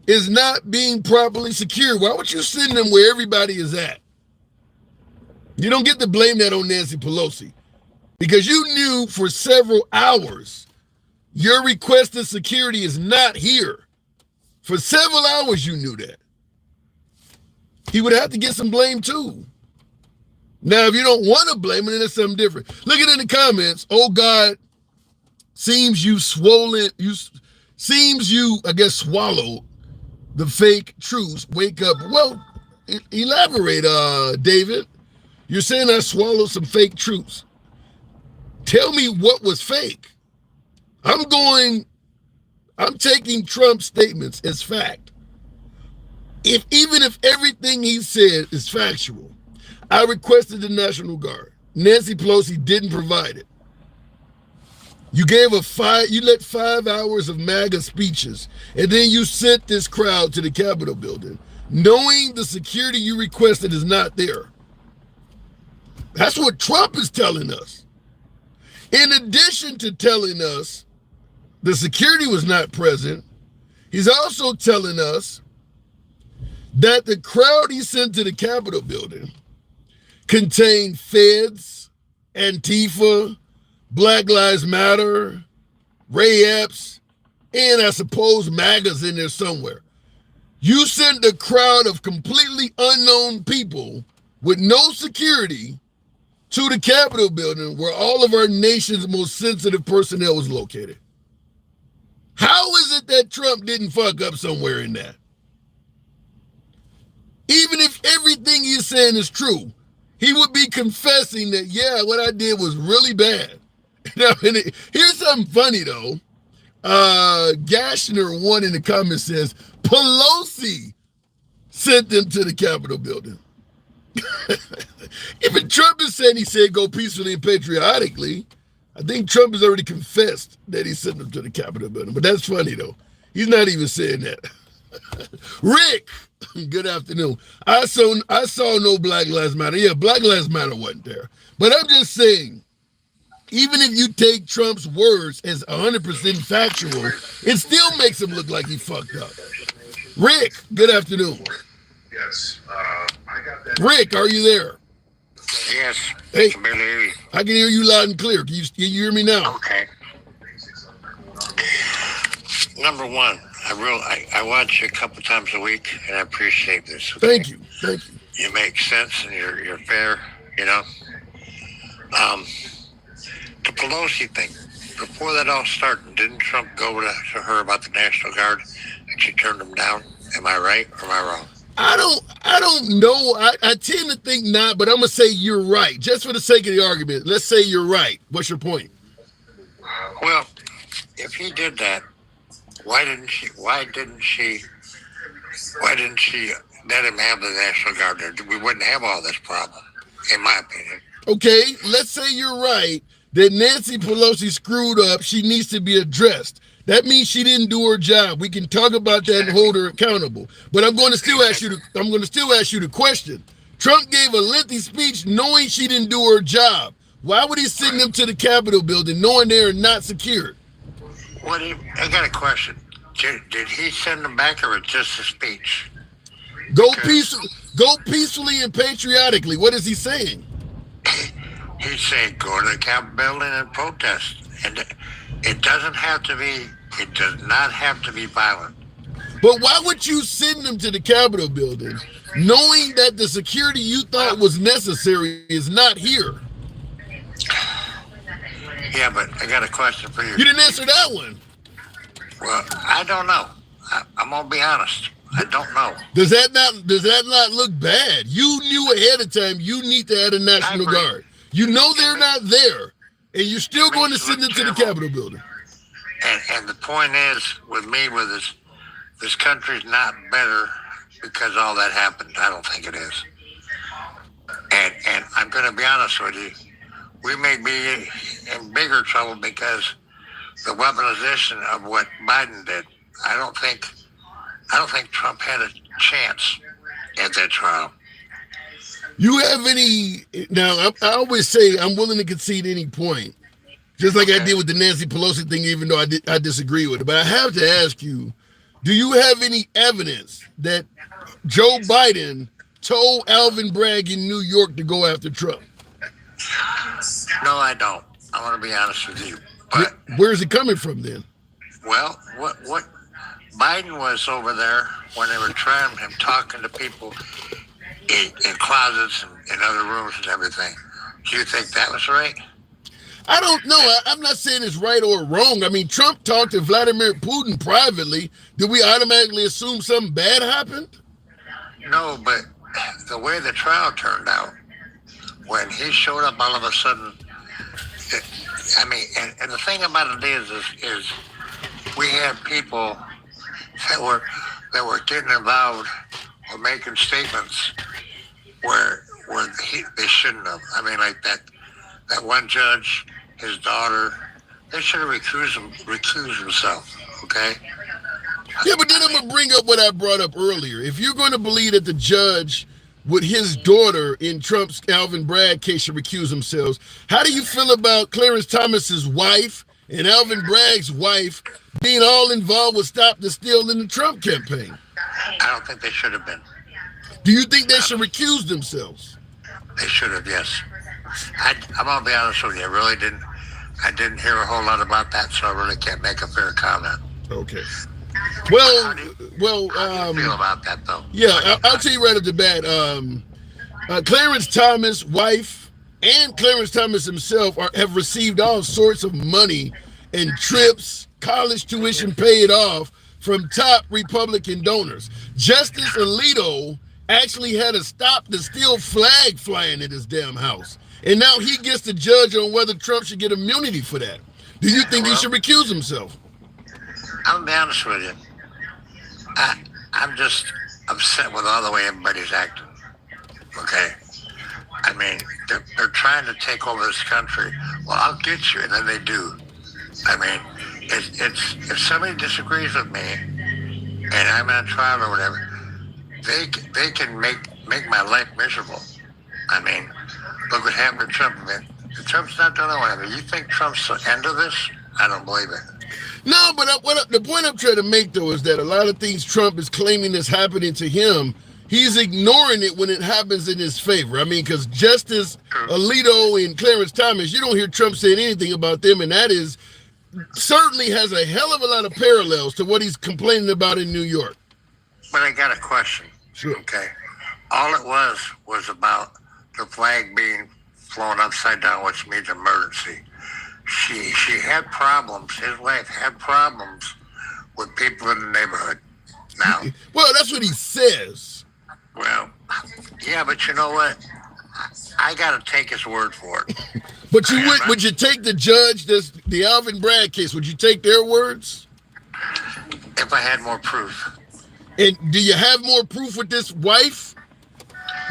is not being properly secured. Why would you send them where everybody is at? You don't get to blame that on Nancy Pelosi, because you knew for several hours your requested security is not here. For several hours you knew that. He would have to get some blame too. Now, if you don't want to blame it, then it's something different. Look at it in the comments. Oh God, seems you swallowed the fake truths. Wake up. Well, elaborate, David. You're saying I swallowed some fake truths. Tell me what was fake. I'm taking Trump's statements as fact. Even if everything he said is factual, I requested the National Guard. Nancy Pelosi didn't provide it. You let 5 hours of MAGA speeches, and then you sent this crowd to the Capitol building, knowing the security you requested is not there. That's what Trump is telling us. In addition to telling us the security was not present, he's also telling us that the crowd he sent to the Capitol building contained feds, Antifa, Black Lives Matter, Ray Epps, and I suppose MAGA's in there somewhere. You sent a crowd of completely unknown people with no security to the Capitol building where all of our nation's most sensitive personnel was located. How is it that Trump didn't fuck up somewhere in that? Even if everything he's saying is true, he would be confessing that, yeah, what I did was really bad. Here's something funny, though. Gashner1 in the comments says, Pelosi sent them to the Capitol building. Even Trump is saying he said go peacefully and patriotically. I think Trump has already confessed that he sent them to the Capitol building. But that's funny, though. He's not even saying that. Rick, good afternoon. I saw no Black Lives Matter. Yeah, Black Lives Matter wasn't there. But I'm just saying, even if you take Trump's words as 100% factual, it still makes him look like he fucked up. Rick, good afternoon. Yes, I got that. Rick, are you there? Yes. Hey, Billy. I can hear you loud and clear. Can you hear me now? Okay. Number one, I watch you a couple times a week, and I appreciate this. Okay? Thank you. You make sense, and you're fair. You know. The Pelosi thing. Before that all started, didn't Trump go to her about the National Guard, and she turned him down? Am I right or am I wrong? I don't know. I tend to think not, but I'm gonna say you're right. Just for the sake of the argument, let's say you're right. What's your point? Well, if he did that, why didn't she let him have the National Guard there? We wouldn't have all this problem, in my opinion. Okay, let's say you're right that Nancy Pelosi screwed up. She needs to be addressed. That means she didn't do her job. We can talk about that and hold her accountable. But I'm going to still ask you the question. Trump gave a lengthy speech knowing she didn't do her job. Why would he send them to the Capitol building knowing they're not secured? I got a question. Did he send them back, or just a speech? Go peacefully and patriotically. What is he saying? He's saying go to the Capitol building and protest. And it does not have to be violent. But why would you send them to the Capitol building knowing that the security you thought was necessary is not here? Yeah, but I got a question for you. You didn't answer that one. Well, I don't know. I'm gonna be honest. I don't know. Does that not look bad? You knew ahead of time you need to add a National Guard. You know they're not there, and you're still going to send them to the Capitol building. And the point is, with this country's not better because all that happened. I don't think it is. And I'm going to be honest with you. We may be in bigger trouble because the weaponization of what Biden did. I don't think Trump had a chance at that trial. You have any? Now, I always say I'm willing to concede any point, just like I did with the Nancy Pelosi thing, even though I disagree with it. But I have to ask you, do you have any evidence that Joe Biden told Alvin Bragg in New York to go after Trump? No, I don't. I want to be honest with you. But where's it coming from then? Well, what Biden was over there when they were trying him, talking to people in closets and in other rooms and everything. Do you think that was right? I don't know. I'm not saying it's right or wrong. I mean, Trump talked to Vladimir Putin privately. Did we automatically assume something bad happened? No, but the way the trial turned out, when he showed up all of a sudden, and the thing about it is we had people that were getting involved or making statements where they shouldn't have. I mean, like that one judge, his daughter they should have recused himself. Okay. Yeah, but then I'm gonna bring up what I brought up earlier. If you're going to believe that the judge with his daughter in Trump's Alvin Bragg case should recuse themselves, how do you feel about Clarence Thomas's wife and Alvin Bragg's wife being all involved with Stop the Steal in the Trump campaign? I don't think they should have been. Do you think they should recuse themselves? They should have, yes. I'm gonna be honest with you. I didn't hear a whole lot about that, so I really can't make a fair comment. Okay. Well, how do you feel about that, though? Yeah, I'll tell you right at the bat. Clarence Thomas' wife and Clarence Thomas himself have received all sorts of money and trips, college tuition paid off from top Republican donors. Justice Alito actually had a Stop the Steal flag flying at his damn house. And now he gets to judge on whether Trump should get immunity for that. Do you think he should recuse himself? I'm gonna be honest with you. I'm just upset with all the way everybody's acting. Okay, I mean they're trying to take over this country. Well, I'll get you, and then they do. I mean, it's if somebody disagrees with me, and I'm on trial or whatever, they can make my life miserable. I mean, look what happened to Trump. I mean, Trump's not doing whatever. You think Trump's the end of this? I don't believe it. No, but the point I'm trying to make, though, is that a lot of things Trump is claiming is happening to him, he's ignoring it when it happens in his favor. I mean, because Justice Alito and Clarence Thomas, you don't hear Trump saying anything about them, and that is certainly has a hell of a lot of parallels to what he's complaining about in New York. But I got a question. Sure. Okay. All it was about the flag being flown upside down, which means emergency. She had problems. His wife had problems with people in the neighborhood. Now, well, that's what he says. Well, yeah, but you know what? I got to take his word for it. But would you take the judge, the Alvin Bragg case? Would you take their words? If I had more proof. And do you have more proof with this wife?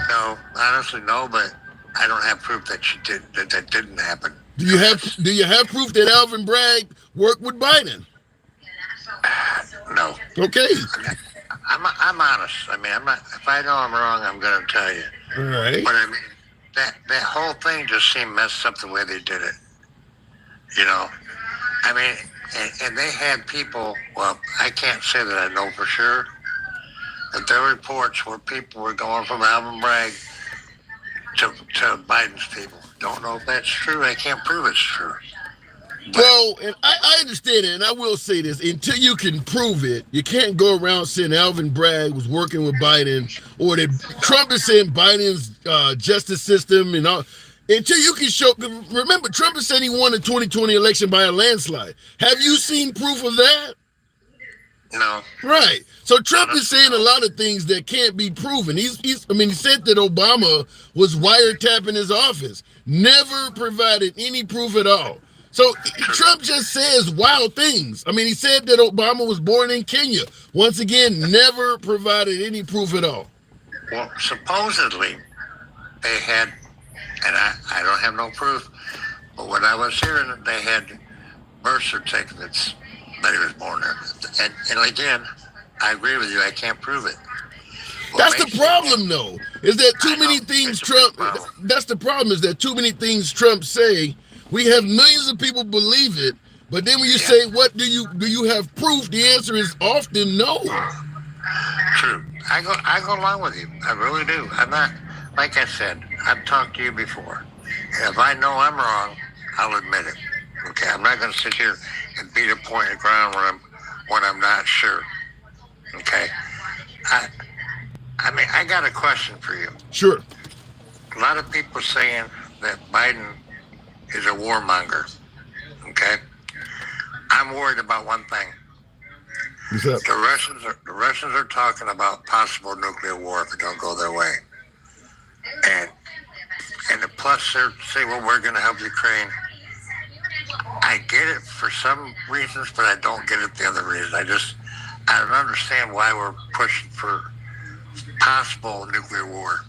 No, honestly, no. But I don't have proof that that didn't happen. Do you have proof that Alvin Bragg worked with Biden? No. Okay. I'm honest. I mean, I'm not. If I know I'm wrong, I'm going to tell you. All right. But I mean, that whole thing just seemed messed up the way they did it. You know, I mean, and they had people. Well, I can't say that I know for sure, but there were reports where people were going from Alvin Bragg to Biden's people. Don't know if that's true. I can't prove it's true. Well, and I understand it, and I will say this. Until you can prove it, you can't go around saying Alvin Bragg was working with Biden, or that Trump is saying Biden's justice system and all. Until you can show, remember, Trump is saying he won the 2020 election by a landslide. Have you seen proof of that? No. Right. So Trump is saying a lot of things that can't be proven. He said that Obama was wiretapping his office. Never provided any proof at all. So Trump just says wild things. I mean, he said that Obama was born in Kenya. Once again, never provided any proof at all. Well, supposedly they had, and I don't have no proof, but when I was hearing it, they had birth certificates that he was born there. And again, I agree with you. I can't prove it. That's the problem, though, is that too many things Trump, that's the problem, is that too many things Trump say, we have millions of people believe it, but then when you say, what do you have proof? The answer is often no. True. I go along with you. I really do. I'm not, like I said, I've talked to you before. If I know I'm wrong, I'll admit it. Okay, I'm not going to sit here and beat a point in the ground when I'm not sure. Okay? I mean, I got a question for you. Sure. A lot of people saying that Biden is a warmonger. Okay? I'm worried about one thing. What's up? The Russians are talking about possible nuclear war if it don't go their way. And the plus they're saying, well, we're going to help Ukraine. I get it for some reasons, but I don't get it the other reasons. I don't understand why we're pushing for possible nuclear war.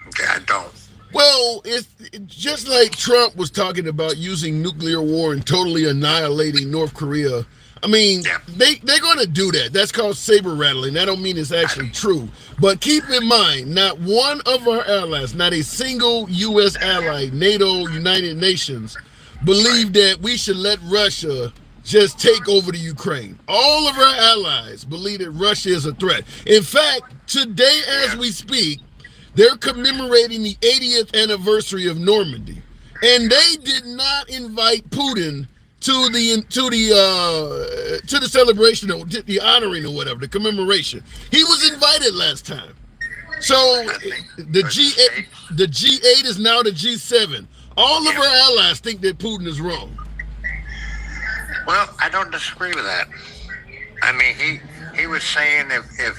Okay, I don't. Well, it's just like Trump was talking about using nuclear war and totally annihilating North Korea. I mean, they're going to do that. That's called saber rattling. That don't mean it's actually true. But keep in mind, not one of our allies, not a single U.S. ally, NATO, United Nations, believe that we should let Russia just take over the Ukraine. All of our allies believe that Russia is a threat. In fact, today as we speak, they're commemorating the 80th anniversary of Normandy, and they did not invite Putin to the celebration, or the honoring, or whatever, the commemoration. He was invited last time. So the G8 is now the G7. All of our allies think that Putin is wrong. Well, I don't disagree with that. I mean, he was saying if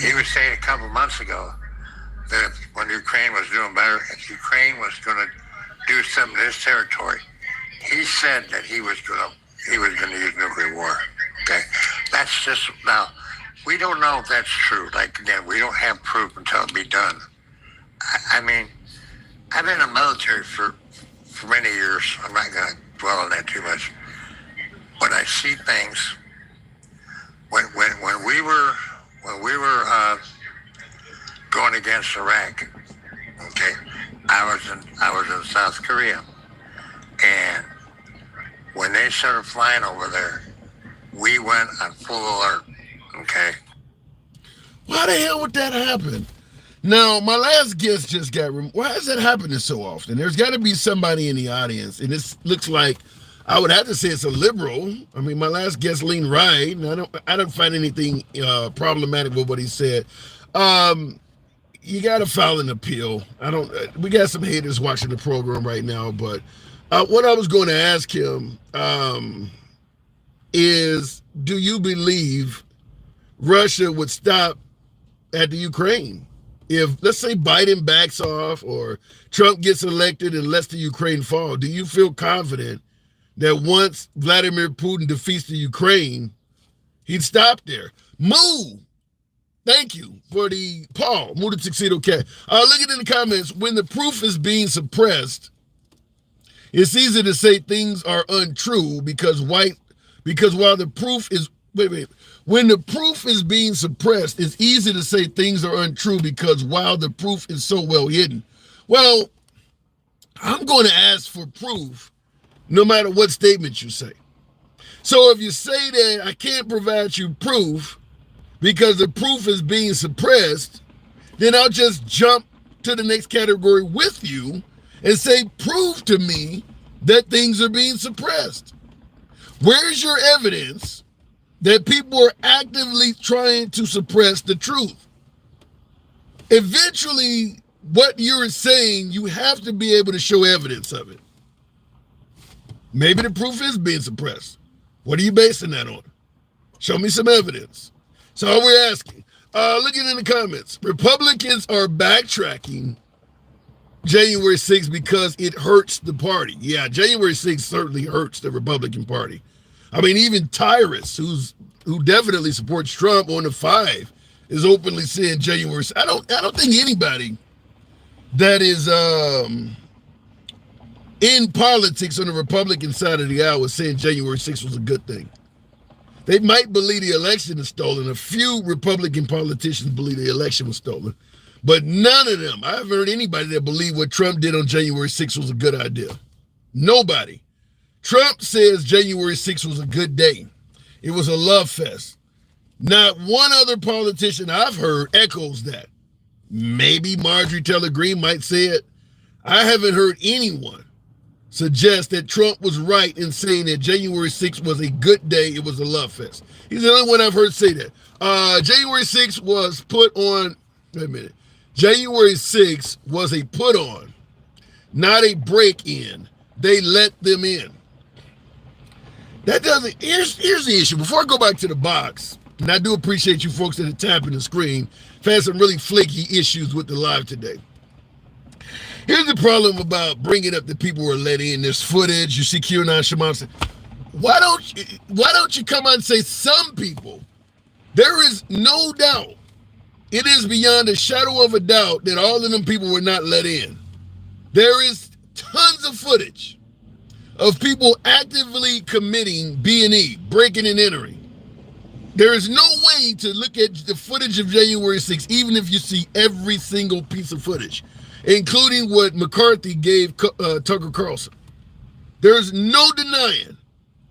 he was saying a couple months ago that when Ukraine was doing better, if Ukraine was going to do something in his territory, he said that he was going to use nuclear war. Okay, that's just now. We don't know if that's true. Like again, we don't have proof until it be done. I mean, I've been in the military for many years. I'm not going to dwell on that too much. But I see things when we were going against Iraq. Okay, I was in South Korea, and when they started flying over there, we went on full alert. Okay. Why the hell would that happen? Now, my last guest just got removed. Why is that happening so often? There's got to be somebody in the audience, and this looks like I would have to say it's a liberal. I mean, my last guest leaned right, and I don't find anything problematic with what he said. You got to file an appeal. We got some haters watching the program right now, but what I was going to ask him is, do you believe Russia would stop at the Ukraine? If, let's say, Biden backs off or Trump gets elected and lets the Ukraine fall, do you feel confident that once Vladimir Putin defeats the Ukraine, he'd stop there? Moo! Thank you for the Paul, Moo the Tuxedo Cat. Look at in the comments. When the proof is being suppressed, it's easy to say things are untrue because while the proof is when the proof is being suppressed, it's easy to say things are untrue because while the proof is so well hidden. Well, I'm going to ask for proof no matter what statement you say. So if you say that I can't provide you proof because the proof is being suppressed, then I'll just jump to the next category with you and say, prove to me that things are being suppressed. Where's your evidence that people are actively trying to suppress the truth? Eventually, what you're saying, you have to be able to show evidence of it. Maybe the proof is being suppressed. What are you basing that on? Show me some evidence. So all we're asking. Looking in the comments, Republicans are backtracking January 6th because it hurts the party. Yeah, January 6th certainly hurts the Republican Party. I mean, even Tyrus, who definitely supports Trump on the 5, is openly saying January 6th. I don't think anybody that is in politics on the Republican side of the aisle is saying January 6th was a good thing. They might believe the election is stolen. A few Republican politicians believe the election was stolen. But none of them, I haven't heard anybody that believed what Trump did on January 6th was a good idea. Nobody. Trump says January 6th was a good day. It was a love fest. Not one other politician I've heard echoes that. Maybe Marjorie Taylor Greene might say it. I haven't heard anyone suggest that Trump was right in saying that January 6th was a good day. It was a love fest. He's the only one I've heard say that. January 6th was put on, wait a minute. January 6th was a put on, not a break in. They let them in. That doesn't, here's the issue. Before I go back to the box, and I do appreciate you folks that are tapping the screen. I've had some really flaky issues with the live today. Here's the problem about bringing up the people who are let in. There's footage. You see QAnon Shimon say, why don't you come out and say some people? There is no doubt it is beyond a shadow of a doubt that all of them people were not let in. There is tons of footage of people actively committing B&E, breaking and entering. There is no way to look at the footage of January 6th, even if you see every single piece of footage, including what McCarthy gave Tucker Carlson. There's no denying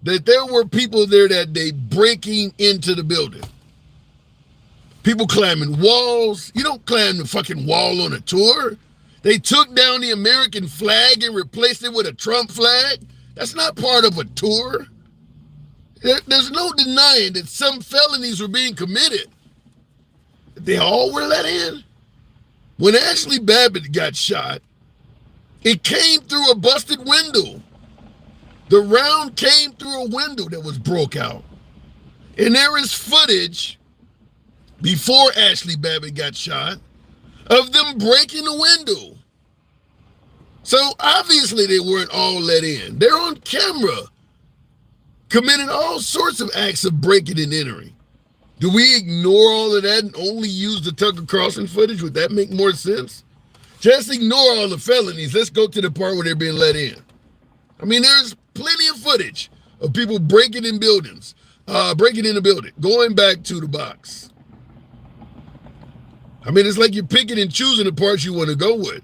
that there were people there that day breaking into the building. People climbing walls. You don't climb the fucking wall on a tour. They took down the American flag and replaced it with a Trump flag. That's not part of a tour. There's no denying that some felonies were being committed. They all were let in. When Ashley Babbitt got shot, it came through a busted window. The round came through a window that was broke out. And there is footage before Ashley Babbitt got shot of them breaking the window. So obviously they weren't all let in. They're on camera committing all sorts of acts of breaking and entering. Do we ignore all of that and only use the Tucker Carlson footage? Would that make more sense? Just ignore all the felonies. Let's go to the part where they're being let in. I mean, there's plenty of footage of people breaking in buildings, breaking in a building, going back to the box. I mean, it's like you're picking and choosing the parts you want to go with.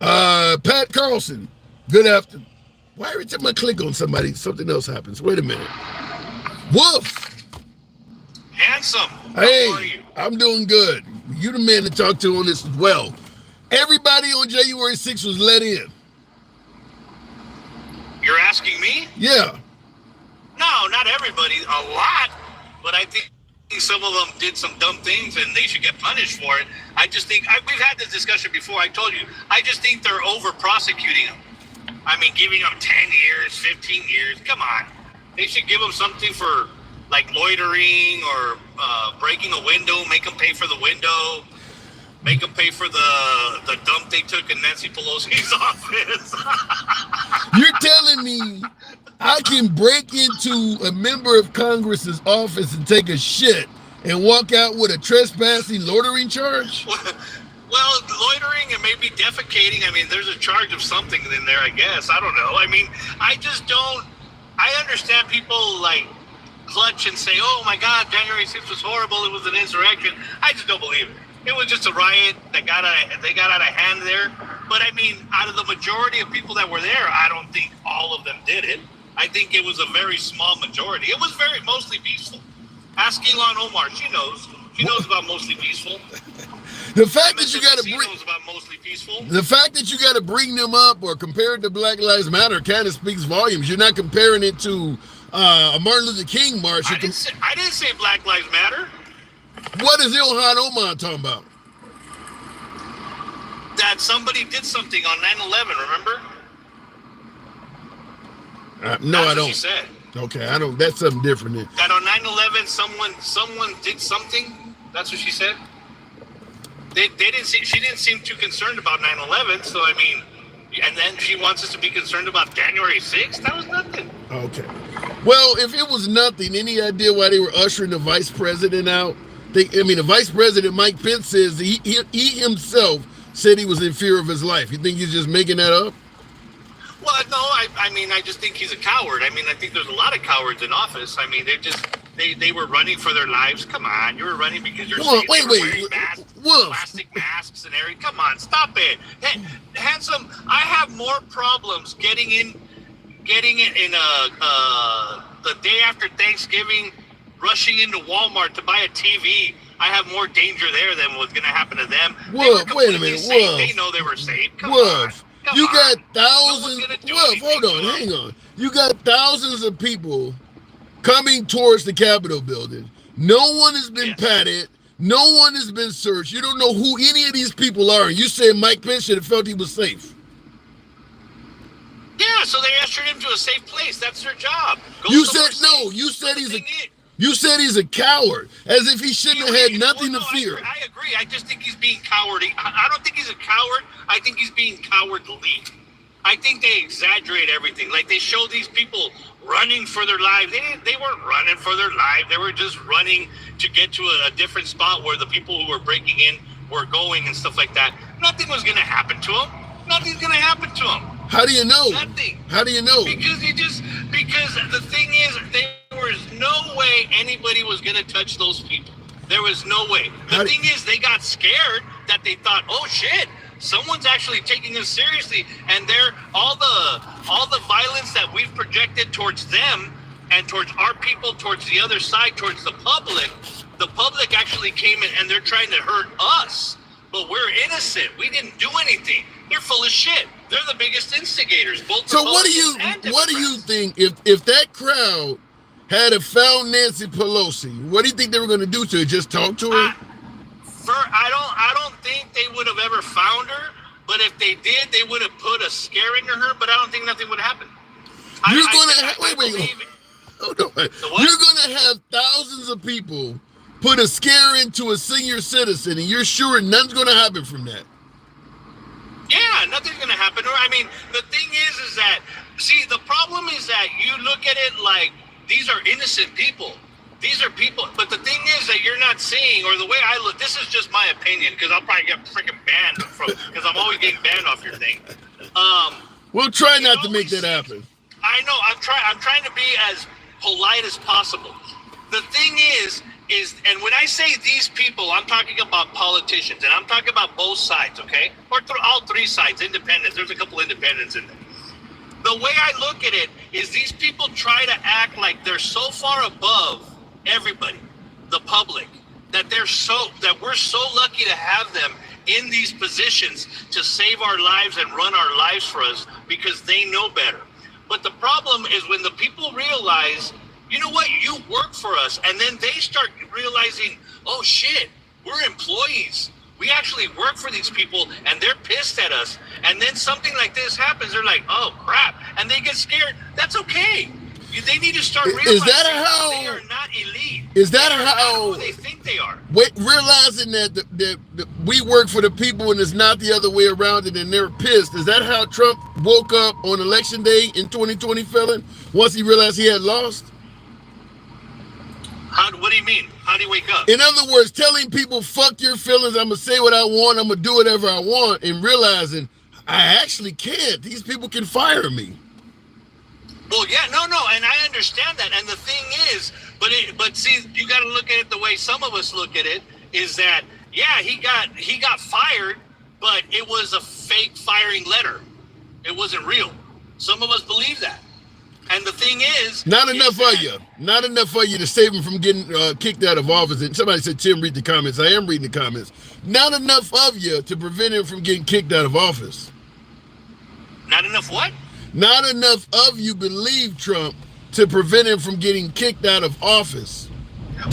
Pat Carlson, good afternoon. Why every time I click on somebody, something else happens? Wait a minute. Wolf. Handsome. Hey, how are you? I'm doing good. You the man to talk to on this as well. Everybody on January 6th was let in. You're asking me? Yeah. No, not everybody. A lot. But I think some of them did some dumb things and they should get punished for it. I just think, we've had this discussion before. I told you, I just think they're over prosecuting them. I mean, giving them 10 years, 15 years. Come on. They should give them something for like loitering or breaking a window, make them pay for the window, make them pay for the dump they took in Nancy Pelosi's office. You're telling me I can break into a member of Congress's office and take a shit and walk out with a trespassing loitering charge? Well, loitering and maybe defecating. I mean, there's a charge of something in there, I guess. I don't know. I mean, I just don't. I understand people like clutch and say, "Oh my God, January 6th was horrible. It was an insurrection." I just don't believe it. It was just a riot that they got out of hand there. But I mean, out of the majority of people that were there, I don't think all of them did it. I think it was a very small majority. It was mostly peaceful. Ask Ilhan Omar. She knows. She knows about mostly peaceful. The fact that you got to bring them up or compare it to Black Lives Matter kind of speaks volumes. You're not comparing it to a Martin Luther King march. I didn't say Black Lives Matter. What is Ilhan Omar talking about? That somebody did something on 9/11. Remember? No, I don't. She said. Okay, I don't. That's something different. That on 9/11, someone did something. That's what she said. They didn't see. She didn't seem too concerned about 9/11. So I mean, and then she wants us to be concerned about January 6th. That was nothing. Okay. Well, if it was nothing, any idea why they were ushering the vice president out? The vice president Mike Pence says he himself said he was in fear of his life. You think he's just making that up? Well, no. I mean, I just think he's a coward. I mean, I think there's a lot of cowards in office. I mean, they were running for their lives. Come on, you were running because you're wearing masks, plastic masks and everything. Come on, stop it. Hey, Handsome, I have more problems getting in the day after Thanksgiving, rushing into Walmart to buy a TV. I have more danger there than what's going to happen to them. Wolf, wait a minute, Wolf. They know they were safe. Wolf, you got thousands. Wolf, hold on, hang on. You got thousands of people coming towards the Capitol building. No one has been patted. No one has been searched. You don't know who any of these people are. You said Mike Pence should have felt he was safe. Yeah, so they ushered him to a safe place. That's their job. You said he's a coward, as if he shouldn't have had nothing to fear. I agree. I just think he's being cowardly. I don't think he's a coward. I think he's being cowardly. I think they exaggerate everything. Like they show these people running for their lives. They weren't running for their lives. They were just running to get to a different spot where the people who were breaking in were going and stuff like that. Nothing was going to happen to them. Nothing's going to happen to them. How do you know? Nothing. How do you know? Because the thing is, there was no way anybody was going to touch those people. There was no way. The thing is, they got scared that they thought, oh shit, someone's actually taking us seriously, and they're all the violence that we've projected towards them and towards our people, towards the other side, towards the public actually came in and they're trying to hurt us. But we're innocent. We didn't do anything. They're full of shit. They're the biggest instigators. Both so what do you think if that crowd had found Nancy Pelosi, what do you think they were going to do to her? Just talk to her? I don't think they would have ever found her. But if they did, they would have put a scare into her. But I don't think nothing would happen. You're going to have thousands of people put a scare into a senior citizen, and you're sure nothing's going to happen from that. Yeah, nothing's going to happen. I mean, the thing is that, see, the problem is that you look at it like these are innocent people. These are people, but the thing is that you're not seeing, or the way I look, this is just my opinion, because I'll probably get freaking banned because I'm always getting banned off your thing. We'll try not to make that happen. I know, I'm trying to be as polite as possible. The thing is, and when I say these people, I'm talking about politicians, and I'm talking about both sides, okay? Or all three sides, independents. There's a couple independents in there. The way I look at it is these people try to act like they're so far above everybody, the public, that we're so lucky to have them in these positions to save our lives and run our lives for us because they know better. But the problem is when the people realize, you know what, you work for us, and then they start realizing, oh shit, we're employees. We actually work for these people, and they're pissed at us. And then something like this happens, they're like, oh crap, and they get scared. That's okay. They need to start realizing they are not elite. Is that how who they think they are? Realizing that we work for the people and it's not the other way around, and then they're pissed. Is that how Trump woke up on election day in 2020, felon? Once he realized he had lost? What do you mean? How do you wake up? In other words, telling people, fuck your feelings, I'm going to say what I want, I'm going to do whatever I want, and realizing I actually can't. These people can fire me. Well, yeah, no, and I understand that. And the thing is, but see, you got to look at it the way some of us look at it, is that, yeah, he got fired, but it was a fake firing letter. It wasn't real. Some of us believe that. And the thing is, not enough of you to save him from getting kicked out of office. And somebody said, Tim, read the comments. I am reading the comments. Not enough of you to prevent him from getting kicked out of office. Not enough what? Not enough of you believe Trump to prevent him from getting kicked out of office.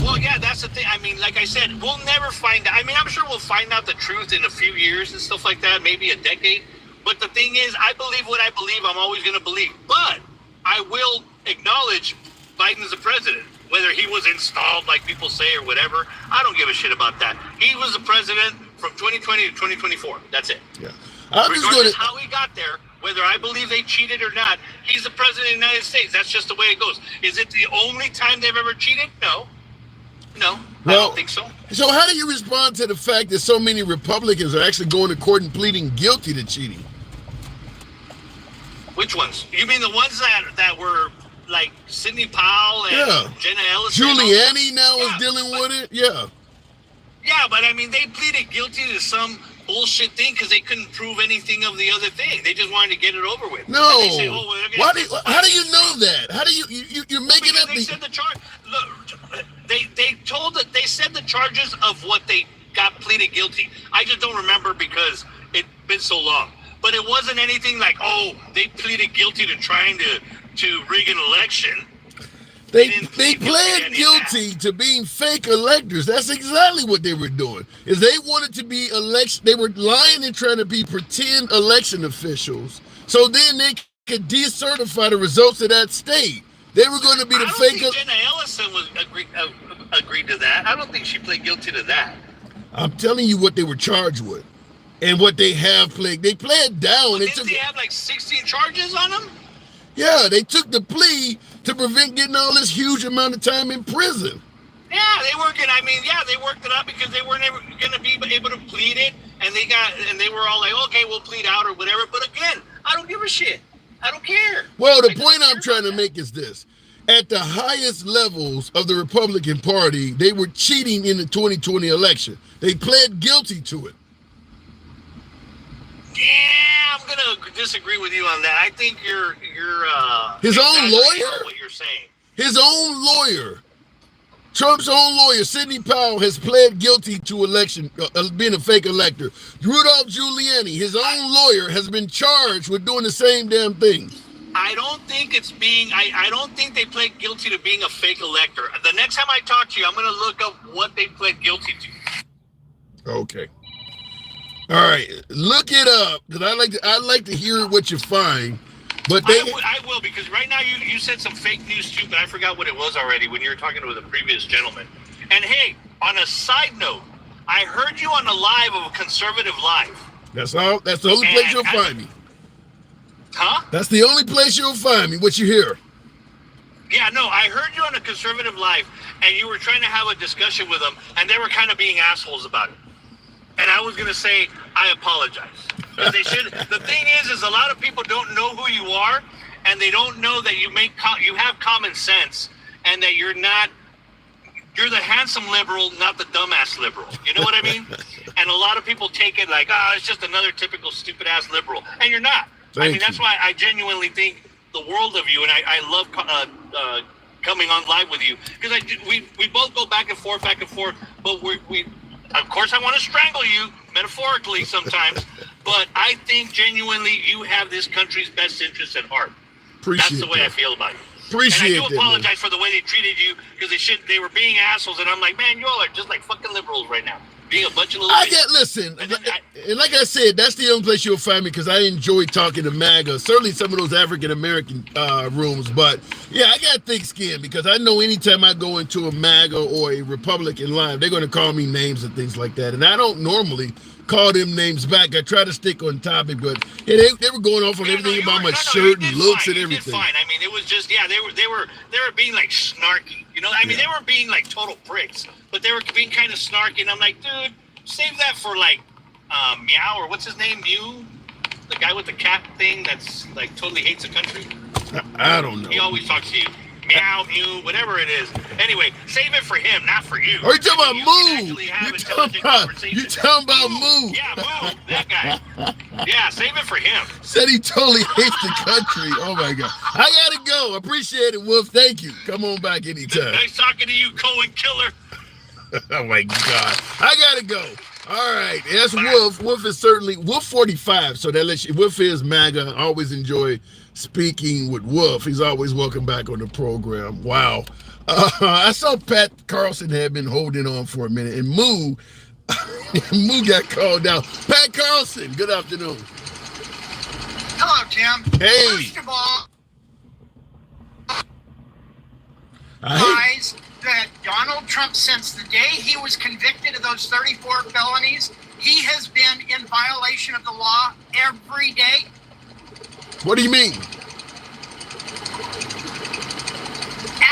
Well, yeah, that's the thing. I mean, like I said, we'll never find out. I mean, I'm sure we'll find out the truth in a few years and stuff like that, maybe a decade. But the thing is, I believe what I believe. I'm always going to believe. But I will acknowledge Biden's the president, whether he was installed like people say or whatever. I don't give a shit about that. He was the president from 2020 to 2024. That's it. Yeah. Regardless how he got there, whether I believe they cheated or not, he's the president of the United States. That's just the way it goes. Is it the only time they've ever cheated? No, I don't think so. So how do you respond to the fact that so many Republicans are actually going to court and pleading guilty to cheating? Which ones? You mean the ones that were like Sidney Powell and Jenna Ellison? Giuliani now is dealing with it? Yeah. Yeah, but I mean, they pleaded guilty to some bullshit thing because they couldn't prove anything of the other thing. They just wanted to get it over with. No. Say, how do you know that? How do you're making up? They said the charge. Look, they said the charges of what they got pleaded guilty. I just don't remember because it's been so long. But it wasn't anything like, oh, they pleaded guilty to trying to rig an election. They pled guilty to being fake electors. That's exactly what they were doing. Is they wanted to be election. They were lying and trying to be pretend election officials. So then they could decertify the results of that state. They were going to be the fake. I don't think Jenna Ellison was agreed to that. I don't think she pled guilty to that. I'm telling you what they were charged with, and what they have pled. They pled down. Didn't they have like 16 charges on them? Yeah, they took the plea to prevent getting all this huge amount of time in prison. Yeah, they weren't gonna. I mean, yeah, they worked it out because they weren't ever gonna be able to plead it, and they were all like, okay, we'll plead out or whatever. But again, I don't give a shit. I don't care. Well, the point I'm trying to make is this. At the highest levels of the Republican Party, they were cheating in the 2020 election. They pled guilty to it. Yeah, I'm gonna disagree with you on that. I think you're his own lawyer. What you're saying. His own lawyer, Trump's own lawyer, Sidney Powell, has pled guilty to election being a fake elector. Rudolph Giuliani, his own lawyer, has been charged with doing the same damn thing. I don't think it's being. I don't think they pled guilty to being a fake elector. The next time I talk to you, I'm going to look up what they pled guilty to. Okay. All right, look it up because I like to hear what you find. But I will because right now you said some fake news too, but I forgot what it was already when you were talking with a previous gentleman. And hey, on a side note, I heard you on a live of a conservative live. That's all. That's the only place you'll find me. Huh? That's the only place you'll find me. What you hear? Yeah, no, I heard you on a conservative live, and you were trying to have a discussion with them, and they were kind of being assholes about it. And I was going to say, I apologize. But they should. The thing is a lot of people don't know who you are, and they don't know that you have common sense, and that you're the handsome liberal, not the dumbass liberal. You know what I mean? And a lot of people take it like, it's just another typical stupid ass liberal, and you're not. That's why I genuinely think the world of you, and I love coming on live with you because we both go back and forth, but we of course I want to strangle you metaphorically sometimes, but I think genuinely you have this country's best interest at heart. That's the way I feel about you. Appreciate it. And I do apologize for the way they treated you because they were being assholes, and I'm like, man, you all are just like fucking liberals right now. Being a bunch of little listen, and like I said, that's the only place you'll find me because I enjoy talking to MAGA, certainly some of those African-American rooms, but yeah, I got thick skin because I know anytime I go into a MAGA or a Republican live, they're going to call me names and things like that, and I don't normally call them names back. I try to stick on topic, but yeah, they were going off on everything about my shirt and looks and everything. Fine. I mean, it was just they were being like snarky, you know. I mean, they weren't being like total pricks, but they were being kind of snarky. And I'm like, dude, save that for like Meow or what's his name, Mew, the guy with the cat thing that's like totally hates the country. I don't know. He always talks to you. Meow, Mew, whatever it is. Anyway, save it for him, not for you. Are you talking about Moo? You talking about Moo? Yeah, Moo, that guy. Yeah, save it for him. Said he totally hates the country. Oh my God. I gotta go. Appreciate it, Wolf. Thank you. Come on back anytime. Nice talking to you, Cohen Killer. Oh my God. I gotta go. All right. That's Wolf. Wolf is certainly Wolf 45. So that lets you. Wolf is MAGA. I always enjoy speaking with Wolf. He's always welcome back on the program. Wow. I saw Pat Carlson had been holding on for a minute, and Moo got called out. Pat Carlson, good afternoon. Hello, Tim. Hey. First of all, guys, that Donald Trump, since the day he was convicted of those 34 felonies, he has been in violation of the law every day. What do you mean?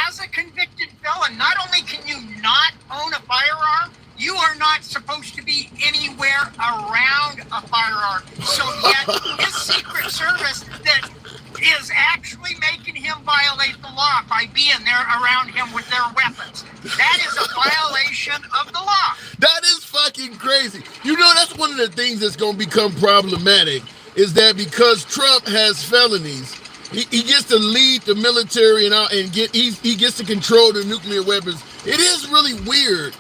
As a convicted felon, not only can you not own a firearm, you are not supposed to be anywhere around a firearm. So yet, his Secret Service that is actually making him violate the law by being there around him with their weapons. That is a violation of the law. That is fucking crazy. You know, that's one of the things that's going to become problematic is that because Trump has felonies, he gets to lead the military and he gets to control the nuclear weapons. It is really weird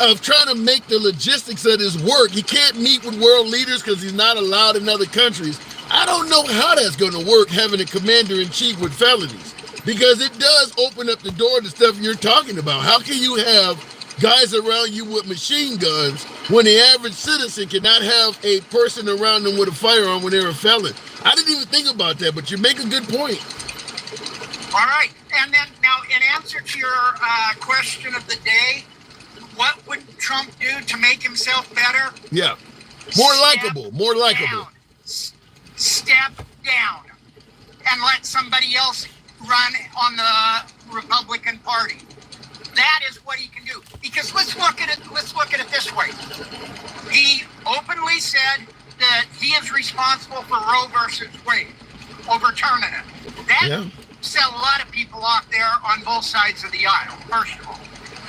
of trying to make the logistics of this work. He can't meet with world leaders because he's not allowed in other countries. I don't know how that's going to work, having a commander-in-chief with felonies, because it does open up the door to stuff you're talking about. How can you have guys around you with machine guns when the average citizen cannot have a person around them with a firearm when they're a felon? I didn't even think about that, but you make a good point. All right. And then now, in answer to your question of the day, what would Trump do to make himself better? Yeah. More likable. Step down and let somebody else run on the Republican Party. That is what he can do. because let's look at it this way. He openly said that he is responsible for Roe versus Wade, overturning it. That set a lot of people off there on both sides of the aisle, first of all.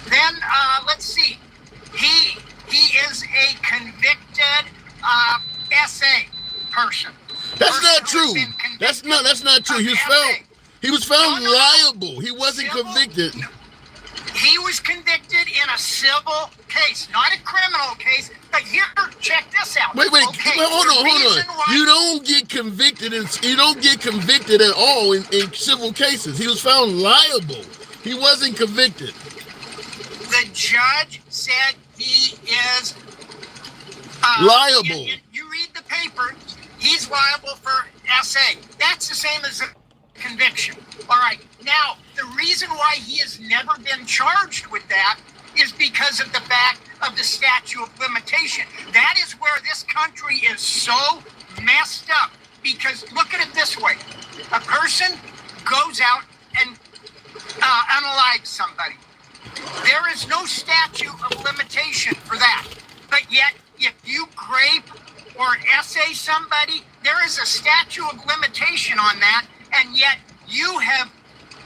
Then, let's see. He is a convicted SA person. That's not true. That's not true. He was found liable. He wasn't convicted. He was convicted in a civil case, not a criminal case. But here, check this out. Wait, hold on. You don't get convicted at all in civil cases. He was found liable. He wasn't convicted. The judge said he is liable. You read the paper. He's liable for SA. That's the same as a conviction. All right. Now, the reason why he has never been charged with that is because of the fact of the statute of limitation. That is where this country is so messed up. Because look at it this way. A person goes out and unalives somebody. There is no statute of limitation for that. But yet, if you grape or essay somebody, there is a statute of limitation on that, and yet you have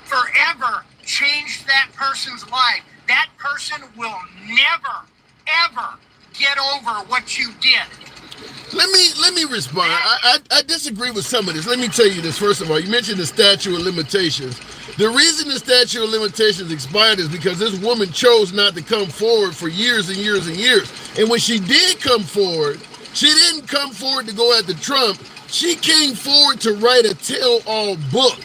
forever changed that person's life. That person will never, ever get over what you did. Let me respond. I disagree with some of this. Let me tell you this. First of all, you mentioned the statute of limitations. The reason the statute of limitations expired is because this woman chose not to come forward for years and years and years. And when she did come forward, she didn't come forward to go after Trump. She came forward to write a tell-all book.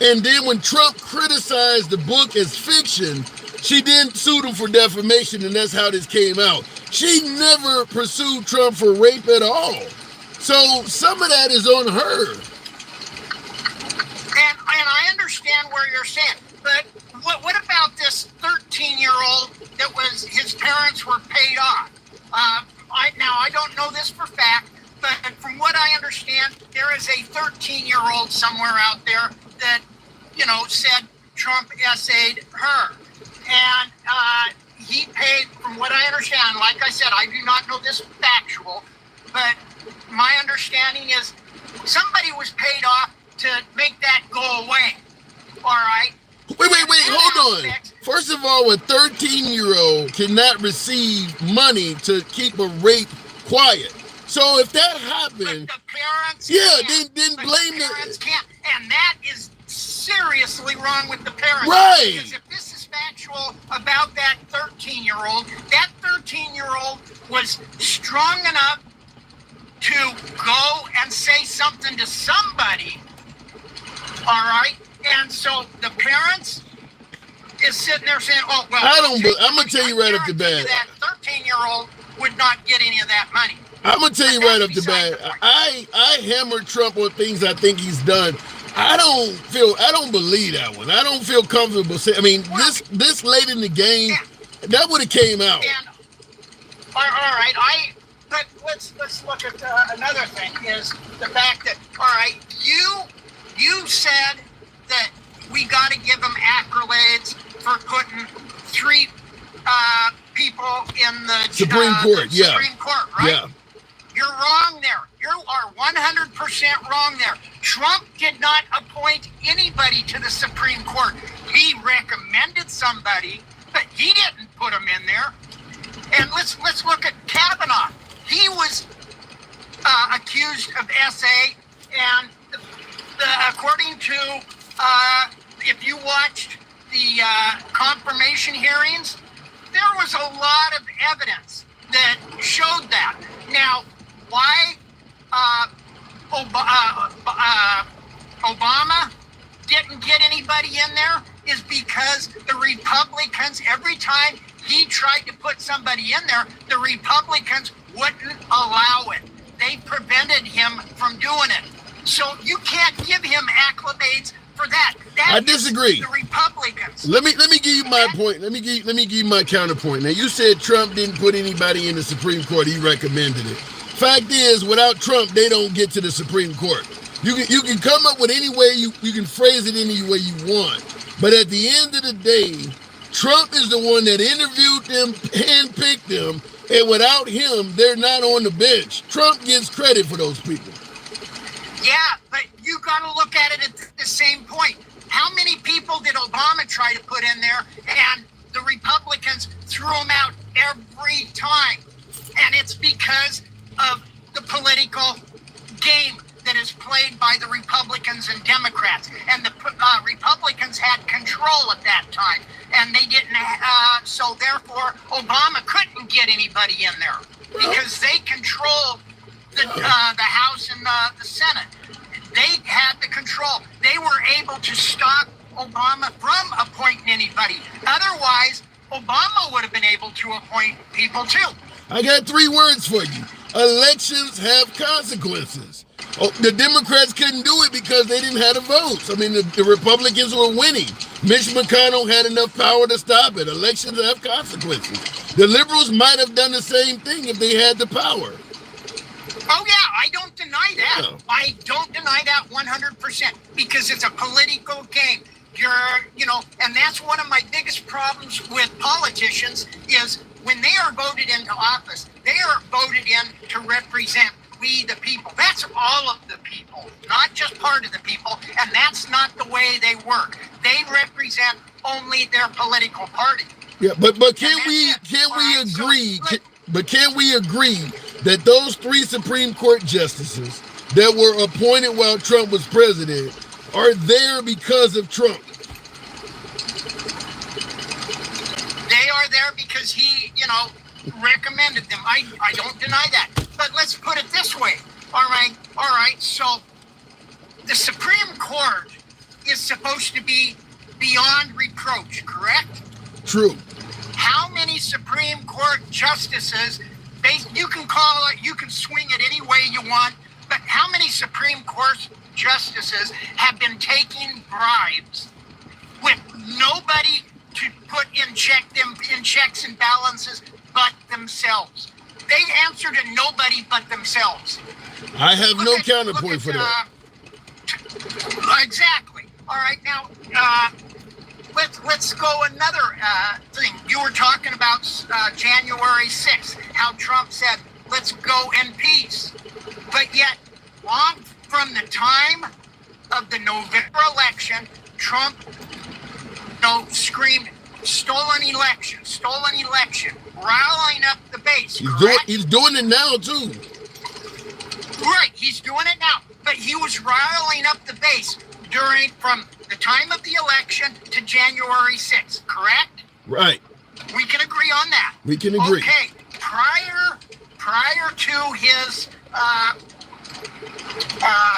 And then when Trump criticized the book as fiction, she then sued him for defamation, and that's how this came out. She never pursued Trump for rape at all. So some of that is on her. And I understand where you're saying, but what about this 13-year-old that was, his parents were paid off? I don't know this for fact, but from what I understand, there is a 13-year-old somewhere out there that, said Trump essayed her. And he paid, from what I understand, like I said, I do not know this factual, but my understanding is somebody was paid off to make that go away. All right? Wait, hold on. First of all, a 13-year-old cannot receive money to keep a rape quiet. So if that happened, but the parents then blame the parents can't. And that is seriously wrong with the parents. Right. Because if this is factual about that 13-year-old was strong enough to go and say something to somebody. All right? And so the parents is sitting there saying, "Oh, well, I'm going to tell you right up the bat. That 13-year-old would not get any of that money." I'm going to tell you right up the bat. I hammer Trump on things I think he's done. I don't believe that one. I don't feel comfortable saying, this late in the game, that would have came out. And, all right, but let's look at another thing is the fact that, all right, you said that we got to give them accolades for putting 3 people in the Supreme Court, Supreme Court, right? Yeah. You're wrong there. You are 100% wrong there. Trump did not appoint anybody to the Supreme Court. He recommended somebody, but he didn't put them in there. And let's look at Kavanaugh. He was accused of SA, and according to if you watched the confirmation hearings, there was a lot of evidence that showed that. Now, why Obama didn't get anybody in there is because the Republicans, every time he tried to put somebody in there, the Republicans wouldn't allow it. They prevented him from doing it. So you can't give him acclimates for that. I disagree. The Republicans. Let me give you my point. Let me give you my counterpoint. Now, you said Trump didn't put anybody in the Supreme Court. He recommended it. Fact is, without Trump, they don't get to the Supreme Court. You can come up with any way you can phrase it any way you want. But at the end of the day, Trump is the one that interviewed them, handpicked them, and without him, they're not on the bench. Trump gets credit for those people. Yeah, but you got to look at it at the same point. How many people did Obama try to put in there, and the Republicans threw them out every time? And it's because of the political game that is played by the Republicans and Democrats. And the Republicans had control at that time, and they didn't. So therefore, Obama couldn't get anybody in there because they controlled the House and the Senate. They had the control. They were able to stop Obama from appointing anybody. Otherwise, Obama would have been able to appoint people too. I got 3 words for you. Elections have consequences. Oh, the Democrats couldn't do it because they didn't have the votes. I mean, the Republicans were winning. Mitch McConnell had enough power to stop it. Elections have consequences. The liberals might have done the same thing if they had the power. Oh, yeah, I don't deny that. Yeah. I don't deny that 100% because it's a political game. And that's one of my biggest problems with politicians is when they are voted into office, they are voted in to represent we the people. That's all of the people, not just part of the people, and that's not the way they work. They represent only their political party. Yeah, but can we agree? But can we agree that those 3 Supreme Court justices that were appointed while Trump was president are there because of Trump? They are there because he, recommended them. I don't deny that. But let's put it this way. All right. So the Supreme Court is supposed to be beyond reproach, correct? True. How many Supreme Court justices, you can call it, you can swing it any way you want, but how many Supreme Court justices have been taking bribes with nobody to put in checks and balances but themselves? They answer to nobody but themselves. I have no counterpoint for that. Exactly. All right, now let's go another thing. You were talking about January 6th, how Trump said, "Let's go in peace," but yet, long from the time of the November election, Trump screamed, stolen election, riling up the base. He's doing it now, too. Right, he's doing it now. But he was riling up the base from the time of the election to January 6th, correct? Right. We can agree on that. We can agree. Okay, prior to his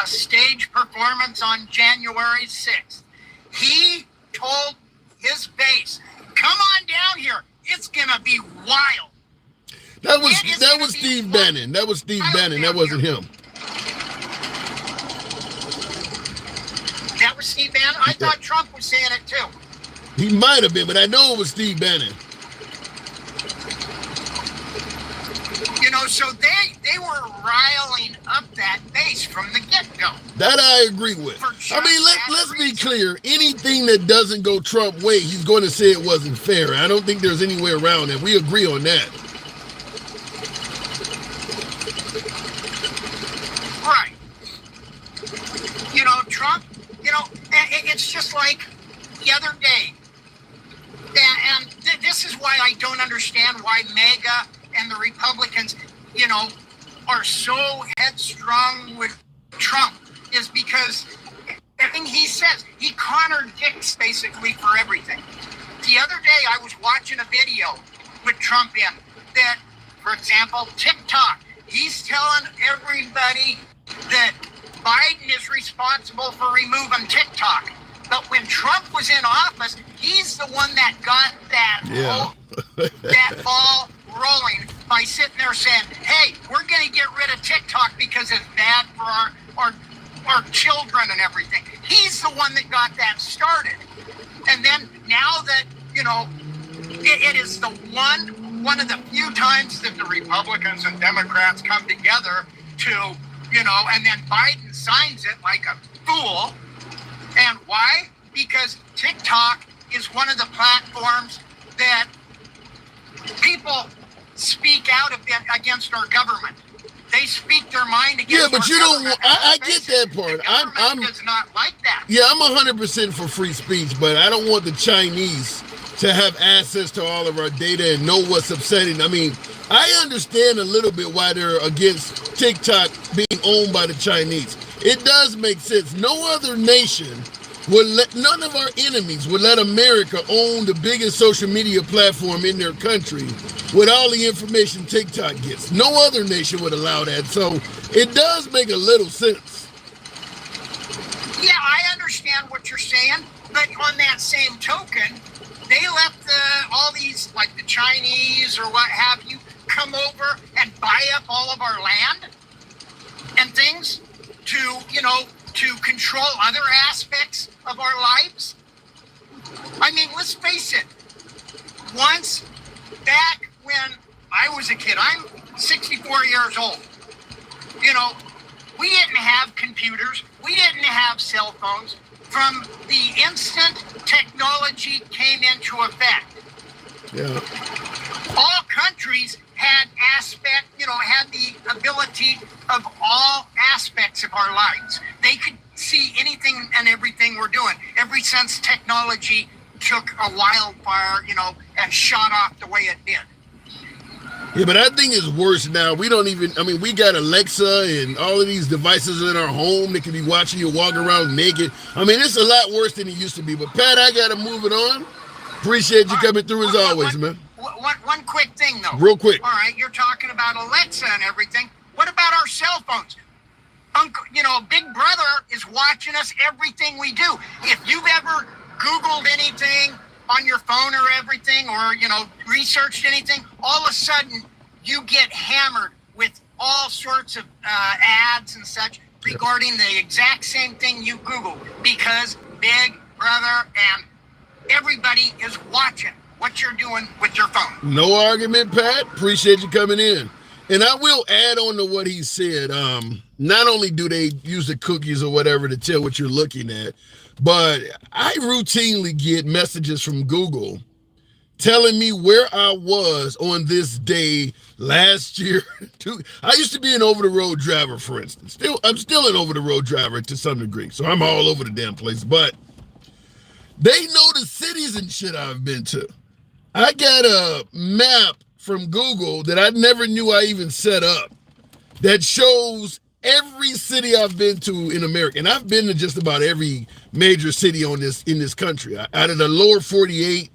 stage performance on January 6th, he told his base, "Come on down here. It's gonna be wild." That was Steve Bannon. That was Steve Bannon. That wasn't him. That was Steve Bannon? I thought Trump was saying it too. He might have been, but I know it was Steve Bannon. So they were riling up that base from the get-go. That I agree with. I mean, let's be clear. Anything that doesn't go Trump way, he's going to say it wasn't fair. I don't think there's any way around that. We agree on that. Right. Trump, it's just like the other day. And this is why I don't understand why MAGA and the Republicans, are so headstrong with Trump, is because everything he says, he contradicts basically for everything. The other day I was watching a video with Trump in that, for example, TikTok, he's telling everybody that Biden is responsible for removing TikTok. But when Trump was in office, he's the one that got that ball rolling by sitting there saying, "Hey, we're going to get rid of TikTok because it's bad for our children and everything." He's the one that got that started. And then now that, it is the one of the few times that the Republicans and Democrats come together to, and then Biden signs it like a fool. And why? Because TikTok is one of the platforms that people speak out against our government. They speak their mind against. Yeah, but you don't. I get that part. I'm does not like that. Yeah, I'm 100% for free speech, but I don't want the Chinese to have access to all of our data and know what's upsetting. I mean, I understand a little bit why they're against TikTok being owned by the Chinese. It does make sense. No other nation would let, none of our enemies would let America own the biggest social media platform in their country with all the information TikTok gets. No other nation would allow that. So it does make a little sense. Yeah, I understand what you're saying, but on that same token, they let all these, like the Chinese or what have you, come over and buy up all of our land and things to, to control other aspects of our lives. I mean, let's face it. Once back when I was a kid, I'm 64 years old. We didn't have computers. We didn't have cell phones. From the instant technology came into effect, all countries had had the ability of all aspects of our lives. They could see anything and everything we're doing. Ever since technology took a wildfire, and shot off the way it did. Yeah, but I think it's worse now. We don't even, we got Alexa and all of these devices in our home that can be watching you walk around naked. It's a lot worse than it used to be. But Pat, I got to move it on. Appreciate you coming through as always, man. One quick thing, though. Real quick. All right, you're talking about Alexa and everything. What about our cell phones? Big Brother is watching us, everything we do. If you've ever Googled anything on your phone or everything, or, researched anything, all of a sudden you get hammered with all sorts of ads and such regarding the exact same thing you Googled, because Big Brother and everybody is watching what you're doing with your phone. No argument, Pat. Appreciate you coming in. And I will add on to what he said. Not only do they use the cookies or whatever to tell what you're looking at, but I routinely get messages from Google telling me where I was on this day last year. I used to be an over-the-road driver, for instance. I'm still an over-the-road driver to some degree, so I'm all over the damn place. But they know the cities and shit I've been to. I got a map from Google that I never knew I even set up that shows every city I've been to in America. And I've been to just about every major city in this country. Out of the lower 48,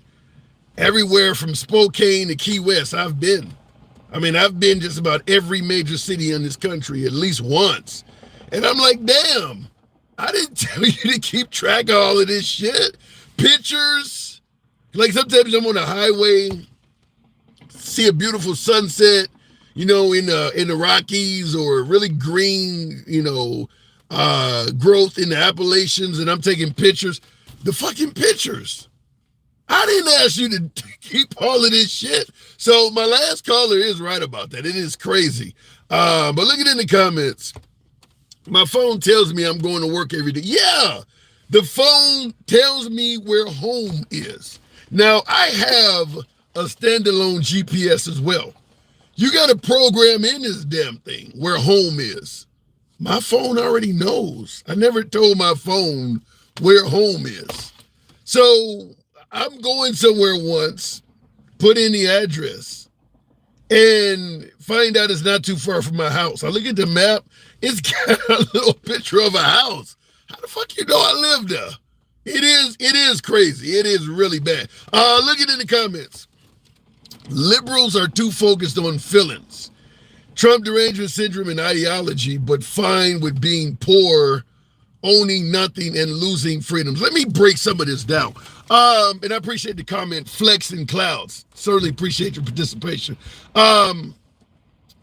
everywhere from Spokane to Key West, I've been. I've been just about every major city in this country at least once. And I'm like, damn, I didn't tell you to keep track of all of this shit. Pictures. Like sometimes I'm on the highway, see a beautiful sunset, in the Rockies, or really green, growth in the Appalachians, and I'm taking pictures. The fucking pictures. I didn't ask you to keep all of this shit. So my last caller is right about that. It is crazy. But look at in the comments. My phone tells me I'm going to work every day. Yeah, the phone tells me where home is. Now, I have a standalone GPS as well. You got to program in this damn thing where home is. My phone already knows. I never told my phone where home is. So I'm going somewhere once, put in the address, and find out it's not too far from my house. I look at the map, it's got a little picture of a house. How the fuck you know I live there? It is crazy. It is really bad. Look at it in the comments. Liberals are too focused on feelings, Trump derangement syndrome and ideology, but fine with being poor, owning nothing, and losing freedoms. Let me break some of this down. And I appreciate the comment, Flex and Clouds. Certainly appreciate your participation.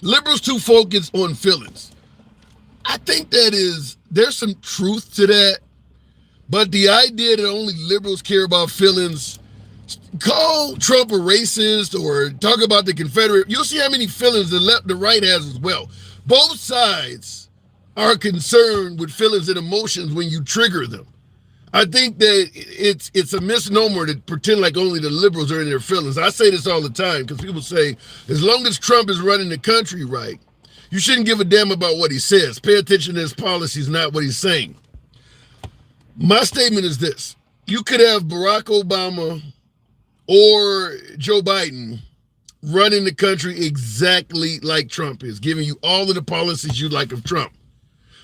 Liberals too focused on feelings. I think there's some truth to that. But the idea that only liberals care about feelings, call Trump a racist or talk about the Confederate, you'll see how many feelings the right has as well. Both sides are concerned with feelings and emotions when you trigger them. I think that it's a misnomer to pretend like only the liberals are in their feelings. I say this all the time because people say, as long as Trump is running the country right, you shouldn't give a damn about what he says. Pay attention to his policies, not what he's saying. My statement is this. You could have Barack Obama or Joe Biden running the country exactly like Trump is, giving you all of the policies you like of Trump.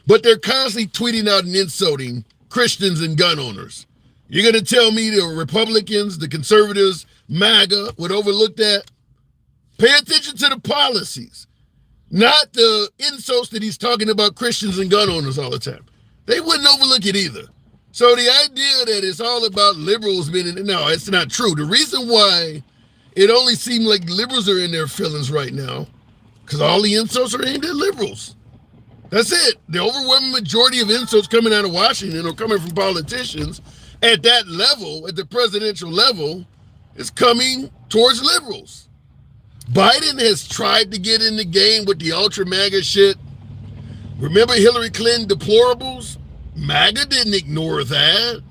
But they're constantly tweeting out and insulting Christians and gun owners. You're going to tell me the Republicans, the conservatives, MAGA would overlook that? Pay attention to the policies, not the insults that he's talking about Christians and gun owners all the time. They wouldn't overlook it either. So the idea that it's all about liberals being in, no, it's not true. The reason why it only seems like liberals are in their feelings right now, because all the insults are aimed at liberals. That's it. The overwhelming majority of insults coming out of Washington or coming from politicians at that level, at the presidential level, is coming towards liberals. Biden has tried to get in the game with the ultra MAGA shit. Remember Hillary Clinton deplorables? MAGA didn't ignore that.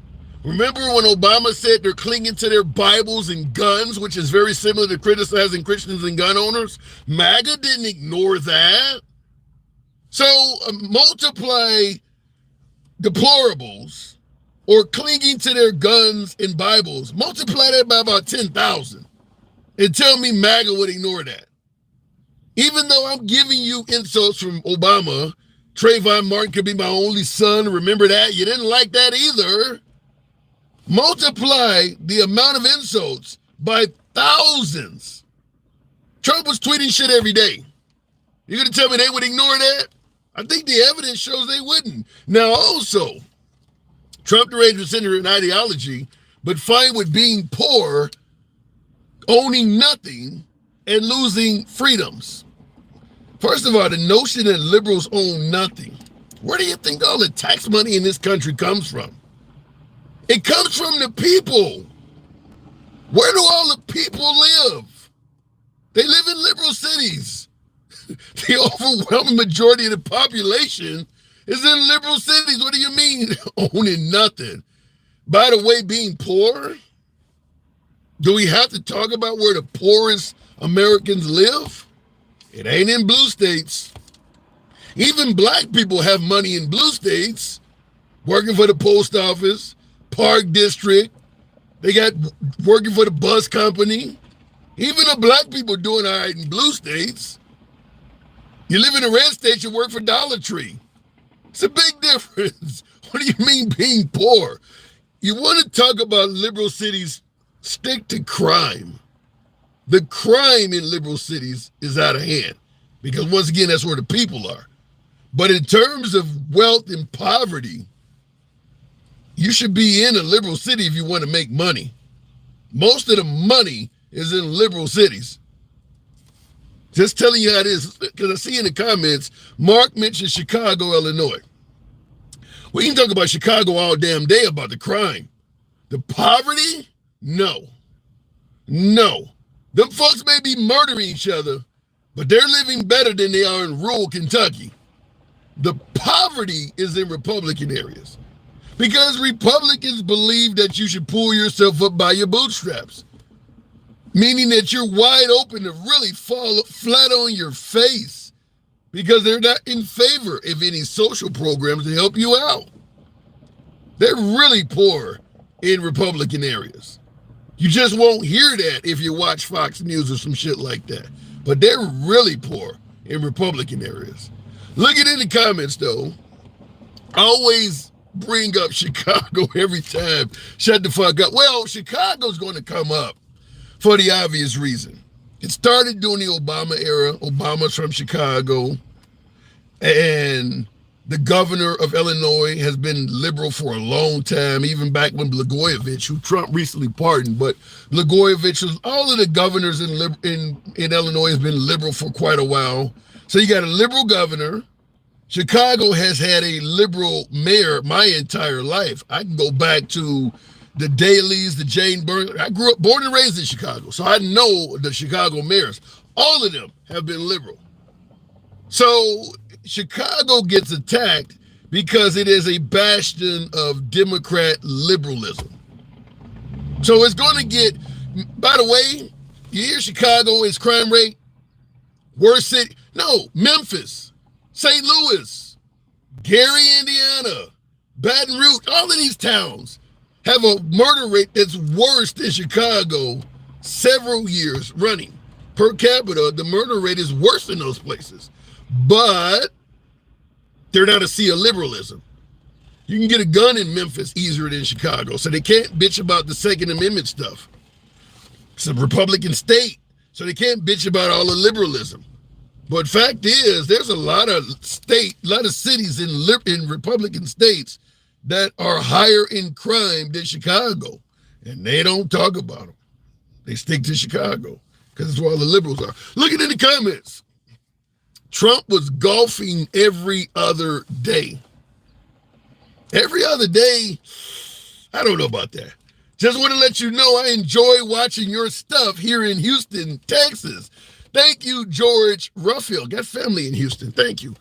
Remember when Obama said they're clinging to their Bibles and guns, which is very similar to criticizing Christians and gun owners? MAGA didn't ignore that. So multiply deplorables or clinging to their guns and Bibles, multiply that by about 10,000 and tell me MAGA would ignore that. Even though I'm giving you insults from Obama, Trayvon Martin could be my only son, remember that? You didn't like that either. Multiply the amount of insults by thousands. Trump was tweeting shit every day. You're going to tell me they would ignore that? I think the evidence shows they wouldn't. Now, also, Trump deranged with an ideology, but fine with being poor, owning nothing, and losing freedoms. First of all, the notion that liberals own nothing. Where do you think all the tax money in this country comes from? It comes from the people. Where do all the people live? They live in liberal cities. The overwhelming majority of the population is in liberal cities. What do you mean owning nothing? By the way, being poor? Do we have to talk about where the poorest Americans live? It ain't in blue states. Even black people have money in blue states, working for the post office, park district. They got working for the bus company. Even the black people doing all right in blue states. You live in a red state, you work for Dollar Tree. It's a big difference. What do you mean being poor? You want to talk about liberal cities, stick to crime. The crime in liberal cities is out of hand because once again, that's where the people are. But in terms of wealth and poverty, you should be in a liberal city if you want to make money. Most of the money is in liberal cities. Just telling you how it is, because I see in the comments, Mark mentioned Chicago, Illinois. We can talk about Chicago all damn day about the crime. The poverty? No. No. Them folks may be murdering each other, but they're living better than they are in rural Kentucky. The poverty is in Republican areas because Republicans believe that you should pull yourself up by your bootstraps, meaning that you're wide open to really fall flat on your face because they're not in favor of any social programs to help you out. They're really poor in Republican areas. You just won't hear that if you watch Fox News or some shit like that. But they're really poor in Republican areas. Look it in the comments, though. I always bring up Chicago every time. Shut the fuck up. Well, Chicago's going to come up for the obvious reason. It started during the Obama era. Obama's from Chicago. And the governor of Illinois has been liberal for a long time, even back when Blagojevich, who Trump recently pardoned, but Blagojevich, all of the governors in Illinois has been liberal for quite a while. So you got a liberal governor. Chicago has had a liberal mayor my entire life. I can go back to the Dalys, the Jane Byrne. I grew up, born and raised in Chicago, so I know the Chicago mayors. All of them have been liberal. So Chicago gets attacked because it is a bastion of Democrat liberalism. So it's going to get, by the way, you hear Chicago is crime rate, worst city. No, Memphis, St. Louis, Gary, Indiana, Baton Rouge, all of these towns have a murder rate that's worse than Chicago several years running. Per capita, the murder rate is worse in those places. But they're not a sea of liberalism. You can get a gun in Memphis easier than Chicago, so they can't bitch about the Second Amendment stuff. It's a Republican state, so they can't bitch about all the liberalism. But fact is, there's a lot of cities in Republican states that are higher in crime than Chicago, and they don't talk about them. They stick to Chicago because it's where all the liberals are. Look at in the comments. Trump was golfing every other day. Every other day, I don't know about that. Just want to let you know I enjoy watching your stuff here in Houston, Texas. Thank you, George Ruffield. Got family in Houston. Thank you.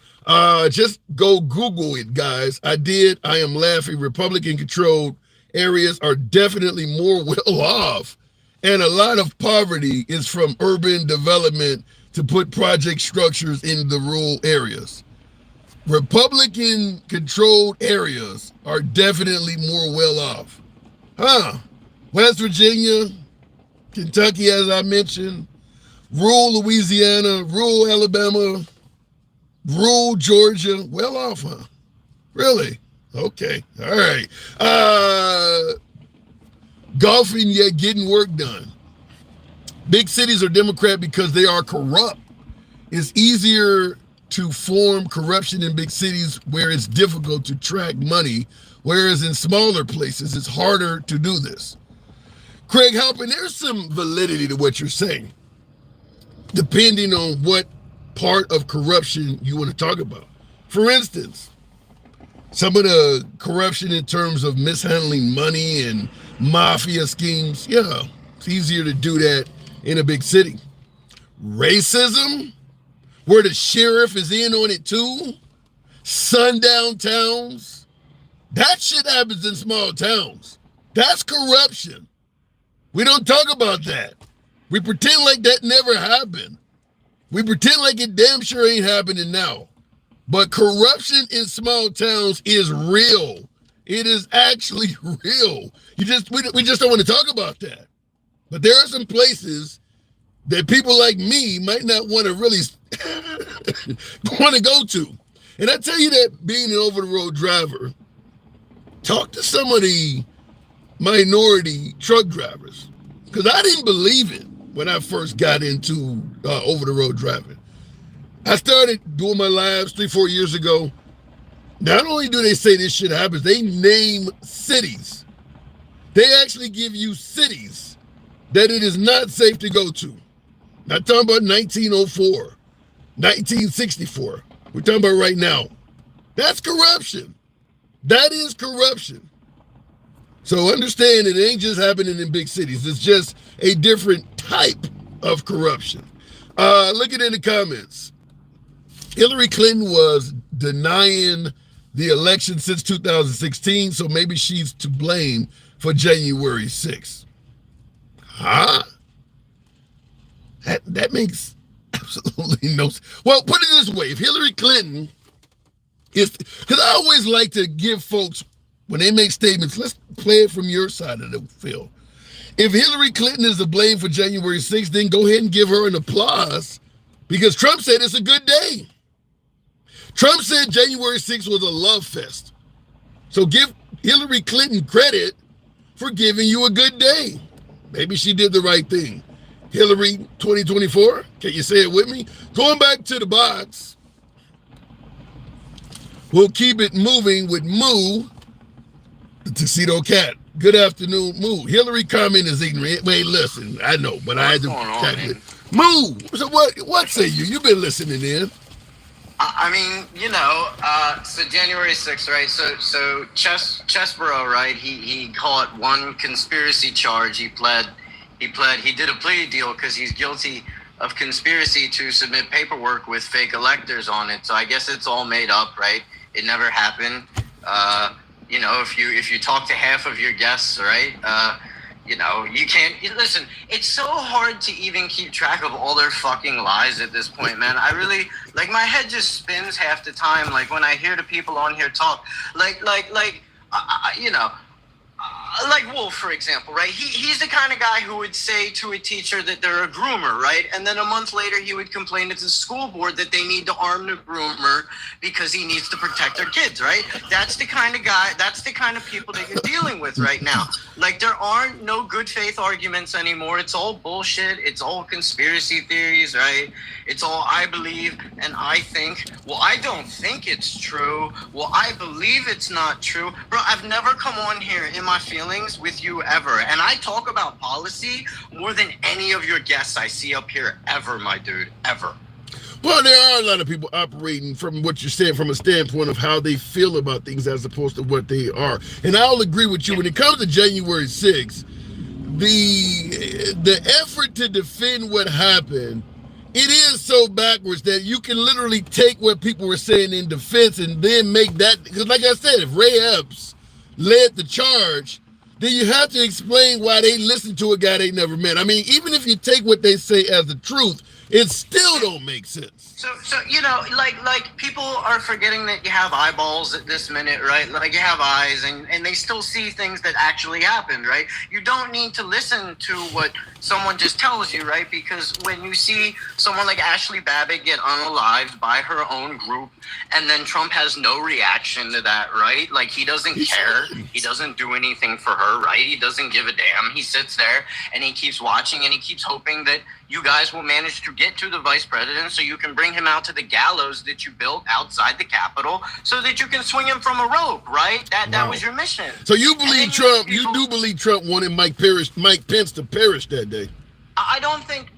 Just go Google it, guys. I did. I am laughing. Republican-controlled areas are definitely more well off. And a lot of poverty is from urban development to put project structures in the rural areas. Republican-controlled areas are definitely more well off. West Virginia, Kentucky, as I mentioned, rural Louisiana, rural Alabama, rural Georgia, well off, huh? Really? Okay, all right. Golfing, yet getting work done. Big cities are Democrat because they are corrupt. It's easier to form corruption in big cities where it's difficult to track money, whereas in smaller places, it's harder to do this. Craig Halpin, there's some validity to what you're saying, depending on what part of corruption you want to talk about. For instance, some of the corruption in terms of mishandling money and mafia schemes, yeah, it's easier to do that in a big city. Racism, where the sheriff is in on it too, sundown towns, that shit happens in small towns. That's corruption. We don't talk about that. We pretend like that never happened. We pretend like it damn sure ain't happening now. But corruption in small towns is real. It is actually real. We just don't want to talk about that. But there are some places that people like me might not want to really want to go to. And I tell you that being an over-the-road driver, talk to some of the minority truck drivers, because I didn't believe it when I first got into over-the-road driving. I started doing my lives 3-4 years ago. Not only do they say this shit happens, they name cities. They actually give you cities that it is not safe to go to. Not talking about 1904, 1964. We're talking about right now. That's corruption. That is corruption. So understand it ain't just happening in big cities. It's just a different type of corruption. Look at it in the comments. Hillary Clinton was denying the election since 2016, so maybe she's to blame for January 6th. Huh? That makes absolutely no sense. Well, put it this way. If Hillary Clinton is, because I always like to give folks, when they make statements, let's play it from your side of the field. If Hillary Clinton is to blame for January 6th, then go ahead and give her an applause, because Trump said it's a good day. Trump said January 6th was a love fest. So give Hillary Clinton credit for giving you a good day. Maybe she did the right thing. Hillary 2024, can you say it with me? Going back to the box, we'll keep it moving with Moo, the tuxedo cat. Good afternoon, Moo. Hillary comment is ignorant. Wait, listen, I know, but I had to calculate. Moo, so what say you? You've been listening in. I mean, so January 6th, right? So Chesborough, right? He caught one conspiracy charge. He did a plea deal because he's guilty of conspiracy to submit paperwork with fake electors on it. So I guess it's all made up, right? It never happened. You know, if you talk to half of your guests, right? You know, you can't listen. It's so hard to even keep track of all their fucking lies at this point, man. I really like my head just spins half the time. Like when I hear the people on here talk, you know. Like Wolf, for example, right? He's the kind of guy who would say to a teacher that they're a groomer, right? And then a month later, he would complain to the school board that they need to arm the groomer because he needs to protect their kids, right? That's the kind of guy, that's the kind of people that you're dealing with right now. Like, there are no good faith arguments anymore. It's all bullshit. It's all conspiracy theories, right? It's all I believe and I think. Well, I don't think it's true. Well, I believe it's not true. Bro, I've never come on here in my feelings with you ever. And I talk about policy more than any of your guests I see up here ever, my dude, ever. Well, there are a lot of people operating from what you're saying from a standpoint of how they feel about things as opposed to what they are. And I'll agree with you when it comes to January 6th, the effort to defend what happened, it is so backwards that you can literally take what people were saying in defense and then make that, because like I said, if Ray Epps led the charge, then you have to explain why they listened to a guy they never met. I mean, even if you take what they say as the truth, it still don't make sense. So you know, like people are forgetting that you have eyeballs at this minute, right? Like you have eyes and they still see things that actually happened, right? You don't need to listen to what someone just tells you, right? Because when you see someone like Ashley Babbitt get unalived by her own group and then Trump has no reaction to that, right? Like he doesn't care. He doesn't do anything for her, right? He doesn't give a damn. He sits there and he keeps watching and he keeps hoping that you guys will manage to get to the vice president so you can bring him out to the gallows that you built outside the Capitol so that you can swing him from a rope, right? That was your mission. So you believe Trump, you do believe Trump wanted Mike Pence to perish that day? I don't think.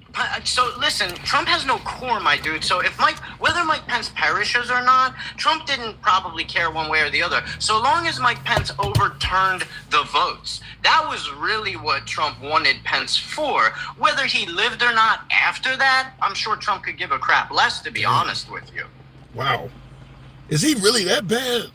So listen, Trump has no core, my dude. So if whether Mike Pence perishes or not, Trump didn't probably care one way or the other. So long as Mike Pence overturned the votes, that was really what Trump wanted Pence for. Whether he lived or not after that, I'm sure Trump could give a crap less, to be honest with you. Wow. Is he really that bad?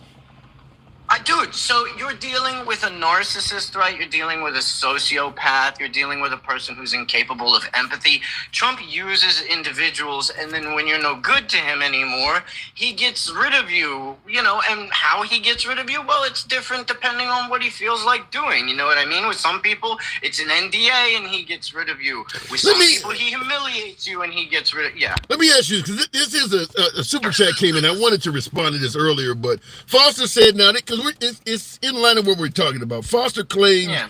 Dude, so you're dealing with a narcissist, right? You're dealing with a sociopath. You're dealing with a person who's incapable of empathy. Trump uses individuals, and then when you're no good to him anymore, he gets rid of you, you know, and how he gets rid of you, well, it's different depending on what he feels like doing. You know what I mean? With some people, it's an NDA, and he gets rid of you. With some people, he humiliates you, and he gets rid of, yeah. Let me ask you, because this is a super chat came in. I wanted to respond to this earlier, but Foster said, now, because it's in line with what we're talking about. Foster claimed that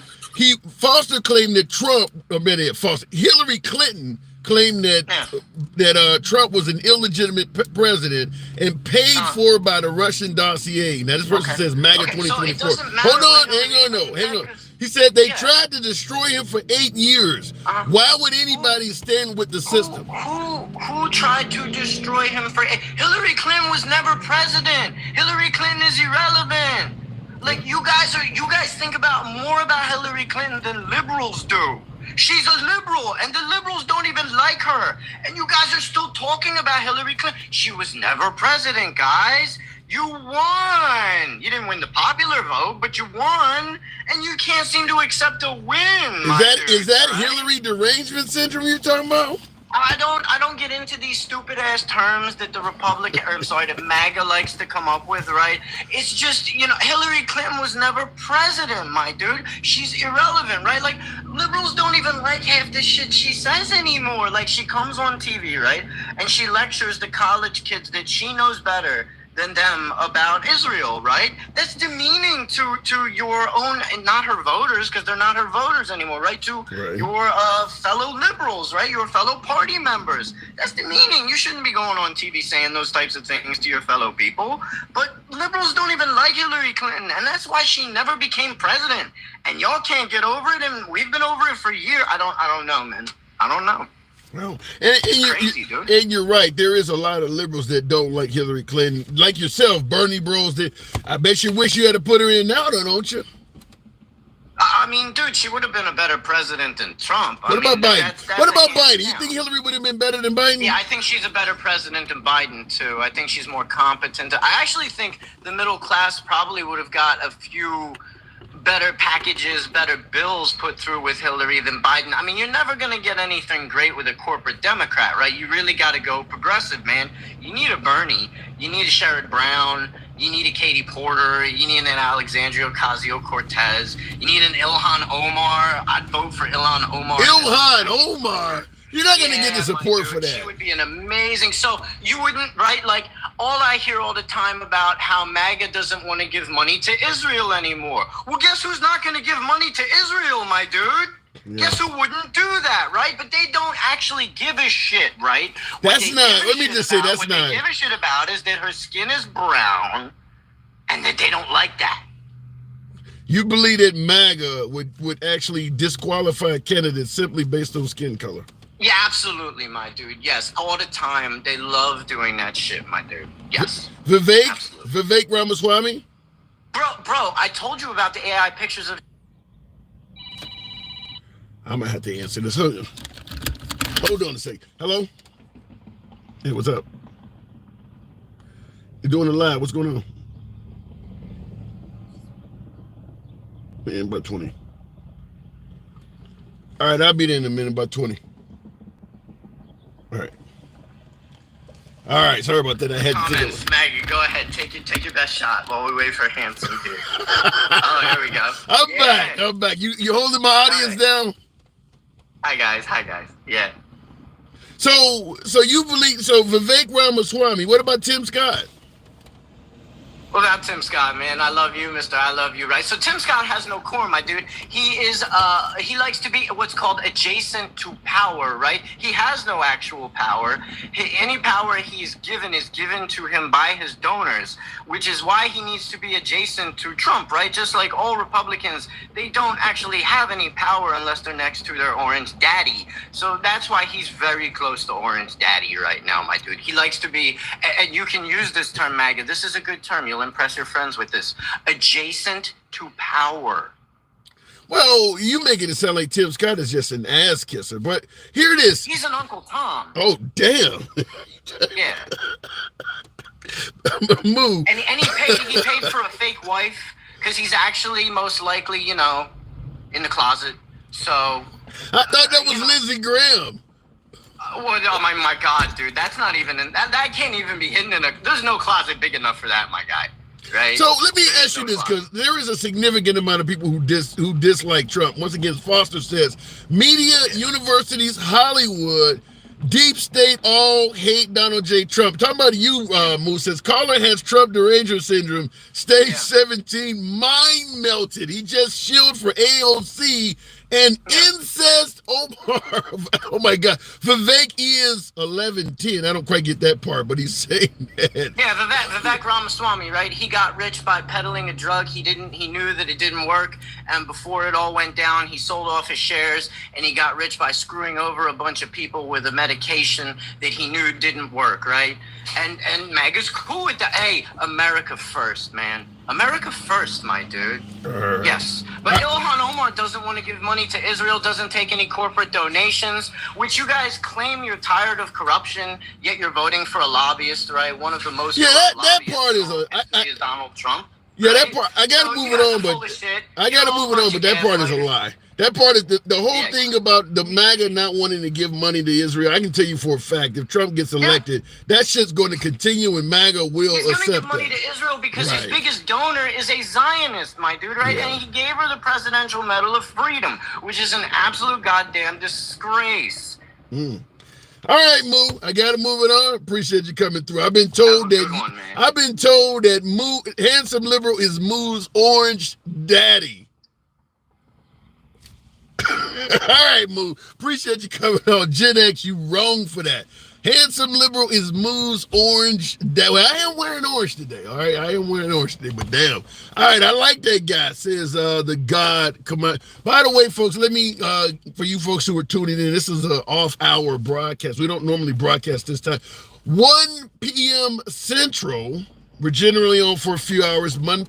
Hillary Clinton claimed that Trump was an illegitimate president and paid for by the Russian dossier. Now this person says MAGA 2024. So hang on. He said they tried to destroy him for 8 years. Why would anybody stand with the system? Who tried to destroy him for? Hillary Clinton was never president. Hillary Clinton is irrelevant. Like you guys think about more about Hillary Clinton than liberals do. She's a liberal, and the liberals don't even like her. And you guys are still talking about Hillary Clinton. She was never president, guys. You won. You didn't win the popular vote, but you won, and you can't seem to accept a win. Is that Hillary derangement syndrome you're talking about? I don't get into these stupid ass terms that that MAGA likes to come up with, right? It's just, you know, Hillary Clinton was never president, my dude. She's irrelevant, right? Like, liberals don't even like half the shit she says anymore. Like, she comes on TV, right? And she lectures the college kids that she knows better than them about Israel, right? That's demeaning to your own, and not her voters, because they're not her voters anymore, right? To your fellow liberals, right? Your fellow party members. That's demeaning. You shouldn't be going on TV saying those types of things to your fellow people. But liberals don't even like Hillary Clinton, and that's why she never became president. And y'all can't get over it, and we've been over it for a year. I don't know, man. I don't know. No, and you're right. There is a lot of liberals that don't like Hillary Clinton, like yourself, Bernie bros. That I bet you wish you had to put her in now, don't you? I mean, dude, she would have been a better president than Trump. What about Biden? What about Biden? You think Hillary would have been better than Biden? Yeah, I think she's a better president than Biden, too. I think she's more competent. I actually think the middle class probably would have got a few better packages, better bills put through with Hillary than Biden. I mean, you're never going to get anything great with a corporate Democrat, right? You really got to go progressive, man. You need a Bernie. You need a Sherrod Brown. You need a Katie Porter. You need an Alexandria Ocasio-Cortez. You need an Ilhan Omar. I'd vote for Ilhan Omar. Ilhan Omar? You're not going to get the support for that. She would be an amazing... So you wouldn't, right? Like, all I hear all the time about how MAGA doesn't want to give money to Israel anymore. Well, guess who's not going to give money to Israel, my dude? Yeah. Guess who wouldn't do that, right? But they don't actually give a shit, right? That's not... Let me just say that's not... What they give a shit about is that her skin is brown and that they don't like that. You believe that MAGA would actually disqualify candidates simply based on skin color? Yeah, absolutely, my dude. Yes, all the time. They love doing that shit, my dude. Yes. Vivek Ramaswamy? Bro, I told you about the AI pictures of... I'm going to have to answer this. Hold on a second. Hello? Hey, what's up? You're doing a live. What's going on? Man, about 20. All right, I'll be there in a minute, about 20. All right, sorry about that. I had to Maggie, go ahead. Take your best shot while we wait for Handsome here. Oh, here we go. I'm back. You holding my audience down? Hi guys. Yeah. So you believe Vivek Ramaswamy, what about Tim Scott? What about Tim Scott, man? I love you, Mr. I love you, right? So Tim Scott has no core, my dude. He likes to be what's called adjacent to power, right? He has no actual power. Any power he's given is given to him by his donors, which is why he needs to be adjacent to Trump, right? Just like all Republicans, they don't actually have any power unless they're next to their orange daddy. So that's why he's very close to orange daddy right now, my dude. He likes to be, and you can use this term, MAGA. This is a good term. You'll impress your friends with this. Adjacent to power. Well, you making it sound like Tim Scott is just an ass kisser, but here it is. He's an Uncle Tom. Oh, damn. Yeah. Move. And he paid for a fake wife because he's actually most likely, in the closet. So I thought that was Lindsey Graham. Well, oh my God, dude, that's not even that can't even be hidden in there's no closet big enough for that, my guy. Right? So let me ask you this, because there is a significant amount of people who dislike Trump. Once again, Foster says, media, universities, Hollywood, deep state all hate Donald J. Trump. Talking about you, Moose says, caller has Trump derangement syndrome, stage 17, mind melted. He just shielded for AOC and incest. Oh my God. Vivek is 1110. I don't quite get that part, but he's saying that. Yeah, Vivek Ramaswamy, right? He got rich by peddling a drug. He knew that it didn't work. And before it all went down, he sold off his shares and he got rich by screwing over a bunch of people with a medication that he knew didn't work, right? And MAGA's cool with that. Hey, America first, man. America first, my dude. Yes. But Ilhan Omar doesn't want to give money to Israel, doesn't take any corporate donations, which you guys claim you're tired of corruption, yet you're voting for a lobbyist, right? One of the most that part is Donald Trump. Yeah, right? That part, I gotta move it on, but that part is a lie. That part is the whole thing about the MAGA not wanting to give money to Israel. I can tell you for a fact, if Trump gets elected, that shit's going to continue and MAGA will accept that. He's going to give money to Israel because his biggest donor is a Zionist, my dude, right? Yeah. And he gave her the Presidential Medal of Freedom, which is an absolute goddamn disgrace. All right, Moo. I gotta move it on. Appreciate you coming through. I've been told that Moo, handsome liberal, is Moo's orange daddy. All right, Moo. Appreciate you coming on. Gen X, you wrong for that. Handsome liberal is Moo's orange daddy. Well, I am wearing orange today. All right, I am wearing orange today, but damn. All right, I like that guy. Says the God. Come on. By the way, folks, let me for you folks who are tuning in, this is an off-hour broadcast. We don't normally broadcast this time. 1 p.m. Central. We're generally on for a few hours, 1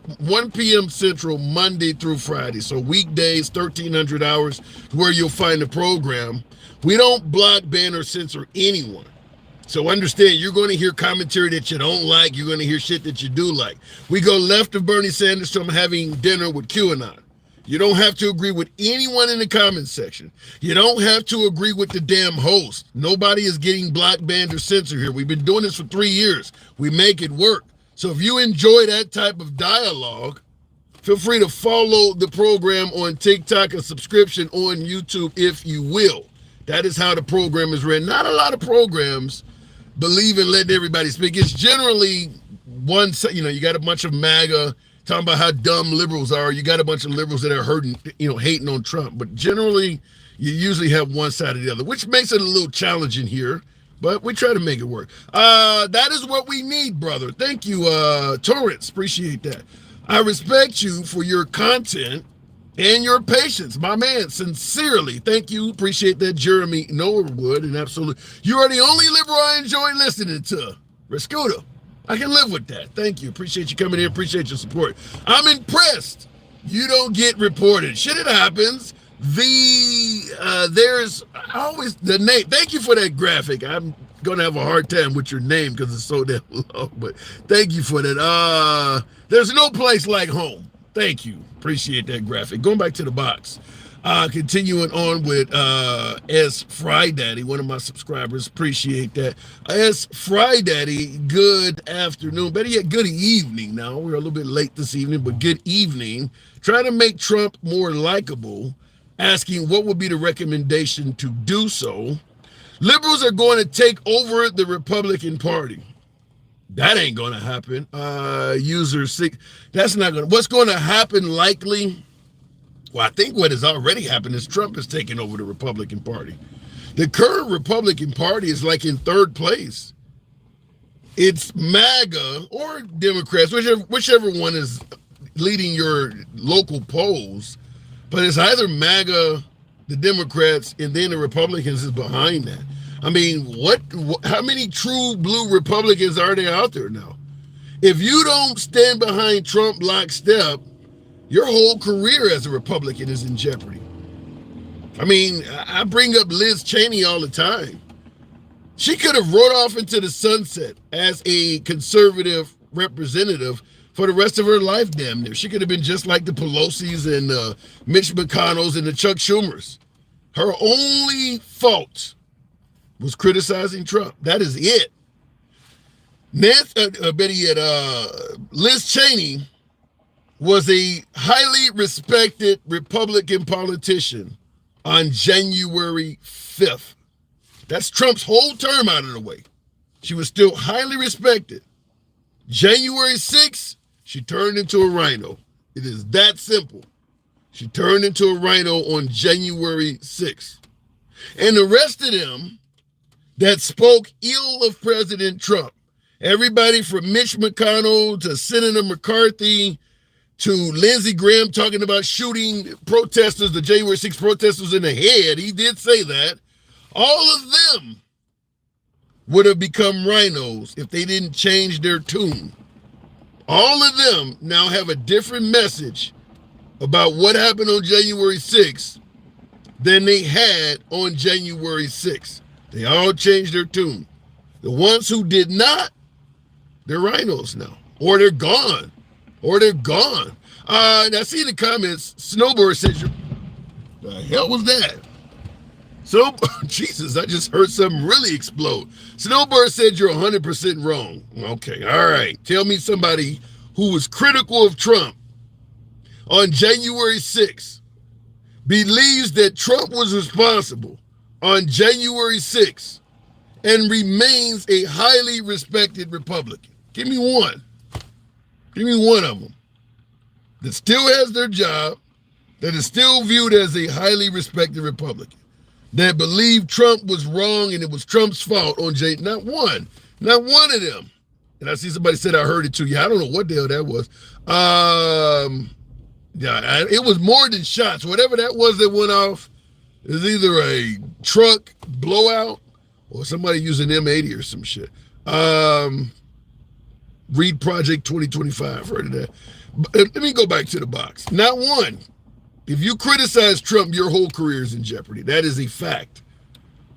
p.m. Central, Monday through Friday. So weekdays, 1,300 hours, where you'll find the program. We don't block, ban, or censor anyone. So understand, you're going to hear commentary that you don't like. You're going to hear shit that you do like. We go left of Bernie Sanders from having dinner with QAnon. You don't have to agree with anyone in the comment section. You don't have to agree with the damn host. Nobody is getting blocked, banned, or censored here. We've been doing this for 3 years. We make it work. So if you enjoy that type of dialogue, feel free to follow the program on TikTok, a subscription on YouTube, if you will. That is how the program is ran. Not a lot of programs believe in letting everybody speak. It's generally one, you got a bunch of MAGA talking about how dumb liberals are. You got a bunch of liberals that are hating on Trump. But generally, you usually have one side or the other, which makes it a little challenging here. But we try to make it work. That is what we need, brother. Thank you, Torrance. Appreciate that. I respect you for your content and your patience, my man. Sincerely, thank you. Appreciate that, Jeremy Norwood. And absolutely, you are the only liberal I enjoy listening to. Rascuda, I can live with that. Thank you. Appreciate you coming in. Appreciate your support. I'm impressed. You don't get reported. Shit, it happens. There's always the name. Thank you for that graphic. I'm gonna have a hard time with your name because it's so damn long, but thank you for that. There's no place like home. Thank you. Appreciate that graphic. Going back to the box. Continuing on with S. Friday, one of my subscribers. Appreciate that. S. Friday, good afternoon. Better yet, good evening now. We're a little bit late this evening, but good evening. Trying to make Trump more likable. Asking what would be the recommendation to do so. Liberals are going to take over the Republican Party. That ain't going to happen. User 6, that's not going to. What's going to happen likely? Well, I think what has already happened is Trump is taking over the Republican Party. The current Republican Party is like in third place. It's MAGA or Democrats, whichever one is leading your local polls. But it's either MAGA, the Democrats, and then the Republicans is behind that. I mean, how many true blue Republicans are there out there now? If you don't stand behind Trump lockstep, your whole career as a Republican is in jeopardy. I mean, I bring up Liz Cheney all the time. She could have rode off into the sunset as a conservative representative for the rest of her life, damn near. She could have been just like the Pelosi's and Mitch McConnell's and the Chuck Schumers. Her only fault was criticizing Trump. That is it. Liz Cheney was a highly respected Republican politician on January 5th. That's Trump's whole term out of the way. She was still highly respected. January 6th, she turned into a rhino. It is that simple. She turned into a rhino on January 6th. And the rest of them that spoke ill of President Trump, everybody from Mitch McConnell to Senator McCarthy to Lindsey Graham talking about shooting protesters, the January 6th protesters in the head, he did say that, all of them would have become rhinos if they didn't change their tune. All of them now have a different message about what happened on January 6th than they had on January 6th. They all changed their tune. The ones who did not, they're rhinos now. Or they're gone. Now see the comments, Snowbird says, the hell was that? So, Jesus, I just heard something really explode. Snowbird said you're 100% wrong. Okay, all right. Tell me somebody who was critical of Trump on January 6th believes that Trump was responsible on January 6th and remains a highly respected Republican. Give me one. Give me one of them that still has their job, that is still viewed as a highly respected Republican, that believed Trump was wrong and it was Trump's fault on not one of them. And I see somebody said I heard it too. Yeah, I don't know what the hell that was. It was more than shots. Whatever that was that went off is either a truck blowout or somebody using M80 or some shit. Read Project 2025. Heard of that? Let me go back to the box. Not one. If you criticize Trump, your whole career is in jeopardy. That is a fact.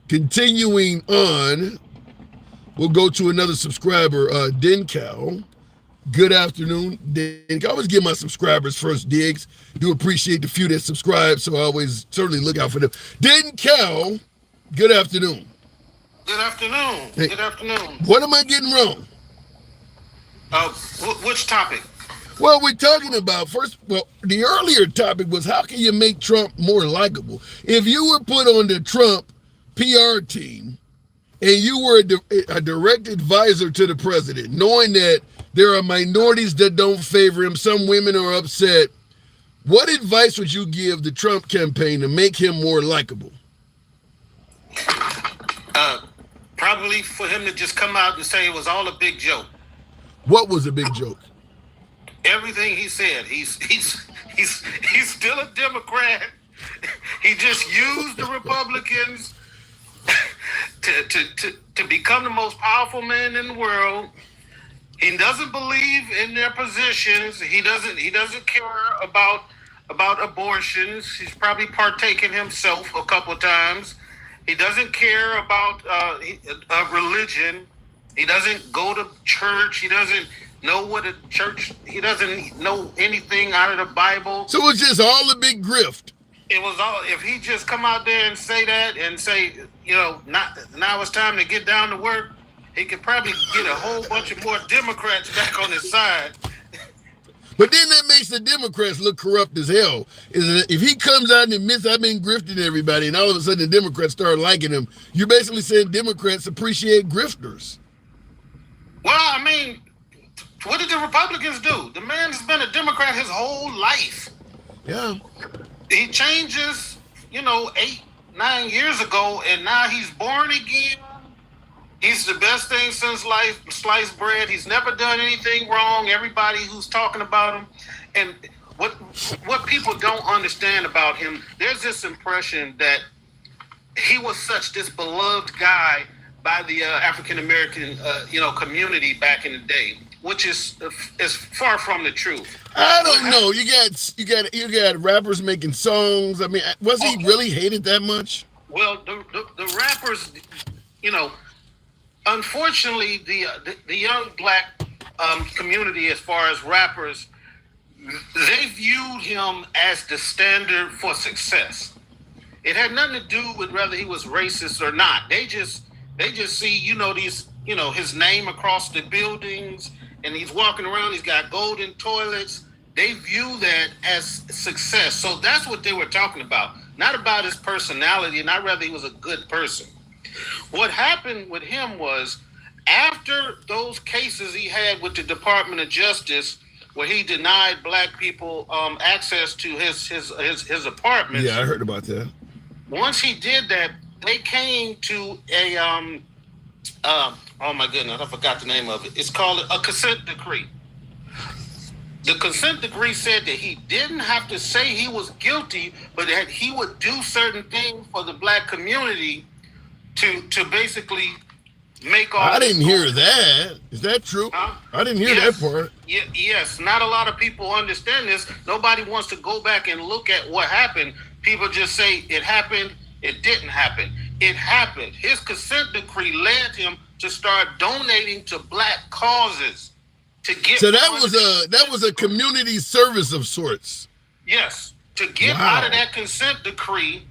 Continuing on, we'll go to another subscriber, Dencal. Good afternoon, Dencal. I always give my subscribers first digs. Do appreciate the few that subscribe, so I always certainly look out for them. Dencal, good afternoon. Good afternoon. Hey, good afternoon. What am I getting wrong? Which topic? Well, we're talking about the earlier topic was how can you make Trump more likable? If you were put on the Trump PR team and you were a direct advisor to the president, knowing that there are minorities that don't favor him, some women are upset, what advice would you give the Trump campaign to make him more likable? Probably for him to just come out and say it was all a big joke. What was a big joke? Everything he said. He's still a Democrat. He just used the Republicans to become the most powerful man in the world. He doesn't believe in their positions. He doesn't care about abortions. He's probably partaken himself a couple of times. He doesn't care about religion. He doesn't go to church. He doesn't know what a church. He doesn't know anything out of the Bible. So it's just all a big grift. It was all. If he just come out there and say that and say, now it's time to get down to work, he could probably get a whole bunch of more Democrats back on his side. But then that makes the Democrats look corrupt as hell. If he comes out and admits I've been grifting everybody and all of a sudden the Democrats start liking him, you're basically saying Democrats appreciate grifters. Well, I mean, what did the Republicans do? The man has been a Democrat his whole life. Yeah. He changes, 8, 9 years ago, and now he's born again. He's the best thing since sliced bread. He's never done anything wrong. Everybody who's talking about him. And what people don't understand about him, there's this impression that he was such this beloved guy by the African-American, community back in the day, which is far from the truth. I don't know. You got rappers making songs. I mean, was he really hated that much? Well, the rappers, unfortunately, the young black community, as far as rappers, they viewed him as the standard for success. It had nothing to do with whether he was racist or not. They just see, these, his name across the buildings, and he's walking around. He's got golden toilets. They view that as success. So that's what they were talking about, not about his personality, not whether he was a good person. What happened with him was after those cases he had with the Department of Justice, where he denied black people access to his apartments. Yeah, I heard about that. Once he did that, they came to a oh my goodness, I forgot the name of it. It's called a consent decree. The consent decree said that he didn't have to say he was guilty, but that he would do certain things for the black community to basically make all. I didn't hear that. Is that true? Huh? I didn't hear that part. Yes, not a lot of people understand this. Nobody wants to go back and look at what happened. People just say it happened. It didn't happen. It happened. His consent decree led him to start donating to black causes to get. So that was a community service of sorts. Yes, to get out of that consent decree,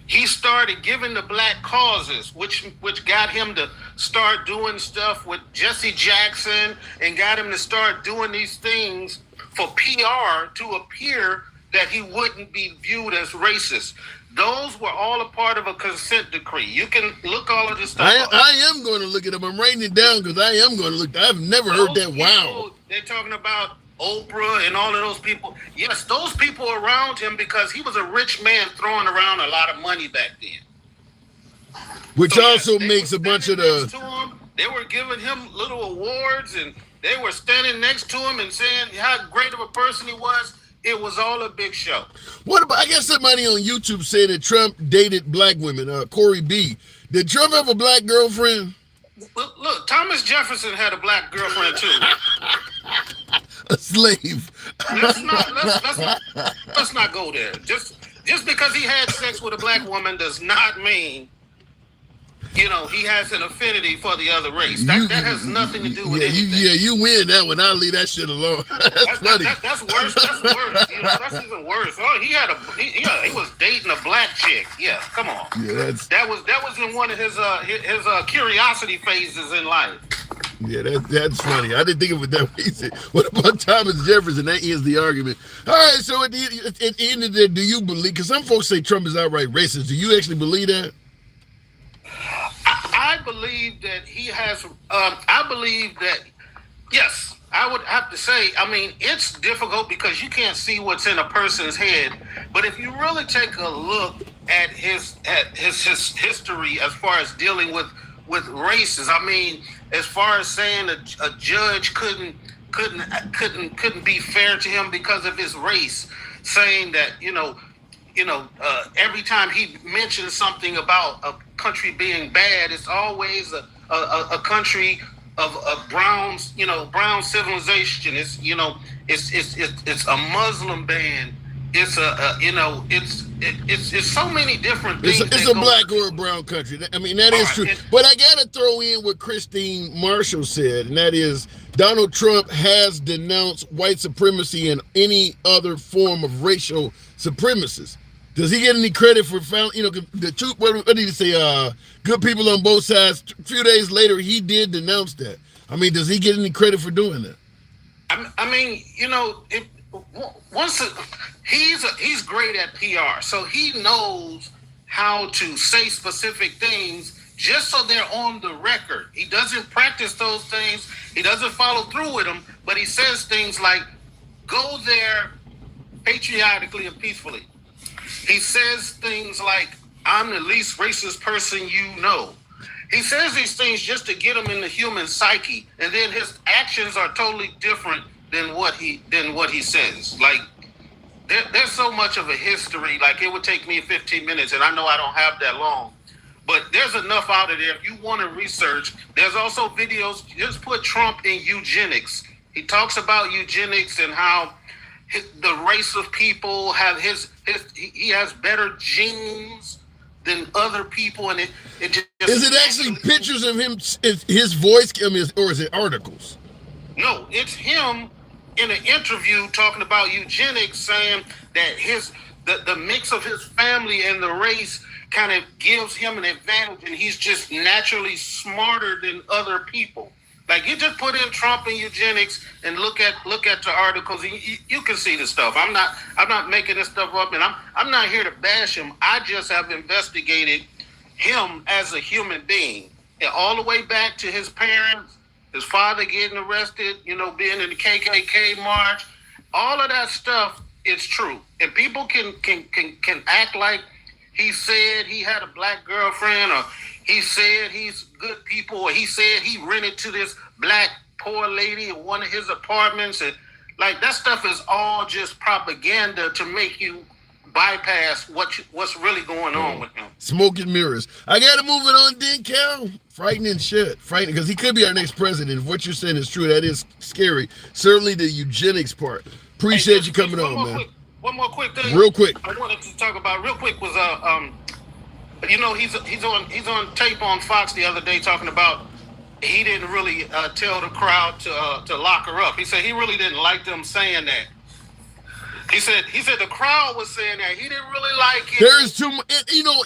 he started giving to black causes, which got him to start doing stuff with Jesse Jackson and got him to start doing these things for PR to appear that he wouldn't be viewed as racist. Those were all a part of a consent decree. You can look all of this stuff up. I am going to look it up. I'm writing it down because I am going to look. I've never heard that. Wow. They're talking about Oprah and all of those people. Yes, those people around him, because he was a rich man throwing around a lot of money back then. Which so also makes a bunch of the. They were giving him little awards, and they were standing next to him and saying how great of a person he was. It was all a big show. What about? I got somebody on YouTube saying that Trump dated black women. Corey B. Did Trump have a black girlfriend? Look, Thomas Jefferson had a black girlfriend too. A slave. Let's not go there. Just because he had sex with a black woman does not mean, you know, he has an affinity for the other race. That has nothing to do with anything. You win that one. I'll leave that shit alone. That's funny. That's worse. That's worse. You know, that's even worse. Oh, he was dating a black chick. Yeah, come on. Yeah, that was in one of his curiosity phases in life. Yeah, that's funny. I didn't think of it that way. What about Thomas Jefferson? That ends the argument. All right, so at the end of the day, do you believe, because some folks say Trump is outright racist. Do you actually believe that? I believe that he has, I believe that, yes, I would have to say, I mean, it's difficult because you can't see what's in a person's head. But if you really take a look at his history as far as dealing with races, I mean, as far as saying a judge couldn't be fair to him because of his race, saying that, every time he mentions something about a country being bad, it's always a country of browns, brown civilization. It's it's a Muslim ban. It's it's so many different things. It's a black or a brown country. I mean, that is true. But I gotta throw in what Christine Marshall said, and that is Donald Trump has denounced white supremacy and any other form of racial supremacists. Does he get any credit for the truth? What did he say? Good people on both sides. A few days later, he did denounce that. I mean, does he get any credit for doing that? I mean, he's great at PR, so he knows how to say specific things just so they're on the record. He doesn't practice those things. He doesn't follow through with them, but he says things like, "Go there patriotically and peacefully." He says things like, "I'm the least racist person you know." He says these things just to get him in the human psyche, and then his actions are totally different than what he says. Like, there's so much of a history. Like, it would take me 15 minutes, and I know I don't have that long. But there's enough out of there if you want to research. There's also videos. Just put Trump in eugenics. He talks about eugenics and how the race of people have he has better genes than other people, and it just is it actually pictures of him, his voice, or is it articles? No, it's him in an interview talking about eugenics, saying that the mix of his family and the race kind of gives him an advantage, and he's just naturally smarter than other people. Like, you just put in Trump and eugenics and look at the articles, and you can see the stuff. I'm not making this stuff up, and I'm not here to bash him. I just have investigated him as a human being, and all the way back to his parents, his father getting arrested, being in the KKK march. All of that stuff is true, and people can act like he said he had a black girlfriend, or he said he's good people, or he said he rented to this black poor lady in one of his apartments. And like, that stuff is all just propaganda to make you bypass what's really going on with him. Smoke and mirrors. I got to move it on, then, Cal. Frightening shit. Frightening, because he could be our next president. If what you're saying is true, that is scary. Certainly the eugenics part. Appreciate you coming on, man. One more quick thing. Real quick. I wanted to talk about real quick was he's on tape on Fox the other day talking about he didn't really tell the crowd to lock her up. He said he really didn't like them saying that. He said the crowd was saying that he didn't really like it. There's too much.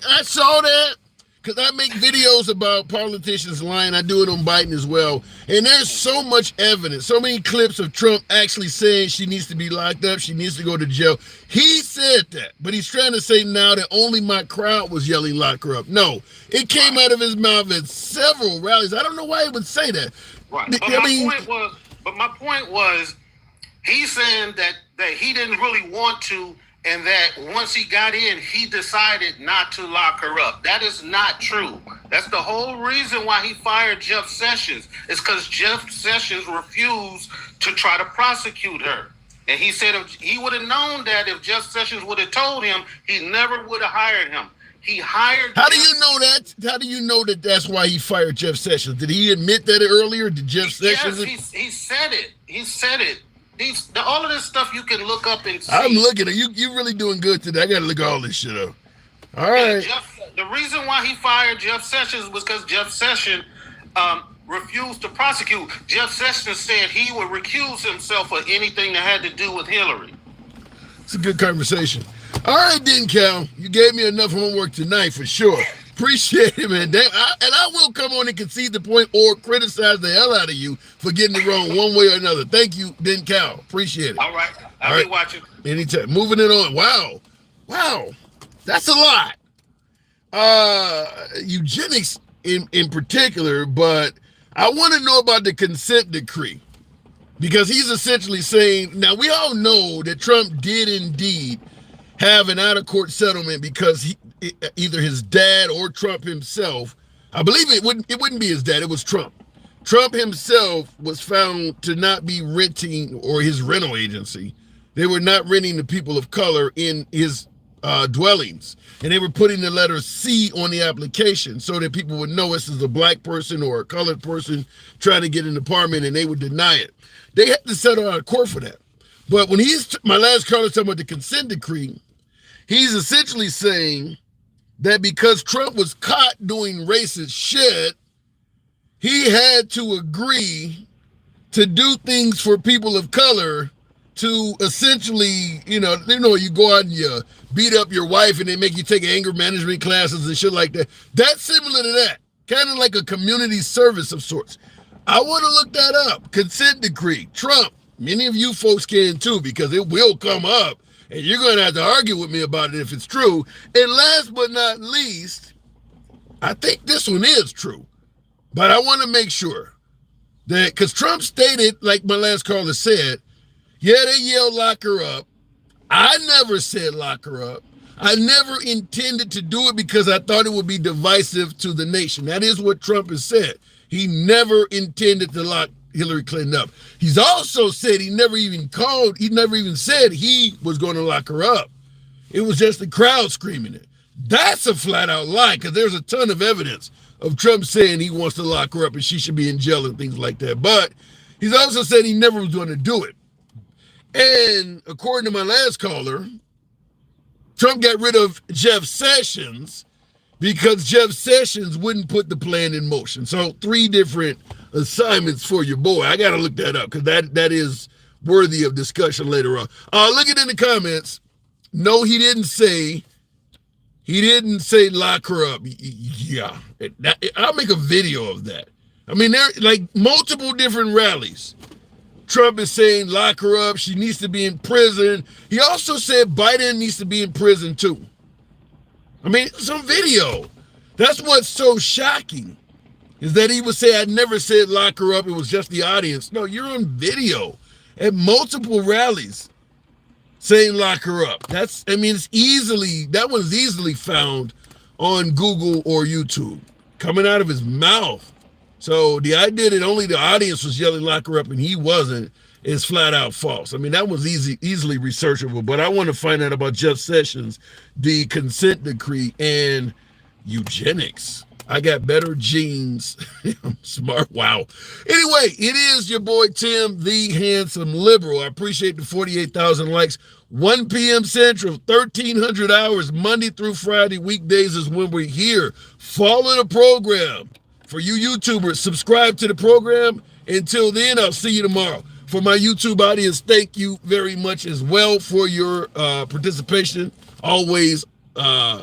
I saw that because I make videos about politicians lying. I do it on Biden as well. And there's so much evidence, so many clips of Trump actually saying she needs to be locked up, she needs to go to jail. He said that, but he's trying to say now that only my crowd was yelling lock her up. No, it came out of his mouth at several rallies. I don't know why he would say that. Right. But my point was, he's saying that he didn't really want to, and that once he got in, he decided not to lock her up. That is not true. That's the whole reason why he fired Jeff Sessions. It's because Jeff Sessions refused to try to prosecute her. And he said if he would have known that, if Jeff Sessions would have told him, he never would have hired him. He hired. How do you know that? do you know that that's why he fired Jeff Sessions? Did he admit that earlier? Did Jeff Sessions? Yes, he said it. He said it. All of this stuff you can look up and see. I'm looking at you. You're really doing good today. I got to look all this shit up. All right. The reason why he fired Jeff Sessions was because Jeff Sessions refused to prosecute. Jeff Sessions said he would recuse himself of anything that had to do with Hillary. It's a good conversation. All right, then, Cal. You gave me enough homework tonight for sure. Appreciate it, man. I will come on and concede the point or criticize the hell out of you for getting it wrong one way or another. Thank you, Den Cal. Appreciate it. All right. I'll be watching. Anytime. Moving it on. Wow. That's a lot. Eugenics in particular, but I want to know about the consent decree. Because he's essentially saying, now we all know that Trump did indeed have an out-of-court settlement because either his dad or Trump himself, I believe it wouldn't be his dad, it was Trump. Trump himself was found to not be renting, or his rental agency, they were not renting the people of color in his dwellings. And they were putting the letter C on the application so that people would know this is a black person or a colored person trying to get an apartment, and they would deny it. They had to settle out of court for that. But when my last caller talking about the consent decree, he's essentially saying that because Trump was caught doing racist shit, he had to agree to do things for people of color to essentially, you go out and you beat up your wife and they make you take anger management classes and shit like that. That's similar to that. Kind of like a community service of sorts. I want to look that up. Consent decree. Trump. Many of you folks can too, because it will come up and you're going to have to argue with me about it if it's true. And last but not least, I think this one is true, but I want to make sure that, because Trump stated, like my last caller said, yeah, they yelled lock her up. I never said lock her up. I never intended to do it because I thought it would be divisive to the nation. That is what Trump has said. He never intended to lock Hillary Clinton up. He's also said he never even said he was going to lock her up. It was just the crowd screaming it. That's a flat out lie, because there's a ton of evidence of Trump saying he wants to lock her up and she should be in jail and things like that. But he's also said he never was going to do it. And according to my last caller, Trump got rid of Jeff Sessions because Jeff Sessions wouldn't put the plan in motion. So 3 different assignments for your boy. I got to look that up because that is worthy of discussion later on. Look it in the comments. No, he didn't say lock her up. Yeah, I'll make a video of that. I mean, there like multiple different rallies. Trump is saying lock her up. She needs to be in prison. He also said Biden needs to be in prison too. I mean, it's on video. That's what's so shocking, is that he would say, I never said lock her up. It was just the audience. No, you're on video at multiple rallies saying lock her up. That one's easily found on Google or YouTube, coming out of his mouth. So the idea that only the audience was yelling lock her up and he wasn't is flat out false. I mean, that was easily researchable, but I want to find out about Jeff Sessions, the consent decree, and eugenics. I got better genes. I'm smart. Wow. Anyway, it is your boy Tim, the handsome liberal. I appreciate the 48,000 likes. 1 p.m. Central, 1,300 hours, Monday through Friday. Weekdays is when we're here. Follow the program. For you YouTubers, subscribe to the program. Until then, I'll see you tomorrow. For my YouTube audience, thank you very much as well for your participation. Always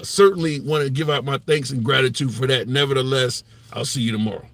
certainly want to give out my thanks and gratitude for that. Nevertheless, I'll see you tomorrow.